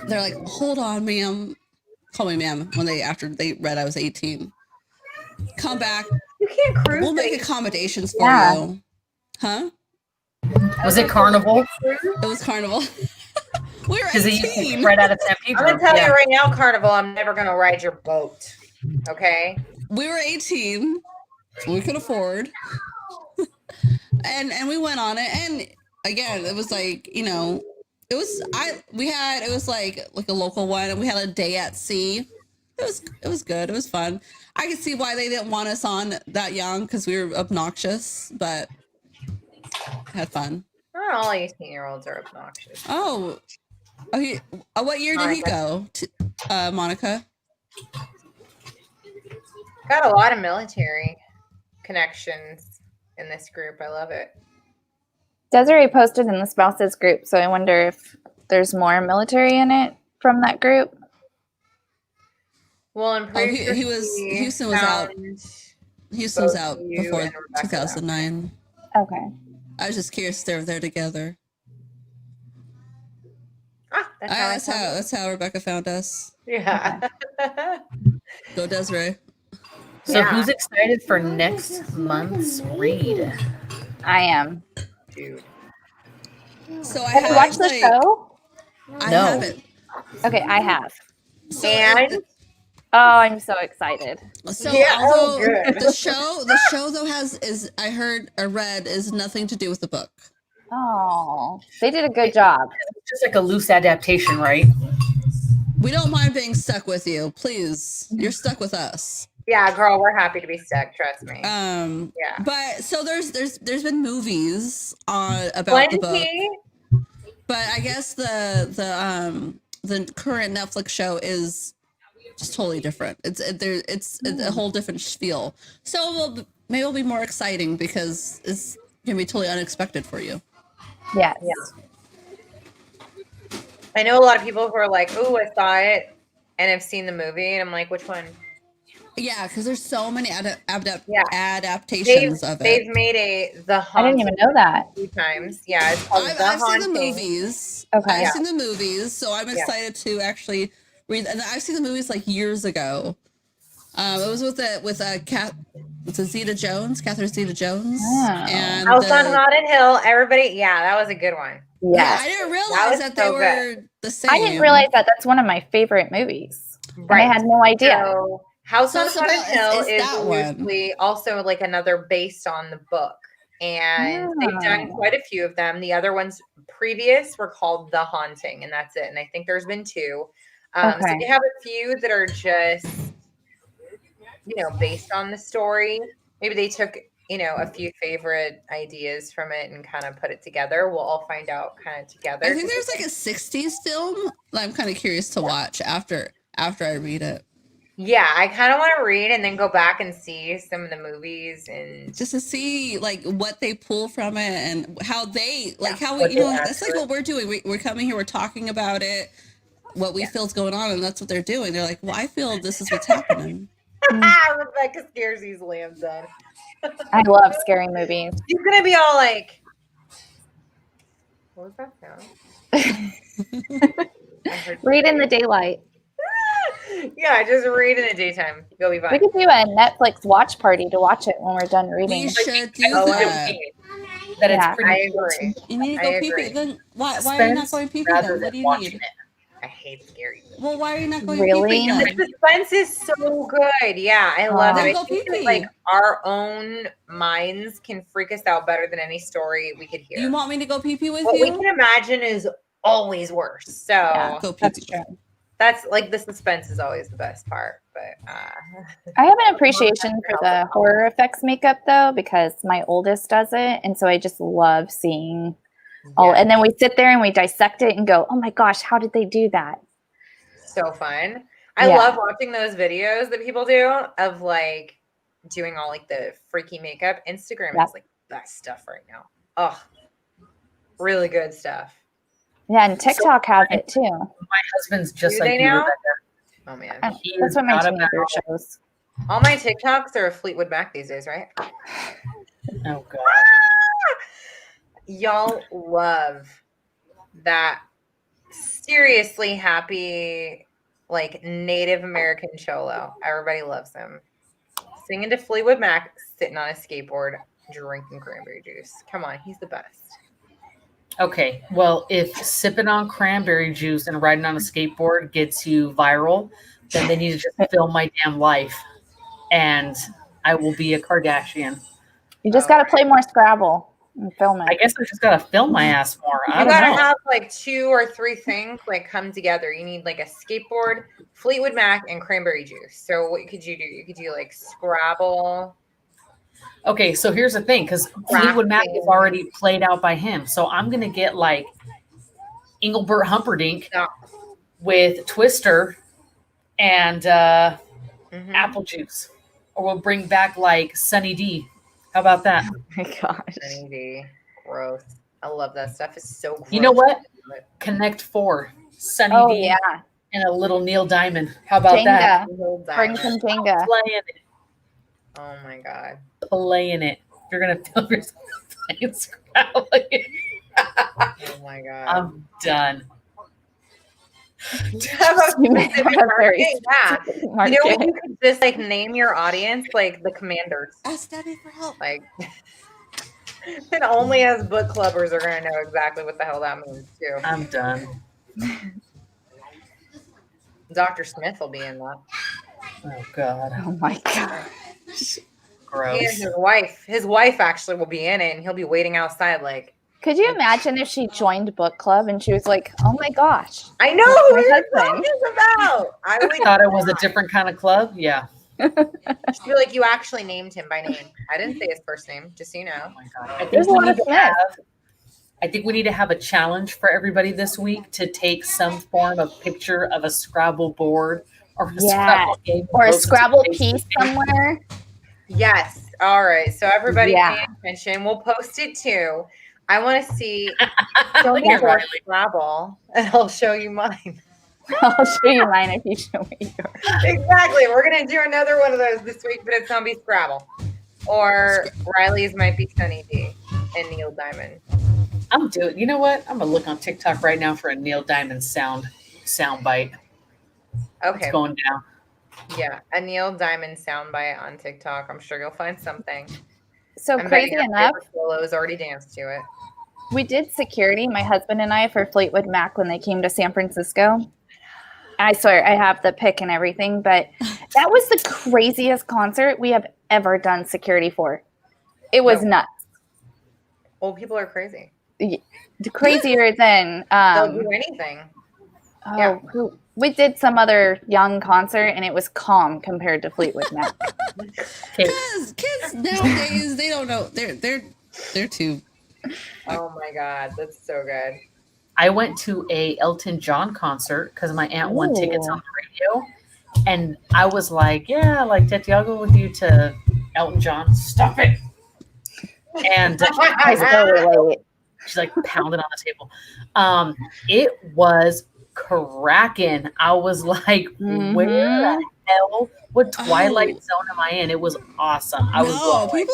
They're like, hold on, ma'am. Call me ma'am after they read I was 18. Come back. You can't cruise. We'll make at accommodations for Yeah. you. Huh? Was it Carnival? It was Carnival. We were Because it used to 18. be right out of San Pedro. I'm gonna tell Yeah. you right now, Carnival, I'm never gonna ride your boat. Okay. We were 18. We could afford. and we went on it. And again, it was like, it was like a local one, and we had a day at sea. It was good. It was fun. I could see why they didn't want us on that young because we were obnoxious, but had fun. Not all 18-year-olds are obnoxious. Oh, what year did he go? Monica? Got a lot of military connections in this group. I love it. Desiree posted in the spouses group, so I wonder if there's more military in it from that group. Well, I'm pretty sure Houston was out. Houston was out you before and Rebecca 2009. Okay. I was just curious if they were there together. That's how Rebecca found us. Yeah. Go Desiree. So Yeah. who's excited for next month's read? I am. Dude. So I Have you watched the show? I No. haven't. Okay, I have. So, And Oh, I'm so excited. so Yeah, although good. the show though I heard or read is nothing to do with the book. Oh, they did a good job. It's just like a loose adaptation, right? We don't mind being stuck with you. Please. You're stuck with us. yeah, girl, we're happy to be stuck. Trust me. Yeah. But so there's been movies about the book. Plenty. But I guess the current Netflix show is just totally different. It's a whole different feel. So maybe it'll be more exciting because it's gonna be totally unexpected for you. Yes. I know a lot of people who are like, "Oh, I saw it," and have seen the movie, and I'm like, "Which one?" Yeah, because there's so many Yeah. adaptations of it. They've made The I Haunting didn't even know that. 2 times. Yeah, it's called I've The seen the Haunting. movies. Okay. I've Yeah. seen the movies, so I'm excited to actually read. And I've seen the movies like years ago. It was with Zeta Jones, Catherine Zeta Jones, Oh. and House on Haunted Hill. Everybody, yeah, that was a good one. Yeah, I Yes. didn't That realize was that they so were good. the same. I didn't realize that. That's one of my favorite movies. And I Right. had no idea. So House So on it's Haunted about- Hill it's is that one. loosely also like another based on the book. And they've done Oh. quite a few of them. The other ones previous were called The Haunting, and that's it. And I think there's been 2. So Okay. they have a few that are just, based on the story. Maybe they took, a few favorite ideas from it and kind of put it together. We'll all find out kind of together. I think there's like a 60s film that I'm kind of curious to watch after I read it. Yeah, I kind of want to read and then go back and see some of the movies and Just to see like what they pull from it and how they like how we What they add that's to like it. what we're doing. We're coming here, we're talking about it, what we feel is going on, and that's what they're doing. They're like, well, I feel this is what's happening. Rebecca scares easily. I'm done. I love scary movies. She's gonna be all like, "What was that sound?" I heard Read in the daylight. Yeah, just read in the daytime. You'll be We fine. could do a Netflix watch party to watch it when we're done We reading. should do Oh, that. That it's Yeah. pretty I cool agree. You need to I go pee agree. pee. Then why are you not going pee pee rather then? What than do you watching need? it. I hate scary movies. Well, why are you not going Really? pee pee The then? suspense is so good. Yeah, I love Then it. I go think that, pee-pee. like our own minds can freak us out better than any story we could hear. You want me to go pee pee with What we you? can imagine is always worse. So Yeah. Go pee That's pee. true. that's like the suspense is always the best part. But I have an appreciation for the horror effects makeup though, because my oldest does it, and so I just love seeing all. yeah, And then we sit there and we dissect it and go, "Oh my gosh, how did they do that?" so fun. I Yeah. love watching those videos that people do of like doing all like the freaky makeup. Instagram Yep. is like the best stuff right now. Oh, really good stuff. Yeah, and TikTok has it too. My husband's just Do like they you, now? Rebecca. Oh man. He That's is what my not teenager about- shows. All my TikToks are Fleetwood Mac these days, right? Oh god. Y'all love that seriously happy, like Native American cholo. Everybody loves him. Singing to Fleetwood Mac, sitting on a skateboard, drinking cranberry juice. Come on, he's the best. Okay, well, if sipping on cranberry juice and riding on a skateboard gets you viral, then they need to just film my damn life, and I will be a Kardashian. You just Oh, got to play more Scrabble and film I it. guess I just gotta film my ass more. I You don't gotta know. have like 2 or 3 things like come together. You need like a skateboard, Fleetwood Mac, and cranberry juice. So what could you do? You could do like Scrabble. Okay, so here's the thing, because Fleetwood Mac is already played out by him, so I'm gonna get like Engelbert Humperdinck Stop. with Twister and Mhm. apple juice, or we'll bring back like Sunny D. How about that? Oh my gosh. Sunny D. Gross. I love that stuff. It's so gross. You know what? Connect 4, Sunny Oh D, yeah, and a little Neil Diamond. How about that? Jenga. Bring some Jenga. Playing it, Oh my god. playing it. You're gonna film yourself playing Scrabble. Oh my god. I'm done. Have a You may specific have a very market, yeah. specific You know market. what? You could just like name your audience like the Commanders. Ask Daddy for help. Like, and only as book clubbers are gonna know exactly what the hell that means too. I'm done. Dr. Smith will be in that. Oh god, Oh my god. gross. And his wife. His wife actually will be in it, and he'll be waiting outside. Like, Could you imagine if she joined book club and she was like, "Oh my gosh, I know That's who my you're husband. talking about. I would Thought it was a different kind of club. Yeah. She'd be like, you actually named him by name. I didn't say his first name, just so you know. Oh my god. I think There's a we lot need of to Smith. have. I think we need to have a challenge for everybody this week to take some form of picture of a Scrabble board or a Yeah. Scrabble game, or a post it to Scrabble Facebook. piece somewhere." Yes. All right. So everybody Yeah. pay attention. We'll post it too. I want to see show Look me at your Riley. Scrabble, and I'll show you mine. I'll show you mine if you show me yours. Exactly. We're gonna do another one of those this week, but it's gonna be Scrabble. Or Riley's might be Sunny D and Neil Diamond. I'm doing. You know what? I'm gonna look on TikTok right now for a Neil Diamond sound bite. Okay. It's going down. Yeah, a Neil Diamond soundbite on TikTok. I'm sure you'll find something. So I'm crazy betting enough, Solo's already danced to it. We did security, my husband and I, for Fleetwood Mac when they came to San Francisco. I swear, I have the pic and everything, but that was the craziest concert we have ever done security for. It was nuts. Old people are crazy. Crazier than They'll do anything. we did some other young concert and it was calm compared to Fleetwood Mac. Because kids nowadays, they don't know. They're too. Oh my God, that's so good. I went to a Elton John concert because my aunt won tickets on the radio, and I was like, "Yeah, like Tete, I'll go with you to Elton John." Stop it! And I so relate. she's like pounding on the table. It was cracking. I was like, "Where the hell? What Twilight Zone am I in?" It was awesome. I was blown away.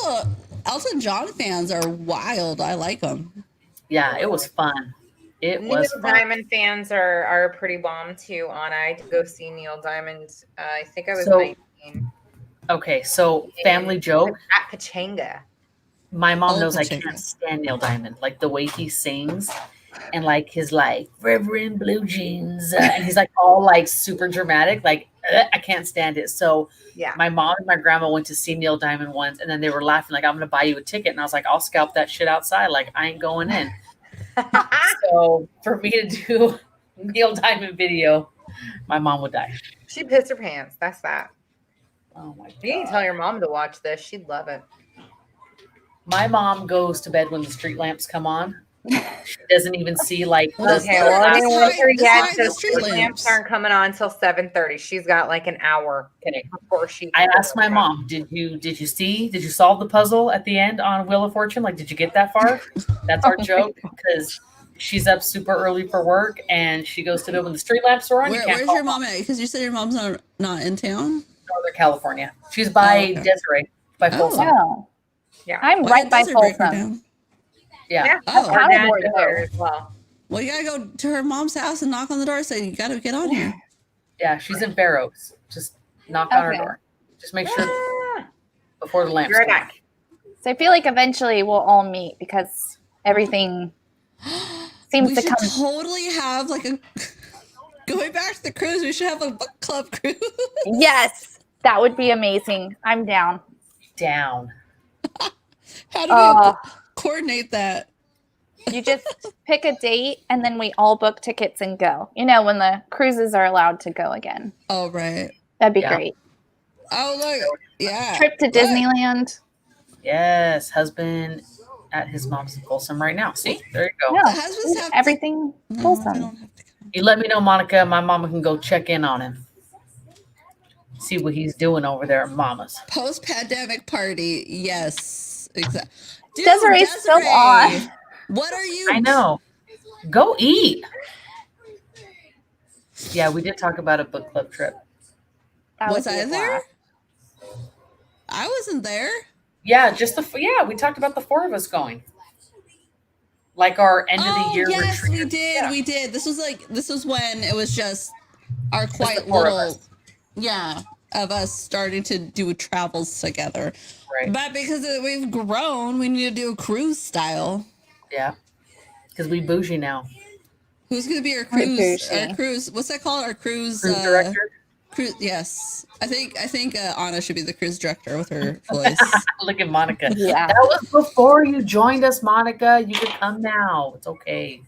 Elton John fans are wild. I like them. Yeah, it was fun. It Neil was fun. Diamond fans are pretty bomb too. I had to go see Neil Diamond. I think I was So- 19. Okay, so family joke. At Pachanga. My mom Oh, knows I Pachanga. can't stand Neil Diamond, like the way he sings, and like his like Reverend Blue Jeans, and he's like all like super dramatic. Like I can't stand it. So Yeah. my mom and my grandma went to see Neil Diamond once, and then they were laughing like, "I'm gonna buy you a ticket," and I was like, "I'll scalp that shit outside. Like I ain't going in." So for me to do Neil Diamond video, my mom would die. She pissed her pants. That's that. Oh my You can god. tell your mom to watch this. She'd love it. My mom goes to bed when the street lamps come on. She doesn't even see like Well, the Okay, well, I That's didn't why- want her that's yet. why The the street street lamps lamps aren't coming on until 7:30. She's got like an hour Okay. before she. I asked my mom, did you solve the puzzle at the end on Wheel of Fortune? Like, did you get that far? That's our joke because she's up super early for work and she goes to bed when the street lamps are on. You can't Where's call your mom at? Because you said your mom's not in town. Northern California. She's by Oh, okay. Desiree, by Folsom. No. Yeah. I'm Why right by does it break her Folsom. down? Yeah. Yeah. Oh. Our dad Paddleboard lives there as well. Well, you gotta go to her mom's house and knock on the door. Say you gotta get on here. Yeah, she's in Fair Oaks. Just knock on her Okay. door. Just make sure Ah, before the lamps You're come on. back. So I feel like eventually we'll all meet because everything seems We to should come. totally have like a going back to the cruise. We should have a book club cruise. Yes, that would be amazing. I'm down. Down. How do we Uh, coordinate that? you just pick a date and then we all book tickets and go. You know, when the cruises are allowed to go again. Oh right. That'd be Yeah. great. Oh look. Yeah. Trip to What? Disneyland. Yes, husband at his mom's in Folsom right now. See, there you go. No, The husbands have to- everything No, they wholesome. don't have to come. You let me know, Monica. My mama can go check in on him. See what he's doing over there at Mama's. Post-pandemic party. Yes. Exactly. Desiree's still on. What are you? I know. Go eat. Yeah, we did talk about a book club trip. That Was would be I a there? blast. I wasn't there. Yeah, we talked about the four of us going. Like our end of the year yes, retreat. we did. Yeah. We did. This was when it was just our the quiet four of little, us. yeah, of us starting to do travels together. Right. But because we've grown, we need to do a cruise style. Yeah. Because we bougie now. Who's going to be our We're cruise? bougie. Our cruise. What's that called? Our cruise. Cruise director. Cruise. Yes, I think Anna should be the cruise director with her voice. Look at Monica. Yeah. That was before you joined us, Monica. You can come now. It's okay.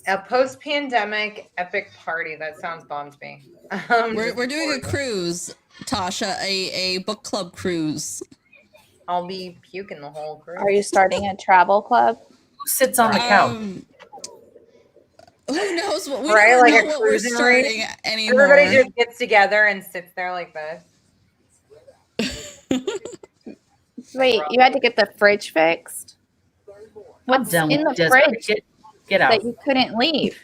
A post-pandemic epic party. That sounds bomb to me. We're doing a cruise, Tasha. A book club cruise. I'll be puking the whole cruise. Are you starting a travel club? Who sits on the couch? Who knows what we Right, don't like know a what we're cruising race? starting anymore. Everybody just gets together and sits there like this. Wait, you had to get the fridge fixed? I'm What's done in with the Desiree. fridge Get out. that you couldn't leave?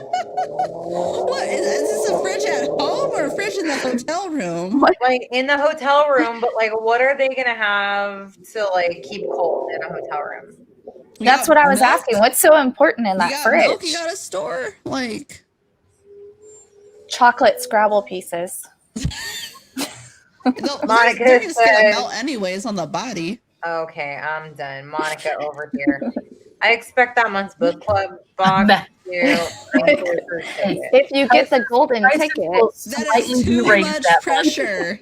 What is this a fridge at home or a fridge in the hotel room? Like in the hotel room, but like what are they gonna have to like keep cold in a hotel room? You That's got what I was milk? asking. What's so important in You that got fridge? milk you got to store? Like, Chocolate Scrabble pieces. Monica they're just gonna says- melt anyways on the body. Okay, I'm done. Monica over here. I expect that month's book club box to If you get the golden Prices ticket, will That slightly is too be raised much that much. pressure.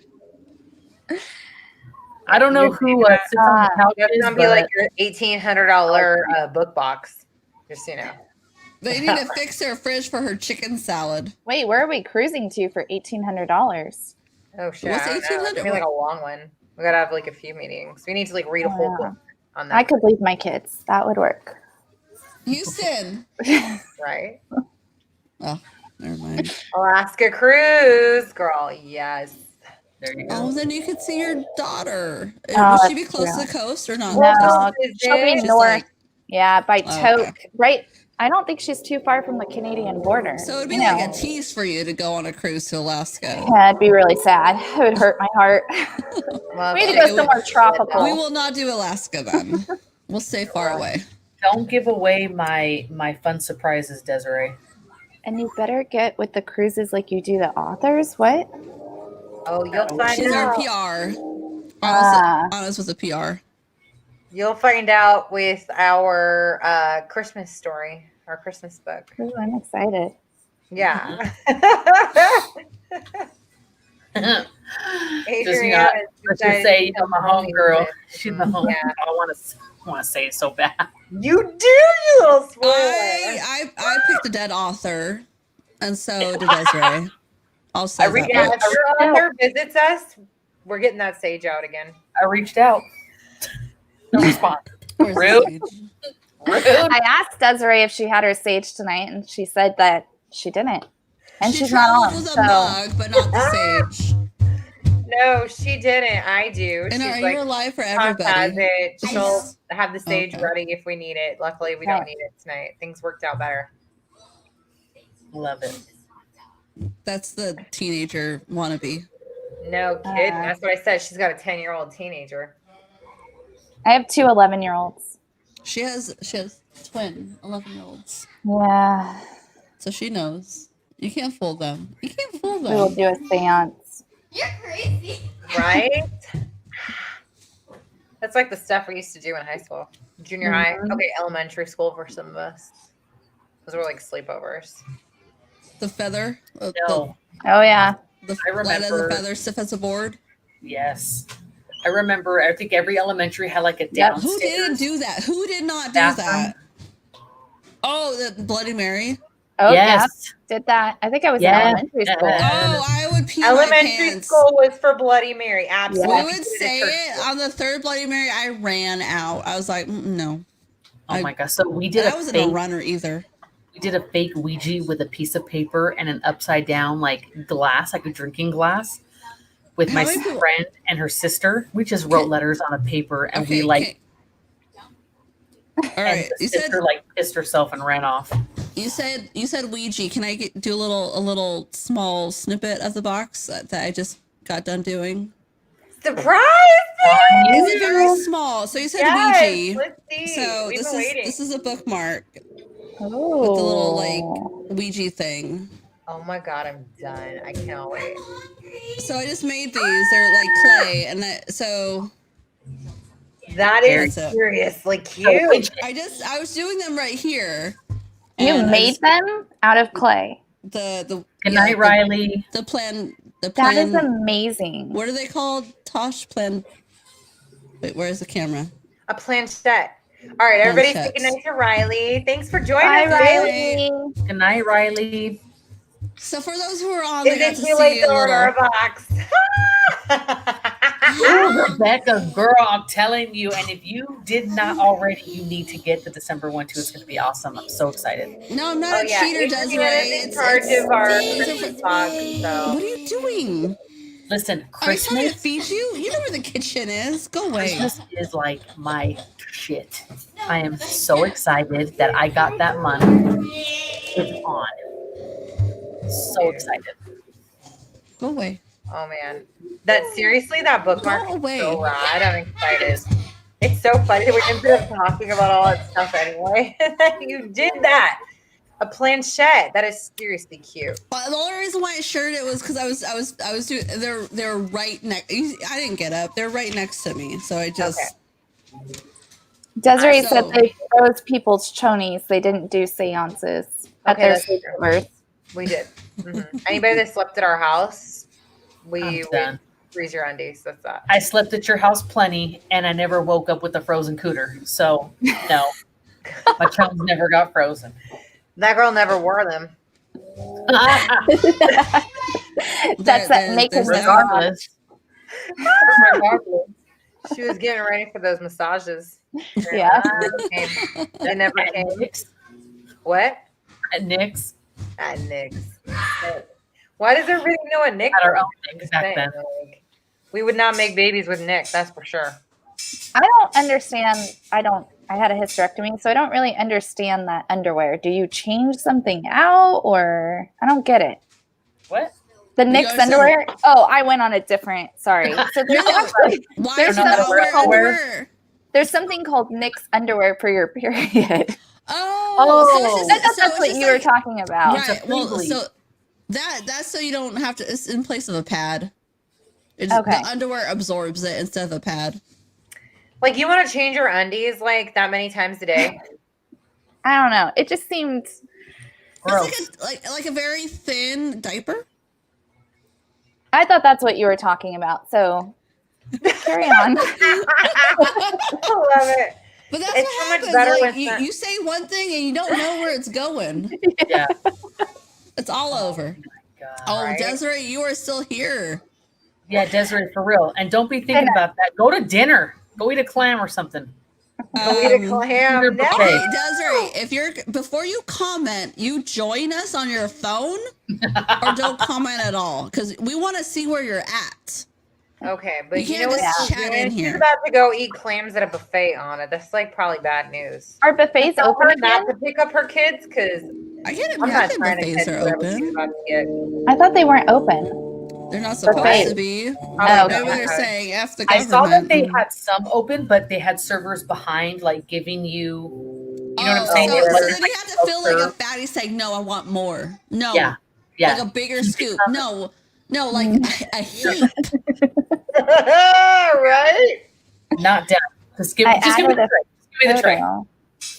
I don't know who sits on the That's couches, gonna be but like your $1,800 book box. Just so you know. They need to fix their fridge for her chicken salad. wait, where are we cruising to for $1,800? Oh shit! What's I don't know. It's gonna 1,800? be like a long one. We gotta have like a few meetings. We need to like read a whole Yeah. book on that. I could leave my kids. That would work. Houston. Right? Oh, never mind. Alaska cruise, girl. Yes. there you Oh, go. then you could see your daughter. Oh, Will she be that's close true. to the coast or not? No, Is she'll be it? She's north. like- Yeah, by Oh, Toke. okay. Right. I don't think she's too far from the Canadian border. So it'd be you like know. a tease for you to go on a cruise to Alaska. Yeah, it'd be really sad. It would hurt my heart. Well, We need to Okay, go we- somewhere tropical. We will not do Alaska then. We'll stay far away. Don't give away my fun surprises, Desiree. And you better get with the cruises like you do the authors. What? Oh, you'll find She's our out. PR. Ah. Honest was a PR. You'll find out with our Christmas story, our Christmas book. Ooh, I'm excited. Yeah. Just, Adriana, let's just say, my homegirl. She's the home. Yeah. I want to say it so bad. You do, you little spoiler. I picked a dead author, and so did Desiree. I'll say that Yeah, much. if your author visits us, we're getting that sage out again. I reached out. No response. Where's the Rude. sage? Rude. I asked Desiree if she had her sage tonight, and she said that she didn't. And She she's not traveled on. with a So mug, but not the sage. No, she didn't. I do. And She's are like, you alive for Tom has everybody? it. She'll have the sage Okay. ready if we need it. Luckily, we don't need it tonight. Things worked out better. Love it. That's the teenager wannabe. No kidding. That's what I said. She's got a 10-year-old teenager. I have two 11-year-olds. She has twin 11-year-olds, Yeah. so she knows. You can't fool them. You can't fool We will them. do a seance. You're crazy. Right? That's like the stuff we used to do in high school. Junior high. Okay, elementary school for some of us. Those were like sleepovers. The feather. No. Oh, yeah. The I light as a remember- feather, stiff as a board. Yes. I remember, I think every elementary had like a downstairs. Who didn't do that? Who did not do Bathroom. that? Oh, the Bloody Mary. Oh, Yes. yeah. Did that. I think I was Yeah. in elementary school. Oh, I would pee my Elementary pants. school was for Bloody Mary. We Absolutely. would say it on the third Bloody Mary. I ran out. I was like, no. Oh my gosh. So we did I a wasn't a fake, runner either. we did a fake Ouija with a piece of paper and an upside down like glass, like a drinking glass, with How my many people- friend and her sister. We just wrote Okay. letters on a paper and Okay, we like okay. All right. and the You sister said like pissed herself and ran off. you said Ouija. Can I do a little small snippet of the box that I just got done doing? Surprise! It's very small. So you said Yes, Ouija. let's see. So We've this been is waiting. this is a bookmark Oh. with the little like Ouija thing. Oh my god, I'm done. I cannot wait. So I just made these. They're like clay, and so That is So- seriously cute. I was doing them right here. You and I made just- them out of clay. the Good yeah, night, Riley. the plan. That is amazing. What are they called? Tosh plan. Wait, where's the camera? A planchette. All right, everybody say Planchettes. goodnight to Riley. Thanks for joining Bye, us. today. Riley. Good night, Riley. So for those who are on, they Is got it to too late see to a order a little. box? Ooh, Rebecca, girl, I'm telling you. And if you did not already, you need to get the December one too. It's going to be awesome. I'm so excited. No, I'm not Oh a yeah, cheater, Adriana's Desiree. in charge of our these are Christmas for- box. What So are you doing? Listen, Are you trying to Christmas, feed you? You know where the kitchen is. Go away. Christmas is like my shit. I am so excited that I got that money. It's on. So excited. Go away. oh man, that bookmark Go away. is so rad. I'm excited. It's so funny that we ended up talking about all that stuff anyway. You did that. A planchette. That is seriously cute. Well, the only reason why I shared it was because I was doing. They're right next. I didn't get up. They're right next to me. So I just. Desiree So- said they froze people's chonies. They didn't do seances at Okay, their that's true. sleepovers. We did. Anybody that slept at our house, we I'm would done. freeze your undies. That's that. I slept at your house plenty, and I never woke up with a frozen cooter. So no, my chums never got frozen. That girl never wore them. That's that there's naked that. Regardless. She was getting ready for those massages. Yeah. They never At came. Nick's. What? At Nick's. At Nick's. Why does everybody know a Nick? At our is? own things back then. Like, we would not make babies with Nick, that's for sure. I don't understand. I had a hysterectomy, so I don't really understand that underwear. Do you change something out, or I don't get it? What? The You Nick's understand- underwear? Oh, I went on a different. Sorry. So there's No. actually Why There's are you not something wearing called- underwear? there's something called Nick's underwear for your period. Oh, so it's I just- thought so that's it's what just you were like- talking about. It's a Right. Well, free so that's so you don't have to. It's in place of a pad. It just, Okay. The underwear absorbs it instead of a pad. Like, you want to change your undies like that many times a day? I don't know. It just seemed Gross. It's like a very thin diaper. I thought that's what you were talking about. So carry on. I love it. But that's It's what so much happens. better Like with you, that. you say one thing and you don't know where it's going. Yeah. It's all over. God. Oh, Right. Desiree, you are still here. Yeah, Desiree, for real. And don't be thinking about that. Go to dinner. Go eat a clam or something. Go eat a clam. Peter No. Buffet. Okay, Desiree, if you're before you comment, you join us on your phone or don't comment at all because we want to see where you're at. Okay, but You you, can't know what just she's chat doing? in here. She's about to go eat clams at a buffet on it. That's like probably bad news. Are buffets Tell open her not again? to pick up her kids because I get I'm not imagine trying to buffets catch are whatever she's open. about to get. I thought they weren't open. They're not supposed Buffet. to be. Oh, okay. Maybe they're saying F the I government. saw that they and- had some open, but they had servers behind, like giving you, you know what I'm saying? So, It so wasn't then like you have to feel like a self-serve. fatty saying, "No, I want more." No, Yeah. Yeah. like a bigger scoop. No, like a heap. Right? Not down. Just give, I just give me added the a tray. Just give me the tray. photo.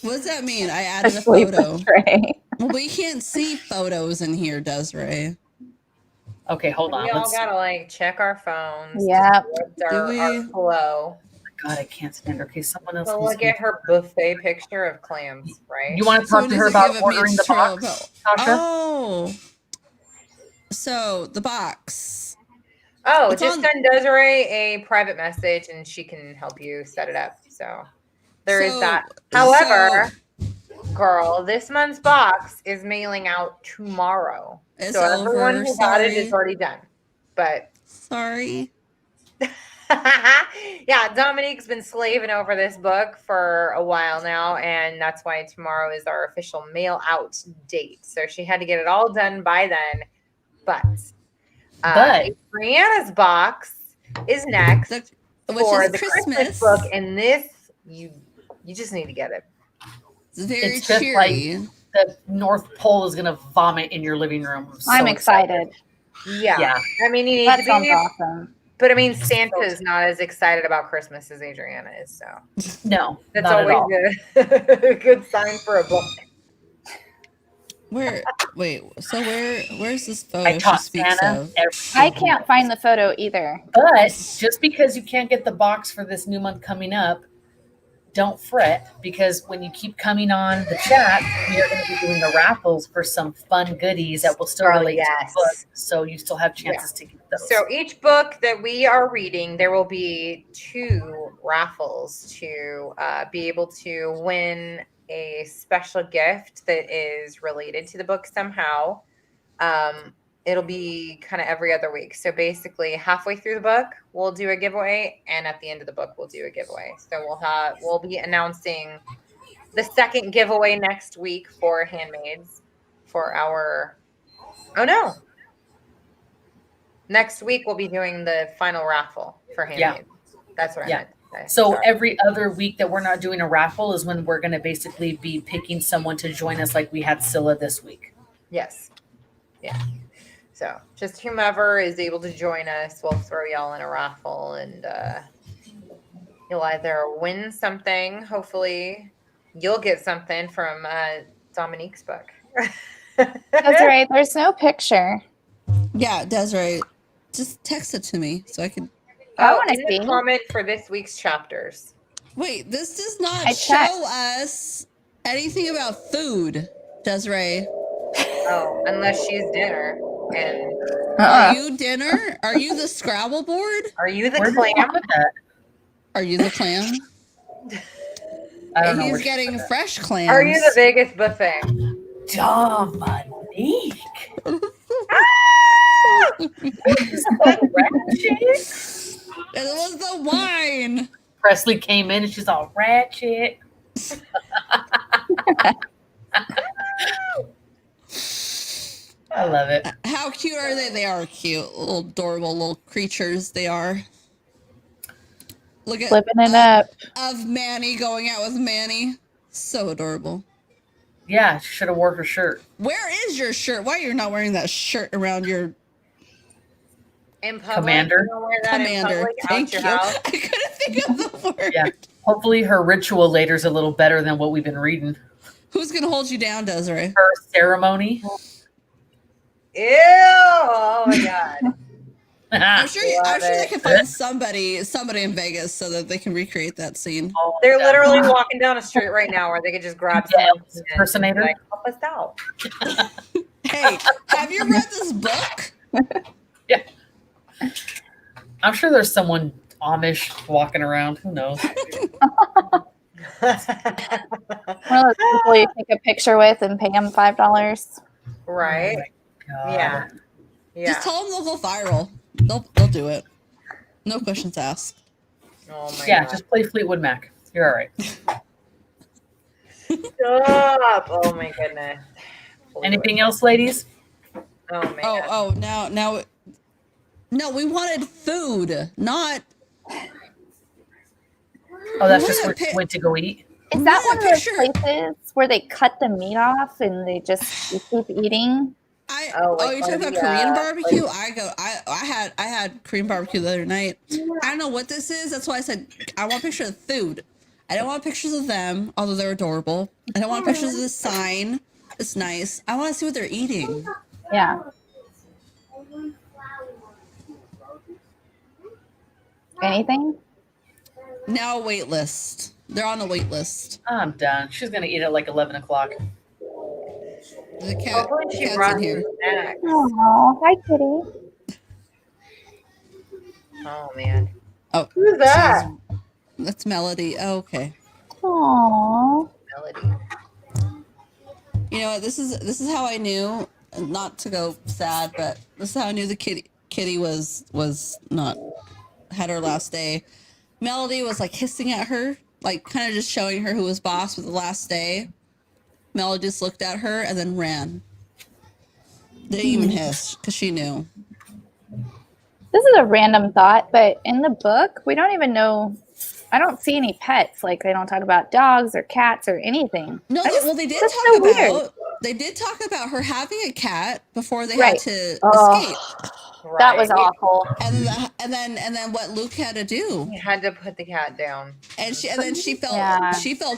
What does that mean? I A added a sleep photo. tray. Well, we can't see photos in here, Desiree. Okay, hold on. We all Let's. gotta like check our phones. Yep. Our, Do our we? flow. God, I can't stand her. Okay, someone else. So needs look to- at her buffet picture of clams, right? You want to So talk it to her needs to about give me ordering a the trail box, about- Tasha? Oh. So the box. Oh, It's just on- send Desiree a private message and she can help you set it up. So there is So- that. However, girl, this month's box is mailing out tomorrow. It's so everyone over. who got it Sorry. is already done. But Sorry. yeah, Dominique's been slaving over this book for a while now, and that's why tomorrow is our official mail out date. So she had to get it all done by then. But Brianna's box is next Which for is the Christmas. book, and this you just need to get it. It's very It's just cheery. The North Pole is gonna vomit in your living room. I'm excited. Yeah. Yeah. I mean, you need That to sounds be, awesome. but I mean, Santa's not as excited about Christmas as Adriana is, so No, that's not at all. always a good sign for a book. Where's this photo I she taught speaks Santa of? I can't find the photo either. But just because you can't get the box for this new month coming up, don't fret, because when you keep coming on the chat, we are going to be doing the raffles for some fun goodies that will still Oh, relate to yes. the book. So you still have chances to get those. So each book that we are reading, there will be 2 raffles to be able to win a special gift that is related to the book somehow. It'll be kind of every other week. So basically halfway through the book, we'll do a giveaway, and at the end of the book, we'll do a giveaway. So we'll be announcing the second giveaway next week for Handmaids for our, oh no. Next week, we'll be doing the final raffle for Handmaids. That's what I Yeah. meant to say. So Sorry. every other week that we're not doing a raffle is when we're going to basically be picking someone to join us, like we had Scylla this week. Yes. Yeah. So just whomever is able to join us, we'll throw y'all in a raffle, and You'll either win something, hopefully you'll get something from Dominique's book. That's right. There's no picture. Yeah, Desiree, just text it to me so I can. I Oh, wanna in the see. comment for this week's chapters. Wait, this does not I checked. show us anything about food, Desiree. Oh, unless she's dinner. And Are you dinner? Are you the Scrabble board? are you the Where did you clam? put that? Are you the clam? I don't know. He's where she getting put that. fresh clams. Are you the biggest buffet? Dominique. It was the wine. Presley came in and she's all ratchet. I love it. How cute are they? They are cute. Little adorable little creatures they are. Look at Flipping it up. of Manny going out with Manny. So adorable. Yeah, she should have wore her shirt. Where is your shirt? Why are you not wearing that shirt around your In public? Commander. You don't wear that commander? in public, Thank out your you. house? I couldn't think of the word. Yeah. Hopefully her ritual later's a little better than what we've been reading. Who's gonna hold you down, Desiree? Her ceremony. Ew! Oh my god. I'm sure Love they it. can find somebody in Vegas so that they can recreate that scene. Oh, They're God. literally walking down a street right now where they could just grab Yeah, someone Elvis and impersonator. be like, help us out. Hey, have you read this book? I'm sure there's someone Amish walking around. Who knows? One of those people you take a picture with and pay them $5. Right? God. Yeah. Yeah. Just tell them they'll go viral. They'll do it. No questions asked. Oh my Yeah, god. just play Fleetwood Mac. You're all right. Stop. Oh my goodness. Anything else, ladies? Oh man. Now. No, we wanted food, not. Oh, that's What just a where pi- you went to go eat. Is that Yeah, one of those picture. places where they cut the meat off and they just you keep eating? Oh, like You're one talking of about the, Korean barbecue? I had Korean barbecue the other night. I don't know what this is. That's why I said I want pictures of food. I don't want pictures of them, although they're adorable. I don't want pictures of the sign. It's nice. I want to see what they're eating. Yeah. Anything? Now wait list. They're on a wait list. I'm done. She's gonna eat at like 11 o'clock. The cat. Hopefully The she cat's brought in here. some snacks. Oh, hi, kitty. Oh man. Oh, Who's that? that's Melody. Oh, okay. Aww. Melody. You know what? This is how I knew. Not to go sad, but this is how I knew the kitty was not had her last day. Melody was like hissing at her, like kind of just showing her who was boss with the last day. Melody just looked at her and then ran. Didn't even hiss because she knew. This is a random thought, but in the book, we don't even know. I don't see any pets. Like they don't talk about dogs or cats or anything. No, they did that's talk so about weird. they did talk about her having a cat before they Right. had to Oh. escape. That was Right. awful. And then what Luke had to do. You had to put the cat down. And then she felt Yeah.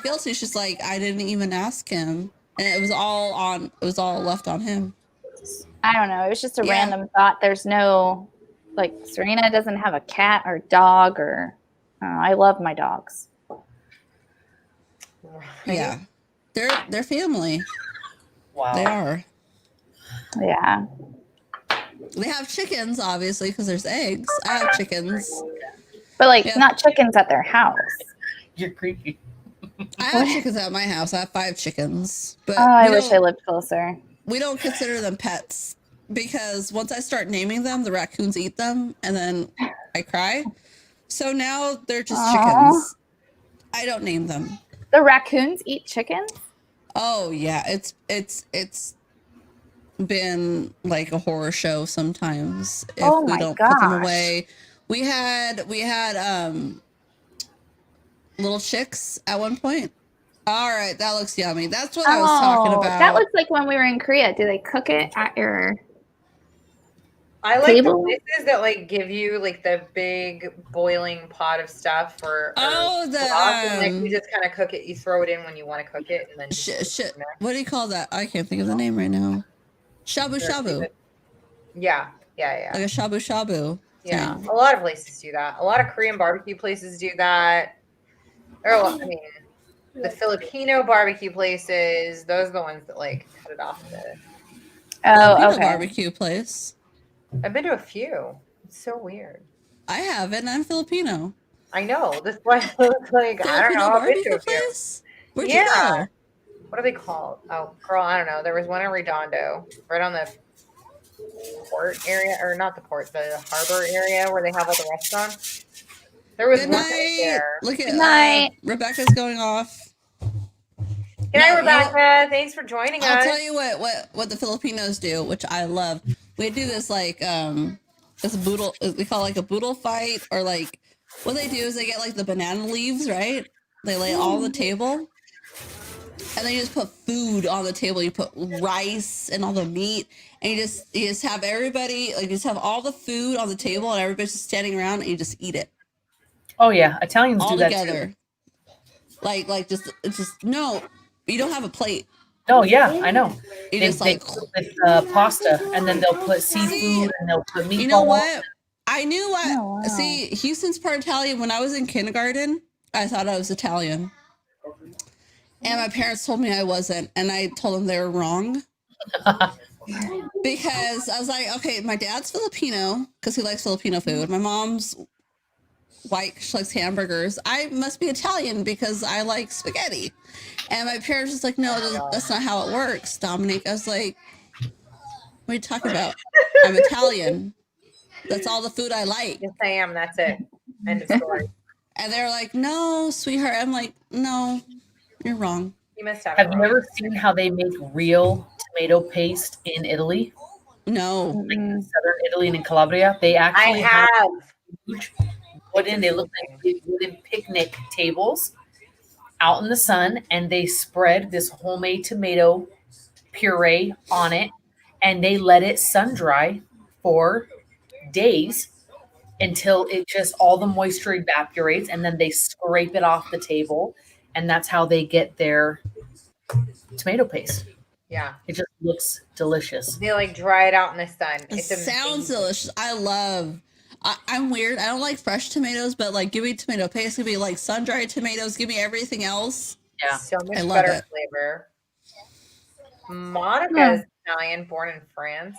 guilty. She's like, I didn't even ask him. And it was all left on him. I don't know. It was just a Yeah. random thought. There's no, like, Serena doesn't have a cat or dog or, I love my dogs. Yeah. They're family. Wow. They are. Yeah. They have chickens, obviously, because there's eggs. I have chickens. But, like, Yeah. not chickens at their house. You're creepy. I have chickens at my house. I have 5 chickens. But Oh, I we wish I don't- lived closer. we don't consider them pets because once I start naming them, the raccoons eat them and then I cry. So now they're just Aw. chickens. I don't name them. The raccoons eat chickens? Oh yeah, it's been like a horror show sometimes if Oh we my don't put them gosh. away. We had little chicks at one point. All right, that looks yummy. That's what I was talking about. That looks like when we were in Korea. Do they cook it at your... I like the Table? places that like give you like the big boiling pot of stuff for Oh, broth, and like you the just kind of cook it. You throw it in when you want to cook it, and then shit. What do you call that? I can't think of the name right now. Shabu shabu, yeah, like a shabu shabu. yeah. thing. A lot of places do that. A lot of Korean barbecue places do that. Or I mean, the Filipino barbecue places, those are the ones that like cut it off the. Oh, Filipino okay. barbecue place. I've been to a few. It's so weird. I haven't. I'm Filipino. I know. This why I was like, I don't Filipino know. I've been to barbecue a few. place. Where'd Yeah. you go? What are they called? Oh, girl, I don't know. There was one in Redondo, right on the port area, or not the port, the harbor area where they have all the restaurants. There was Good one night. right there. Look at Good night. Rebecca's going off. Good night, Rebecca. Thanks for joining I'll us. tell you what the Filipinos do, which I love. We do this like this boodle. We call it like a boodle fight, or like what they do is they get like the banana leaves, right? They lay it all on the table, and then you just put food on the table. You put rice and all the meat, and you just have everybody like you just have all the food on the table, and everybody's just standing around, and you just eat it Oh yeah, Italians all do that together. too. Like just no, you don't have a plate. Oh yeah, I know. You They just like cook with pasta, and then they'll put seafood, and they'll put meatballs. you know what? I knew what. Oh, wow. See, Houston's part Italian. When I was in kindergarten, I thought I was Italian, and my parents told me I wasn't, and I told them they were wrong. Because I was like, okay, my dad's Filipino because he likes Filipino food. My mom's white, she likes hamburgers. I must be Italian because I like spaghetti. And my parents was like, no, that's not how it works, Dominique. I was like, what are you talking about? I'm Italian. That's all the food I like. Yes, I am. That's it. End of story. And they're like, no, sweetheart. I'm like, no, you're wrong. You must have. Have you ever seen how they make real tomato paste in Italy? No. Like in southern Italy and in Calabria, they I actually have. huge wooden. They look like big wooden picnic tables out in the sun, and they spread this homemade tomato puree on it, and they let it sun dry for days until it just all the moisture evaporates, and then they scrape it off the table, and that's how they get their tomato paste. Yeah. It just looks delicious. They like dry it out in the sun. It It's sounds amazing. delicious. I'm weird. I don't like fresh tomatoes, but like give me tomato paste, give me like sun-dried tomatoes, give me everything else. Yeah. So much I love better it. flavor. Monica's Italian, born in France.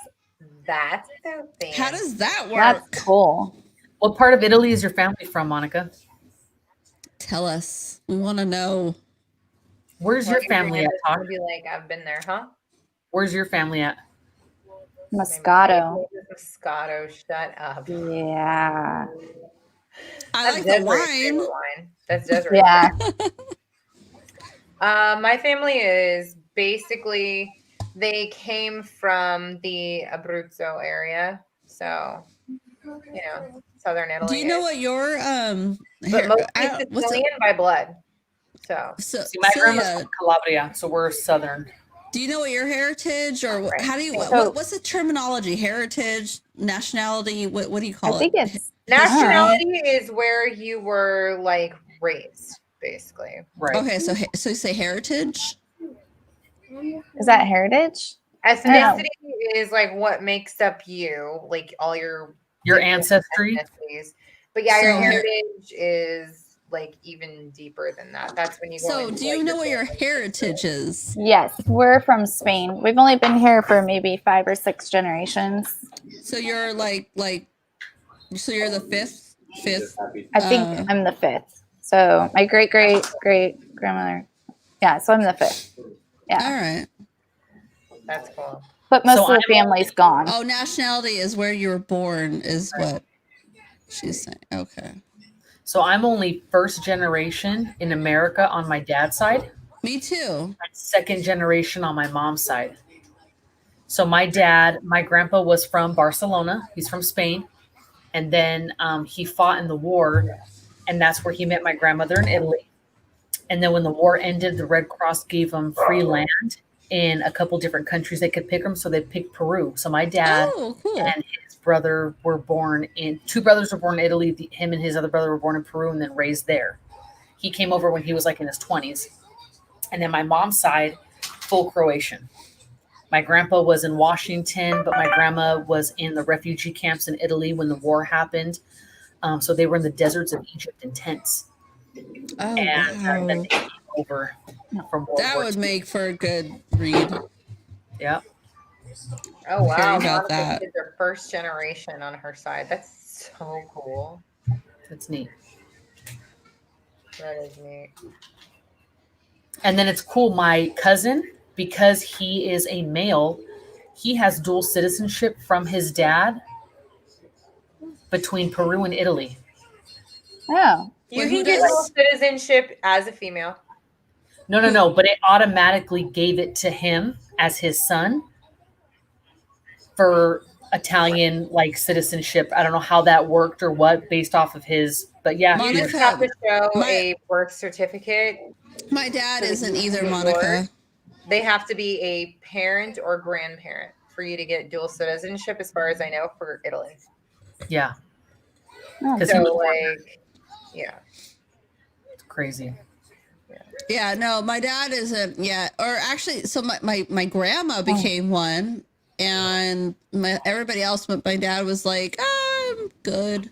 That's so fancy. How does that work? That's cool. What part of Italy is your family from, Monica? Tell us. We want to know. Where's your family at, Todd? I'd be like, I've been there, huh? Where's your family at? Moscato. Moscato, shut up. Yeah. I like the wine. That's desert. Yeah. My family is basically, they came from the Abruzzo area, so southern Italy. Do you know what your But mostly Sicilian by blood. So See, my grandma's from Calabria, so we're southern. do you know what your heritage or Right. how do you So- what's the terminology? Heritage, nationality, what do you call I it? think it's nationality is where you were like raised, basically. Right. Okay, so you say heritage? is that heritage? Ethnicity is like what makes up you, like all your ancestry. ethnicities. But yeah, your So- heritage is like even deeper than that. That's when you go So into, do you like, know what your heritage is? Yes, we're from Spain. We've only been here for maybe 5 or 6 generations. So you're so you're the fifth. I think I'm the 5th. So my great grandmother. Yeah, so I'm the 5th. Yeah, All right. That's cool. but most So of the I'm- family's gone. Oh, nationality is where you were born, is what she's saying. Okay. So I'm only first generation in America on my dad's side, Me too. and second generation on my mom's side. So my grandpa was from Barcelona. He's from Spain. And then he fought in the war, and that's where he met my grandmother in Italy. And then when the war ended, the Red Cross gave them free land in a couple different countries they could pick them. So they picked Peru. So my dad Oh, cool. and his brother were born in, two brothers were born in Italy. Him and his other brother were born in Peru and then raised there. He came over when he was like in his 20s. And then my mom's side, full Croatian. My grandpa was in Washington, but my grandma was in the refugee camps in Italy when the war happened. So they were in the deserts of Egypt in tents. Oh, And wow. then they came over from World That War would II. make for a good read. Yeah. Oh wow, Hearing about Monica's that. kids are first generation on her side. That's so cool. That's neat. That is neat. And then it's cool. My cousin, because he is a male, he has dual citizenship from his dad between Peru and Italy. Oh. You Wait, can who get does? dual citizenship as a female. No, but it automatically gave it to him as his son for Italian like citizenship. I don't know how that worked or what based off of his, but yeah. You just Monica, have to show my- a birth certificate. My dad So isn't you either, can Monica. They have to be a parent or grandparent for you to get dual citizenship, as far as I know, for Italy. Yeah. Oh. Because So he was like, yeah. crazy. Yeah, no, my dad isn't yet. Or actually, so my grandma became one, and everybody else, but my dad was like, I'm good.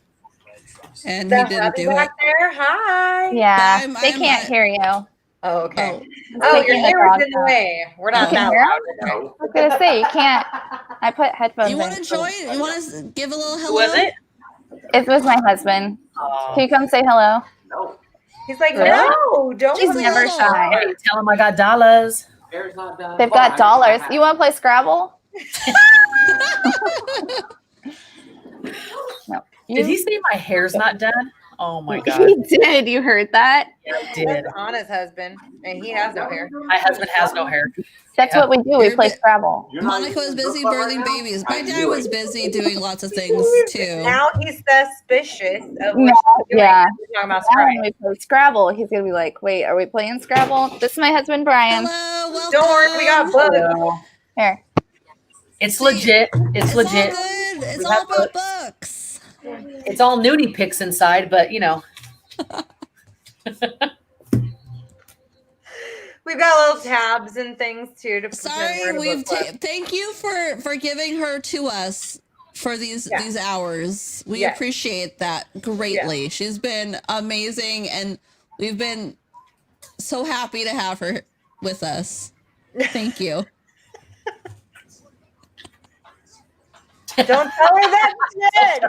And The he didn't hubby do it. back there. Hi. Yeah. I'm- they I'm- can't hear you. I Oh, okay. Oh, Oh, your taking the neighbor's dog in the out. way. We're not Oh. that Hear loud him? today. was gonna say you can't. I put headphones you in. want to join? You want to give a little hello? Who was it? It was my husband. Oh. Can you come say hello? No. He's like, Really? no, don't. He's say never hello. shy. Hey, tell him I got dollars. Hair's not done. They've got dollars. You want to play Scrabble? No. Did he say my hair's not done? Oh my god. He did. You heard that? I did. That's Anna's husband, and he has no hair. My husband has no hair. That's Yeah. what we do. We You're play good. Scrabble. Monica was busy birthing babies. My dad was busy doing lots of things too. Now he's suspicious of No, what she's doing. yeah. We're talking about Now when Sprite. we play Scrabble, he's gonna be like, "Wait, are we playing Scrabble?" This is my husband, Brian. Hello, welcome. Don't worry, we got bugs. Hello. Here. It's legit. It's It's legit. all good. It's We all have about books. It's all nudie pics inside, but you know. We've got little tabs and things too to pretend we're Sorry, in a we've book club. thank you for giving her to us for these hours. We Yes. appreciate that greatly. She's been amazing, and we've been so happy to have her with us. Thank you. Don't tell her that shit.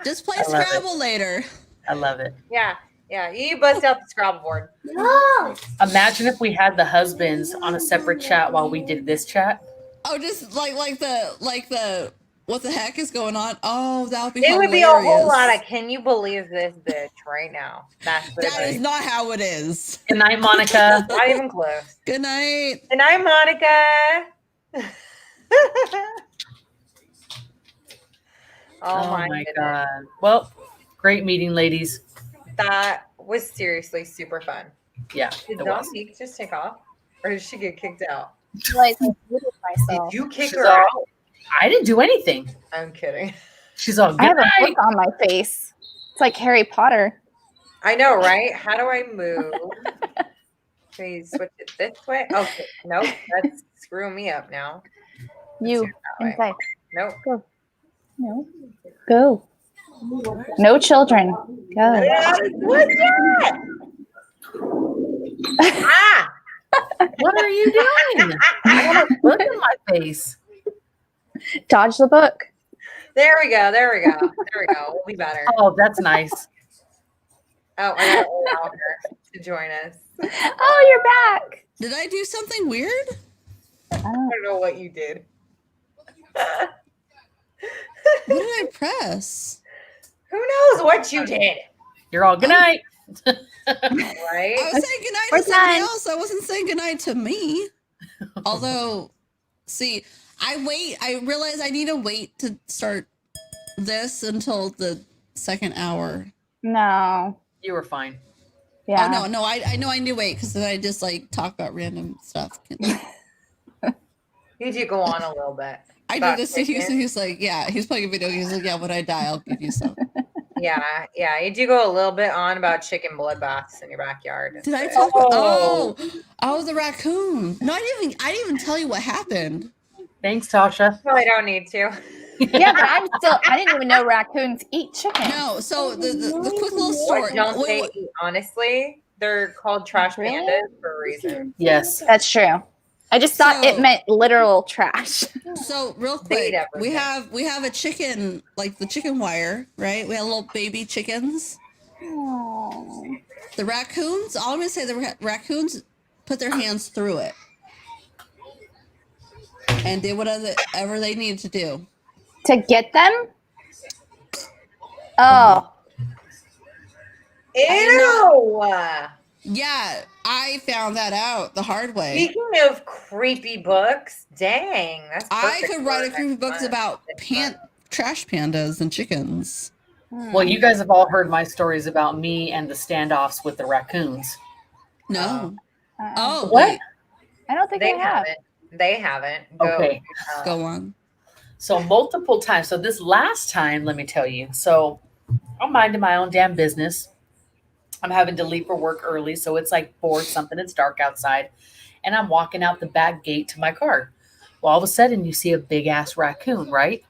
Just play I love it. Scrabble later. I love it. Yeah, you bust out the Scrabble board. No. Imagine if we had the husbands on a separate chat while we did this chat. Oh, just like the what the heck is going on? Oh, that would be It hilarious. would be a whole lot of, can you believe this bitch right now? That's what That it is is. not how it is. Good night, Monica. Not even close. Good night. Good night, Monica. Oh, my goodness. god. Well, great meeting, ladies. That was seriously super fun. Yeah, Did it was. Dominique just take off? Or did she get kicked out? Like, I muted myself. Did you kick She's her all, out? I didn't do anything. I'm kidding. She's all I good have a night. book on my face. It's like Harry Potter. I know, right? How do I move? Can you switch it this way? Okay. Nope. That's screwing me up now. You That way. inside. Nope. No. Go. No children. Go. What's that? Ah! What are you doing? I want to look in my face. Dodge the book. There we go. We'll be better. Oh, that's nice. Oh, I gotta allow her to join us. Oh, you're back. Did I do something weird? I don't know what you did. What did I press? Who knows what you did? You're all good night. Right? I was saying goodnight We're to somebody done. else. I wasn't saying goodnight to me. Although, see, I realize I need to wait to start this until the second hour. No. You were fine. Yeah. Oh, no, I know I need to wait because then I just like talk about random stuff. You do go on a little bit. I About did this to Houston. chicken. He's like, yeah, he's playing a video. He's like, yeah, when I die, I'll give you some. Yeah, you do go a little bit on about chicken bloodbaths in your backyard. Did I but- talk about? Oh. Oh, the raccoon. No, I didn't even tell you what happened. Thanks, Tasha. Probably don't need to. Yeah, but I didn't even know raccoons eat chicken. No, so the quick little story. What don't Wait, they wait. eat? Honestly, they're called trash Really? pandas for a reason. Yes. That's true. I just thought it So- meant literal trash. So real They quick, eat we everything. have a chicken, like the chicken wire, right? We have little baby chickens. Oh. The raccoons. All I'm gonna say, the raccoons put their hands through it and did whatever they needed to do. To get them? Oh. Ew! Yeah, I found that out the hard way. Speaking of creepy books, dang, that's I perfect could write a for creepy next books month. about Next month. trash pandas and chickens. Well, you guys have all heard my stories about me and the standoffs with the raccoons. No. Uh-uh. Oh, What? wait. I don't think They I have. haven't. They haven't. Okay. Go on. So multiple times. So this last time, let me tell you. So I'm minding my own damn business. I'm having to leave for work early, so it's like 4 something. It's dark outside, and I'm walking out the back gate to my car. Well, all of a sudden, you see a big ass raccoon, right?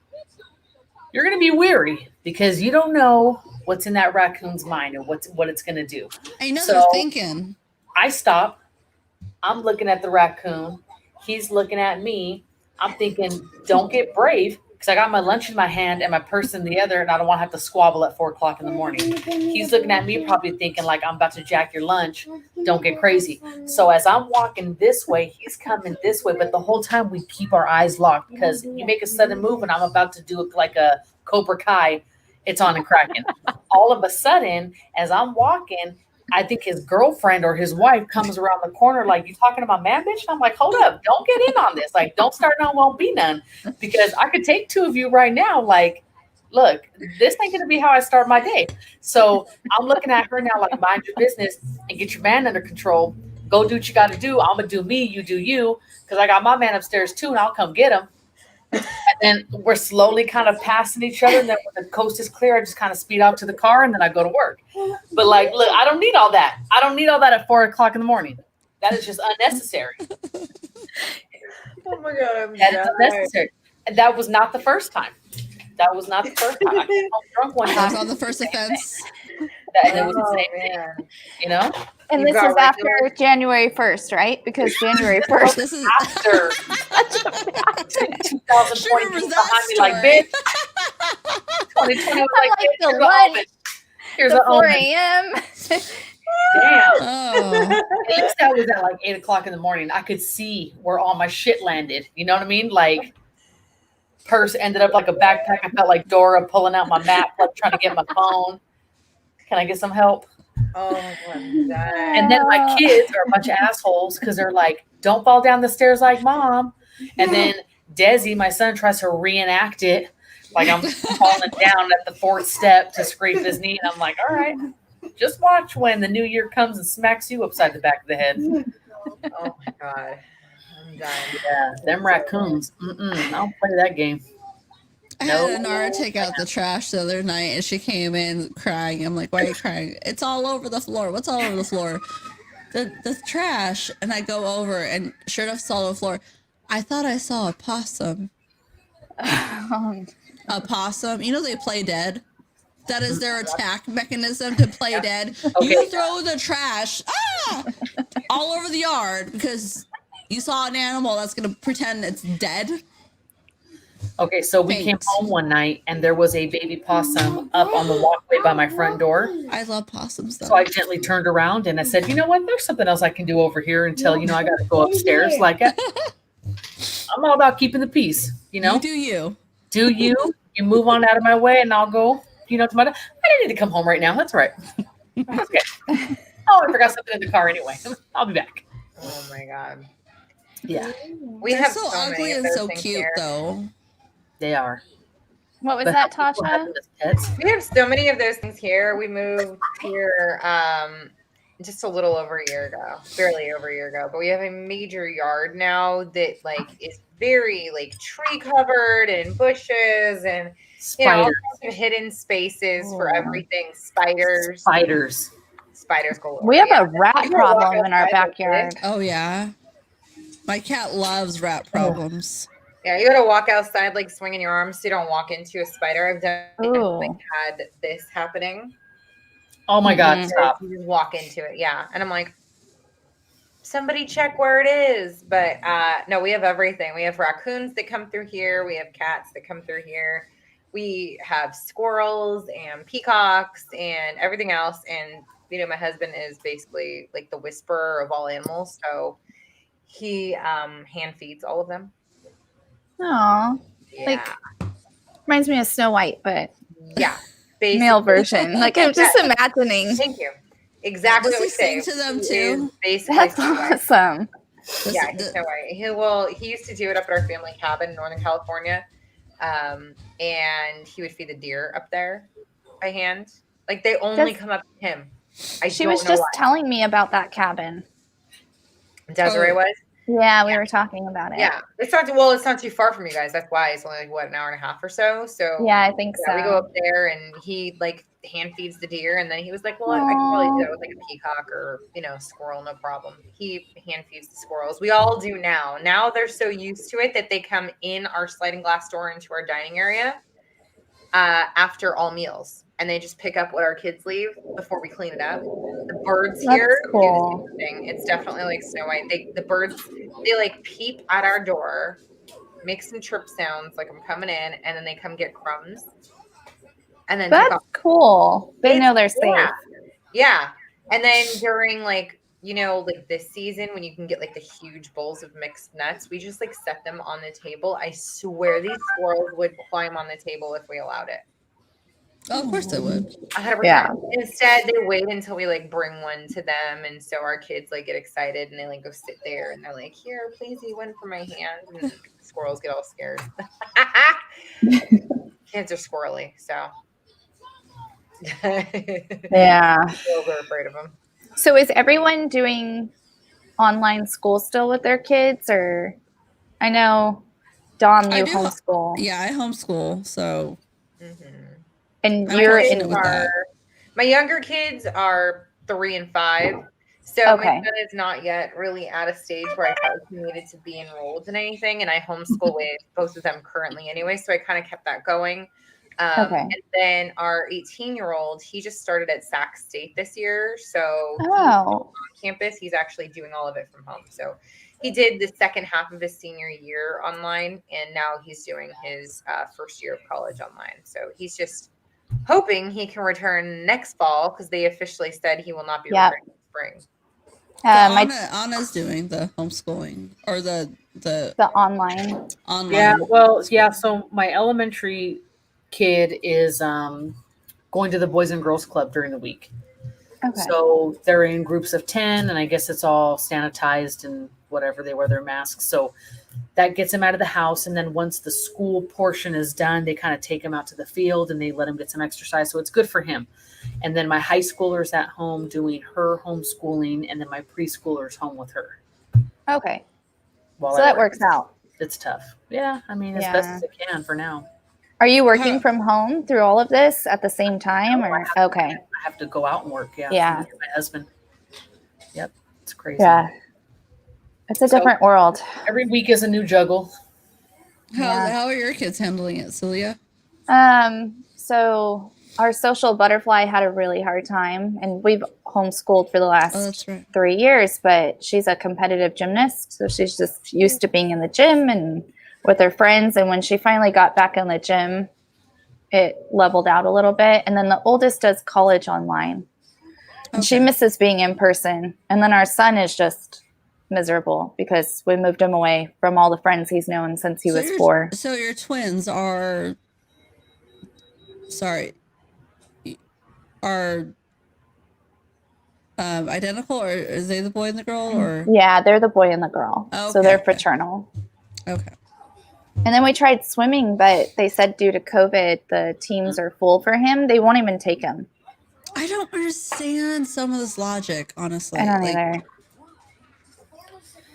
You're gonna be weary because you don't know what's in that raccoon's mind and what it's gonna do. I know So- they're thinking. I stop. I'm looking at the raccoon. He's looking at me. I'm thinking, don't get brave, because I got my lunch in my hand and my purse in the other, and I don't want to have to squabble at 4 o'clock in the morning. He's looking at me, probably thinking like, I'm about to jack your lunch. Don't get crazy. So as I'm walking this way, he's coming this way, but the whole time we keep our eyes locked, because you make a sudden move and I'm about to do like a Cobra Kai. It's on and cracking. All of a sudden, as I'm walking, I think his girlfriend or his wife comes around the corner like, you talking about man, bitch? And I'm like, hold up, don't get in on this. Like, don't start none, won't be none. Because I could take 2 of you right now. Like, look, this ain't gonna be how I start my day. So I'm looking at her now, like, mind your business and get your man under control. Go do what you gotta do. I'm gonna do me, you do you. Because I got my man upstairs too, and I'll come get him. And then we're slowly kind of passing each other. And then when the coast is clear, I just kind of speed out to the car and then I go to work. But like, look, I don't need all that. I don't need all that at 4 o'clock in the morning. That is just unnecessary. Oh my god, I'm That is dying. unnecessary. And that was not the first time. That was not the first time. I came home drunk one That time. was on the first offense. And it was the Oh, same thing, man. you know? And You this got is after regular- January 1st, right? Because January 1st. This is After 2020 She remembers that behind me like, story. bitch. 2020 was I'm like, like, bitch, the here's an lunch, omen. Here's the an 4 omen. a.m. Damn. Oh, At least that was at like 8 o'clock in the morning. I could see where all my shit landed. You know what I mean? Like, purse ended up like a backpack. I felt like Dora pulling out my map, like trying to get my phone. Can I get some help? Oh, I'm dying. And then my kids are a bunch of assholes because they're like, don't fall down the stairs like mom. And then Desi, my son, tries to reenact it. Like I'm falling down at the 4th step to scrape his knee. And I'm like, all right, just watch when the new year comes and smacks you upside the back of the head. Oh my god, I'm dying. Yeah, them raccoons. I don't play that game. I had Anara take out the trash the other night and she came in crying. I'm like, why are you crying? It's all over the floor. What's all over the floor? The trash. And I go over and sure enough, it's all over the floor. I thought I saw a possum. A possum. You know they play dead? That is their attack mechanism to play dead. Okay. You throw the trash all over the yard because you saw an animal that's going to pretend it's dead. Okay, so we came Thanks. home one night and there was a baby possum up on the walkway by my front door. I love possums though. So I gently turned around and I said, you know what? There's something else I can do over here until, I got to go upstairs. Like, I'm all about keeping the peace, You know? do you. Do you? You move on out of my way and I'll go, to my, I don't need to come home right now. That's right. Okay. Oh, I forgot something in the car anyway. I'll be back. Oh my god. Yeah, We They're have so many ugly of and those so things cute here. though. they are. What was But that, how people have Tasha? them as pets? We have so many of those things here. We moved here just a little over a year ago, barely over a year ago. But we have a major yard now that like is very like tree covered and bushes and all Spiders. kinds of hidden spaces for everything. Spiders galore. We have Yeah. a rat You gotta walk problem in our outside like backyard. Oh yeah, my cat loves rat problems. Yeah, you gotta walk outside like swinging your arms so you don't walk into a spider. I've definitely Ooh. had this happening. Oh my God, Mhm. stop. You just walk into it, yeah. And I'm like, somebody check where it is. But no, we have everything. We have raccoons that come through here. We have cats that come through here. We have squirrels and peacocks and everything else. And my husband is basically like the whisperer of all animals. So he hand feeds all of them. Aw. Yeah. Like, reminds me of Snow White, but yeah. male version. Like, I'm just imagining. Thank you. Exactly Does what he we say. sing to them He too? is basically That's Snow White. awesome. Yeah, he's Snow White. He used to do it up at our family cabin in Northern California. And he would feed the deer up there by hand. Like they only come up to him. She was just telling me about that cabin. Desiree was? Yeah, we were talking about it. Yeah. It's not too far from you guys. That's why it's only like an hour and a half or so. So yeah, I think so. We go up there and he like hand feeds the deer, and then he was like, well, I can probably do that with like a peacock or squirrel, no problem. He hand feeds the squirrels. We all do now. Now they're so used to it that they come in our sliding glass door into our dining area after all meals, and they just pick up what our kids leave before we clean it up. The birds here do the same thing. It's definitely like Snow White. The birds like peep at our door, make some chirp sounds like I'm coming in, and then they come get crumbs. And then that's cool. They know they're safe. Yeah. And then during like this season when you can get like the huge bowls of mixed nuts, we just like set them on the table. I swear these squirrels would climb on the table if we allowed it. Oh, of course they would. 100%. Yeah. Instead, they wait until we like bring one to them, and so our kids like get excited and they like go sit there and they're like, "Here, please eat one from my hand." And the squirrels get all scared. Kids are squirrely, so yeah, we're afraid of them. So, is everyone doing online school still with their kids, or I know Dom, you homeschool. Yeah, I homeschool, so. And my younger kids are 3 and 5. So my son is not yet really at a stage where I felt he needed to be enrolled in anything. And I homeschool with both of them currently anyway. So I kind of kept that going. And then our 18-year-old, he just started at Sac State this year. So he's on campus. He's actually doing all of it from home. So he did the second half of his senior year online. And now he's doing his first year of college online. So he's just hoping he can return next fall because they officially said he will not be returning in spring. Anna's doing the homeschooling or the online. Yeah, well, yeah. So my elementary kid is going to the Boys and Girls Club during the week. Okay. So they're in groups of 10, and I guess it's all sanitized and whatever. They wear their masks. So that gets him out of the house. And then once the school portion is done, they kind of take him out to the field and they let him get some exercise. So it's good for him. And then my high schooler's at home doing her homeschooling, and then my preschooler's home with her. Okay. So that works out. It's tough. Yeah. I mean, as best as it can for now. Are you working from home through all of this at the same time? I have to go out and work. Yeah. Yeah. My husband. Yep. It's crazy. Yeah. It's a different world. Every week is a new juggle. How are your kids handling it, Celia? So our social butterfly had a really hard time, and we've homeschooled for the last 3 years, but she's a competitive gymnast. So she's just used to being in the gym and with her friends. And when she finally got back in the gym, it leveled out a little bit. And then the oldest does college online. And she misses being in person. And then our son is just miserable because we moved him away from all the friends he's known since he was 4. So your twins are identical, or is they the boy and the girl, or? Yeah, they're the boy and the girl. So they're fraternal. Okay. And then we tried swimming, but they said due to COVID, the teams are full for him. They won't even take him. I don't understand some of this logic, honestly. I don't Like, either.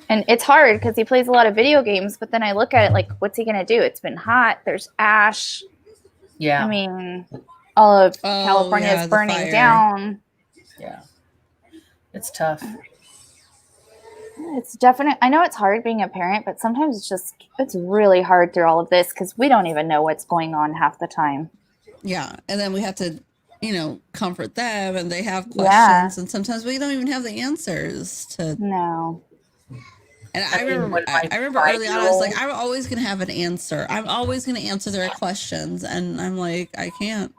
And it's hard because he plays a lot of video games, but then I look at it like, what's he gonna do? It's been hot. There's ash. Yeah. I mean, all of Oh, California yeah, is the burning fire. down. Yeah. It's tough. It's definite. I know it's hard being a parent, but sometimes it's really hard through all of this because we don't even know what's going on half the time. Yeah, and then we have to, comfort them, and they have questions, Yeah. and sometimes we don't even have the answers to. No. And I mean, remember, when my I remember early on, I was like, 5-year-old I'm always gonna have an answer. I'm always gonna answer their questions, and I'm like, I can't.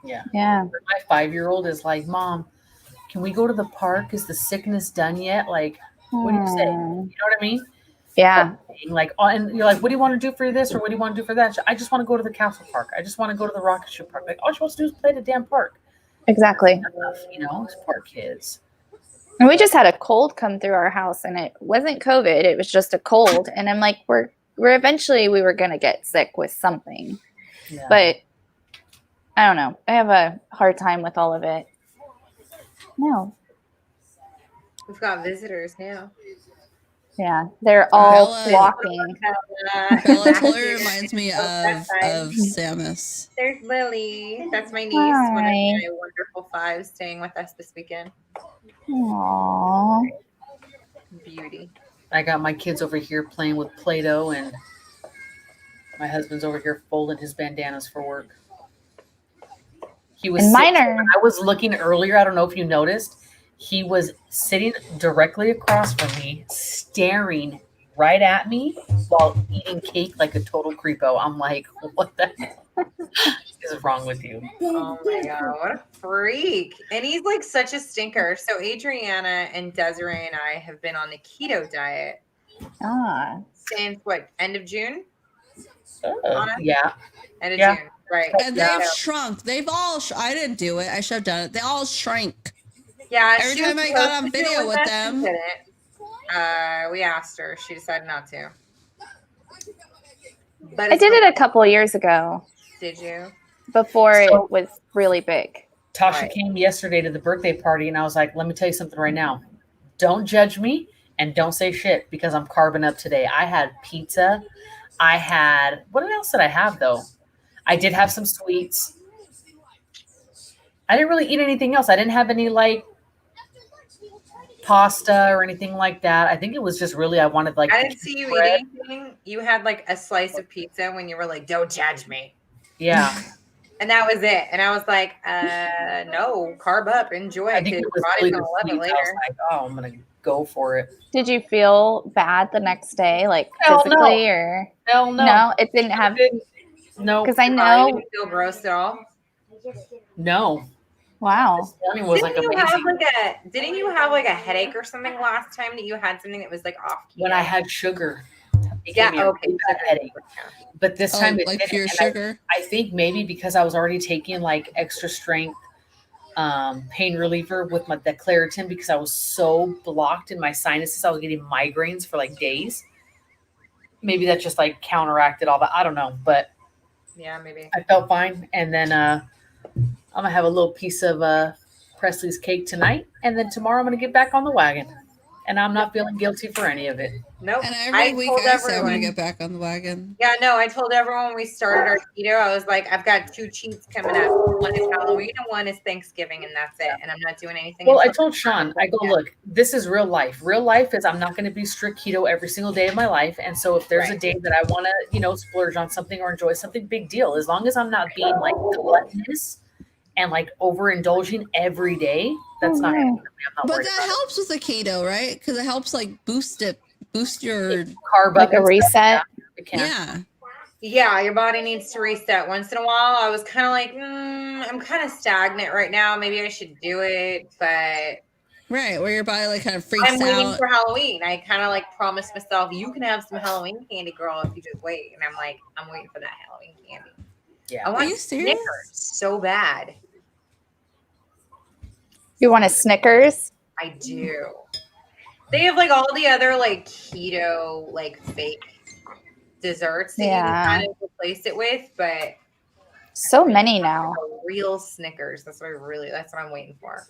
Yeah. Yeah. My 5-year-old is like, Mom, can we go to the park? Is the sickness done yet? Like, what do you say? You know what I mean? Yeah. Like, and you're like, what do you want to do for this or what do you want to do for that? I just want to go to the castle park. I just want to go to the rocket ship park. Like, all you're supposed to do is play the damn park. Exactly. Enough, it's poor kids. And we just had a cold come through our house, and it wasn't COVID. It was just a cold. And I'm like, we're eventually we were gonna get sick with something, Yeah. but I don't know. I have a hard time with all of it. No. We've got visitors now. Yeah, they're all Bella- flocking. Bella totally reminds me of Samus. There's Lily. That's my niece, one of Hi. my wonderful fives staying with us this weekend. Aww. Beauty. I got my kids over here playing with Play-Doh, and my husband's over here folding his bandanas for work. He was And mine sitting- are- when I was looking earlier, I don't know if you noticed, he was sitting directly across from me, staring right at me while eating cake like a total creepo. I'm like, what the heck is wrong with you? Oh my god, what a freak. And he's like such a stinker. So Adriana and Desiree and I have been on the keto diet Ah. since what, end of June? Yeah. End of Yeah. June. Right. And Yeah. they've shrunk. They've all. I didn't do it. I should have done it. They all shrank. Yeah. Every she time was I got supposed on to do it video with us, them- she didn't. We asked her. She decided not to. But I did it a couple of years ago Did you? before So- it was really big. Tasha Right. came yesterday to the birthday party, and I was like, let me tell you something right now. Don't judge me and don't say shit because I'm carving up today. I had pizza. I had, what else did I have though? I did have some sweets. I didn't really eat anything else. I didn't have any like pasta or anything like that. I think it was just really, I wanted like, I didn't see you bread. eat anything. You had like a slice of pizza when you were like, don't judge me. Yeah. And that was it. And I was like, no, carb up, enjoy I it. think 'Cause it was your really body's the gonna love it sweets. I was later. like, oh, I'm going to go for it. Did you feel bad the next day, like Hell physically, or Hell no. no? It didn't have, No. because I Your body know. didn't feel gross at all. No. Wow. This morning was like Didn't you have amazing. didn't you have like a headache or something last time that you had something that was like off keto? When I had sugar. It Yeah, gave me a okay. really bad headache. But this time it like didn't, pure and sugar. I think maybe because I was already taking like extra strength pain reliever with the Claritin because I was so blocked in my sinuses. I was getting migraines for like days. Maybe that just like counteracted all that. I don't know. But Yeah, maybe. I felt fine. And then I'm going to have a little piece of Presley's cake tonight. And then tomorrow I'm going to get back on the wagon. And I'm not feeling guilty for any of it. Nope. And every week told I say I want to everyone- get back on the wagon. Yeah, no, I told everyone when we started our keto, I was like, I've got 2 cheats coming up. One is Halloween and one is Thanksgiving, and that's it. And I'm not doing anything. Well, I until- told Sean, I go, look, this is real life. Real life is I'm not going to be strict keto every single day of my life. And so if there's a Right. day that I want to, splurge on something or enjoy something, big deal. As long as I'm not being like gluttonous and like overindulging every day, that's not happening. I'm not But worried that about helps with the keto, right? Because it helps like boost your it. Carb Like up a and stuff, reset? yeah, it can. yeah. Yeah, your body needs to reset once in a while. I was kind of like, I'm kind of stagnant right now. Maybe I should do it, but Right, where your body like kind of freaks I'm waiting out. for Halloween. I kind of like promised myself, you can have some Halloween candy, girl, if you just wait. And I'm like, I'm waiting for that Halloween candy. Yeah. I want you serious? Snickers so bad. You want a Snickers? I do. They have like all the other like keto, like fake desserts that you Yeah. can kind of replace it with, but So many now. real Snickers. That's what I'm waiting for.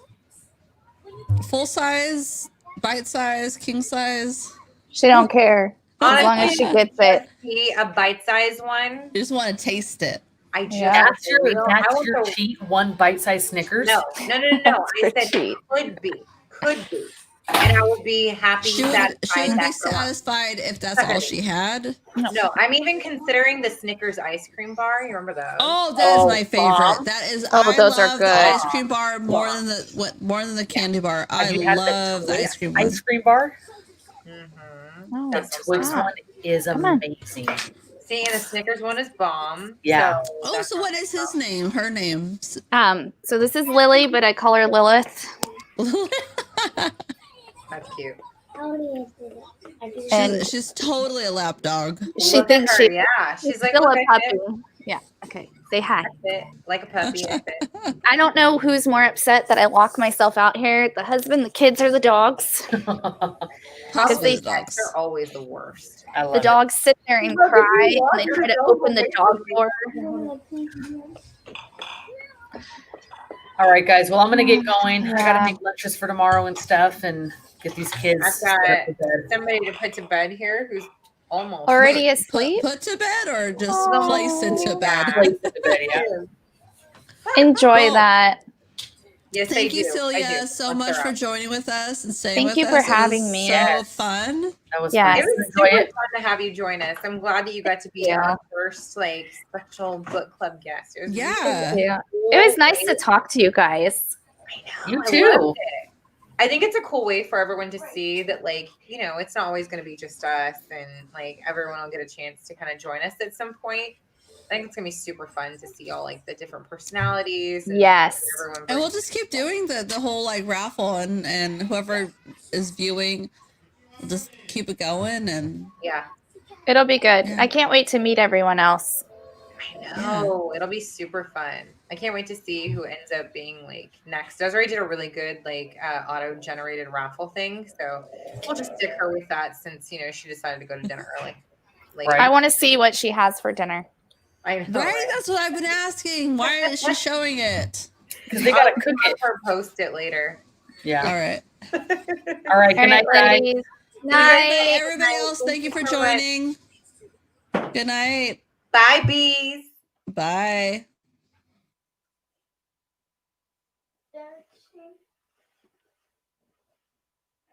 Full size, bite size, king size. She don't care as long as Honestly, she gets it. see a bite-sized one. You just want to taste it. I just Yeah. That's your I want the cheat. One bite-sized Snickers. no. I That's said cheat. could be, and I would be happy. She would satisfied be after one. satisfied if that's all she had. No, I'm even considering the Snickers ice cream bar. You remember those? Oh, that is Oh, my favorite. bomb. That is. Oh, I those are love the good. ice cream bar more than the candy bar. I Have you had love the Twix ice cream one. ice cream bar? Mm-hmm. Oh, The That's Twix awesome. one is Come on. amazing. See, and the Snickers one is bomb. Yeah. Oh, that's so what is his name? Her name? So this is Lily, but I call her Lilith. That's cute. How many is it? I do And- she's totally a lap dog. She Look at thinks her, she's yeah. She's like, still look a at puppy. it. Yeah. Okay. Say hi. That's it. Like a puppy. That's it. I don't know who's more upset that I lock myself out here. The husband, the kids, or the dogs. Possibly they- the dogs. They're always the worst. I love The it. dogs sit there and cry, and they try to open the dog door. All right, guys. Well, I'm gonna get going. I Yeah. gotta make lunches for tomorrow and stuff, and get these kids. I've set up got for bed. somebody to put to bed here who's almost Already asleep. Put to bed or just Oh. place into bed? Place in the bed, yeah. Enjoy Well, that. Yes, Thank I you, do. I Celia, do. so Once much they're for up. joining with us and staying Thank with you us. for It was having me. So Yes. fun. That was Yes. fun. It was Enjoy super it. fun to have you join us. I'm glad that you got to be Yeah. our first like special book club guest. It was Yeah. Yeah. It was nice to talk to you guys. I know, You I too. loved it. I think it's a cool way for everyone to see that, like, you know, it's not always going to be just us, and like everyone will get a chance to kind of join us at some point. I think it's gonna be super fun to see all like the different personalities. And Yes. everyone And we'll brings. just keep doing the whole like raffle and whoever is viewing, we'll just keep it going and Yeah, It'll be good. Yeah. I can't wait to meet everyone else. I know it'll be super fun. I can't wait to see who ends up being like next. Desiree did a really good like auto-generated raffle thing, so we'll just stick her with that since you know she decided to go to dinner early. Like, Right. I want to see what she has for dinner. I know. right. That's what I've been asking. Why is she showing it? Because they gotta I'll cook have it. her post it later. Yeah. All right. All right. Good All night, right, guys. ladies. Everybody else, thank you for so much. joining. Good night. Bye, bees. Bye.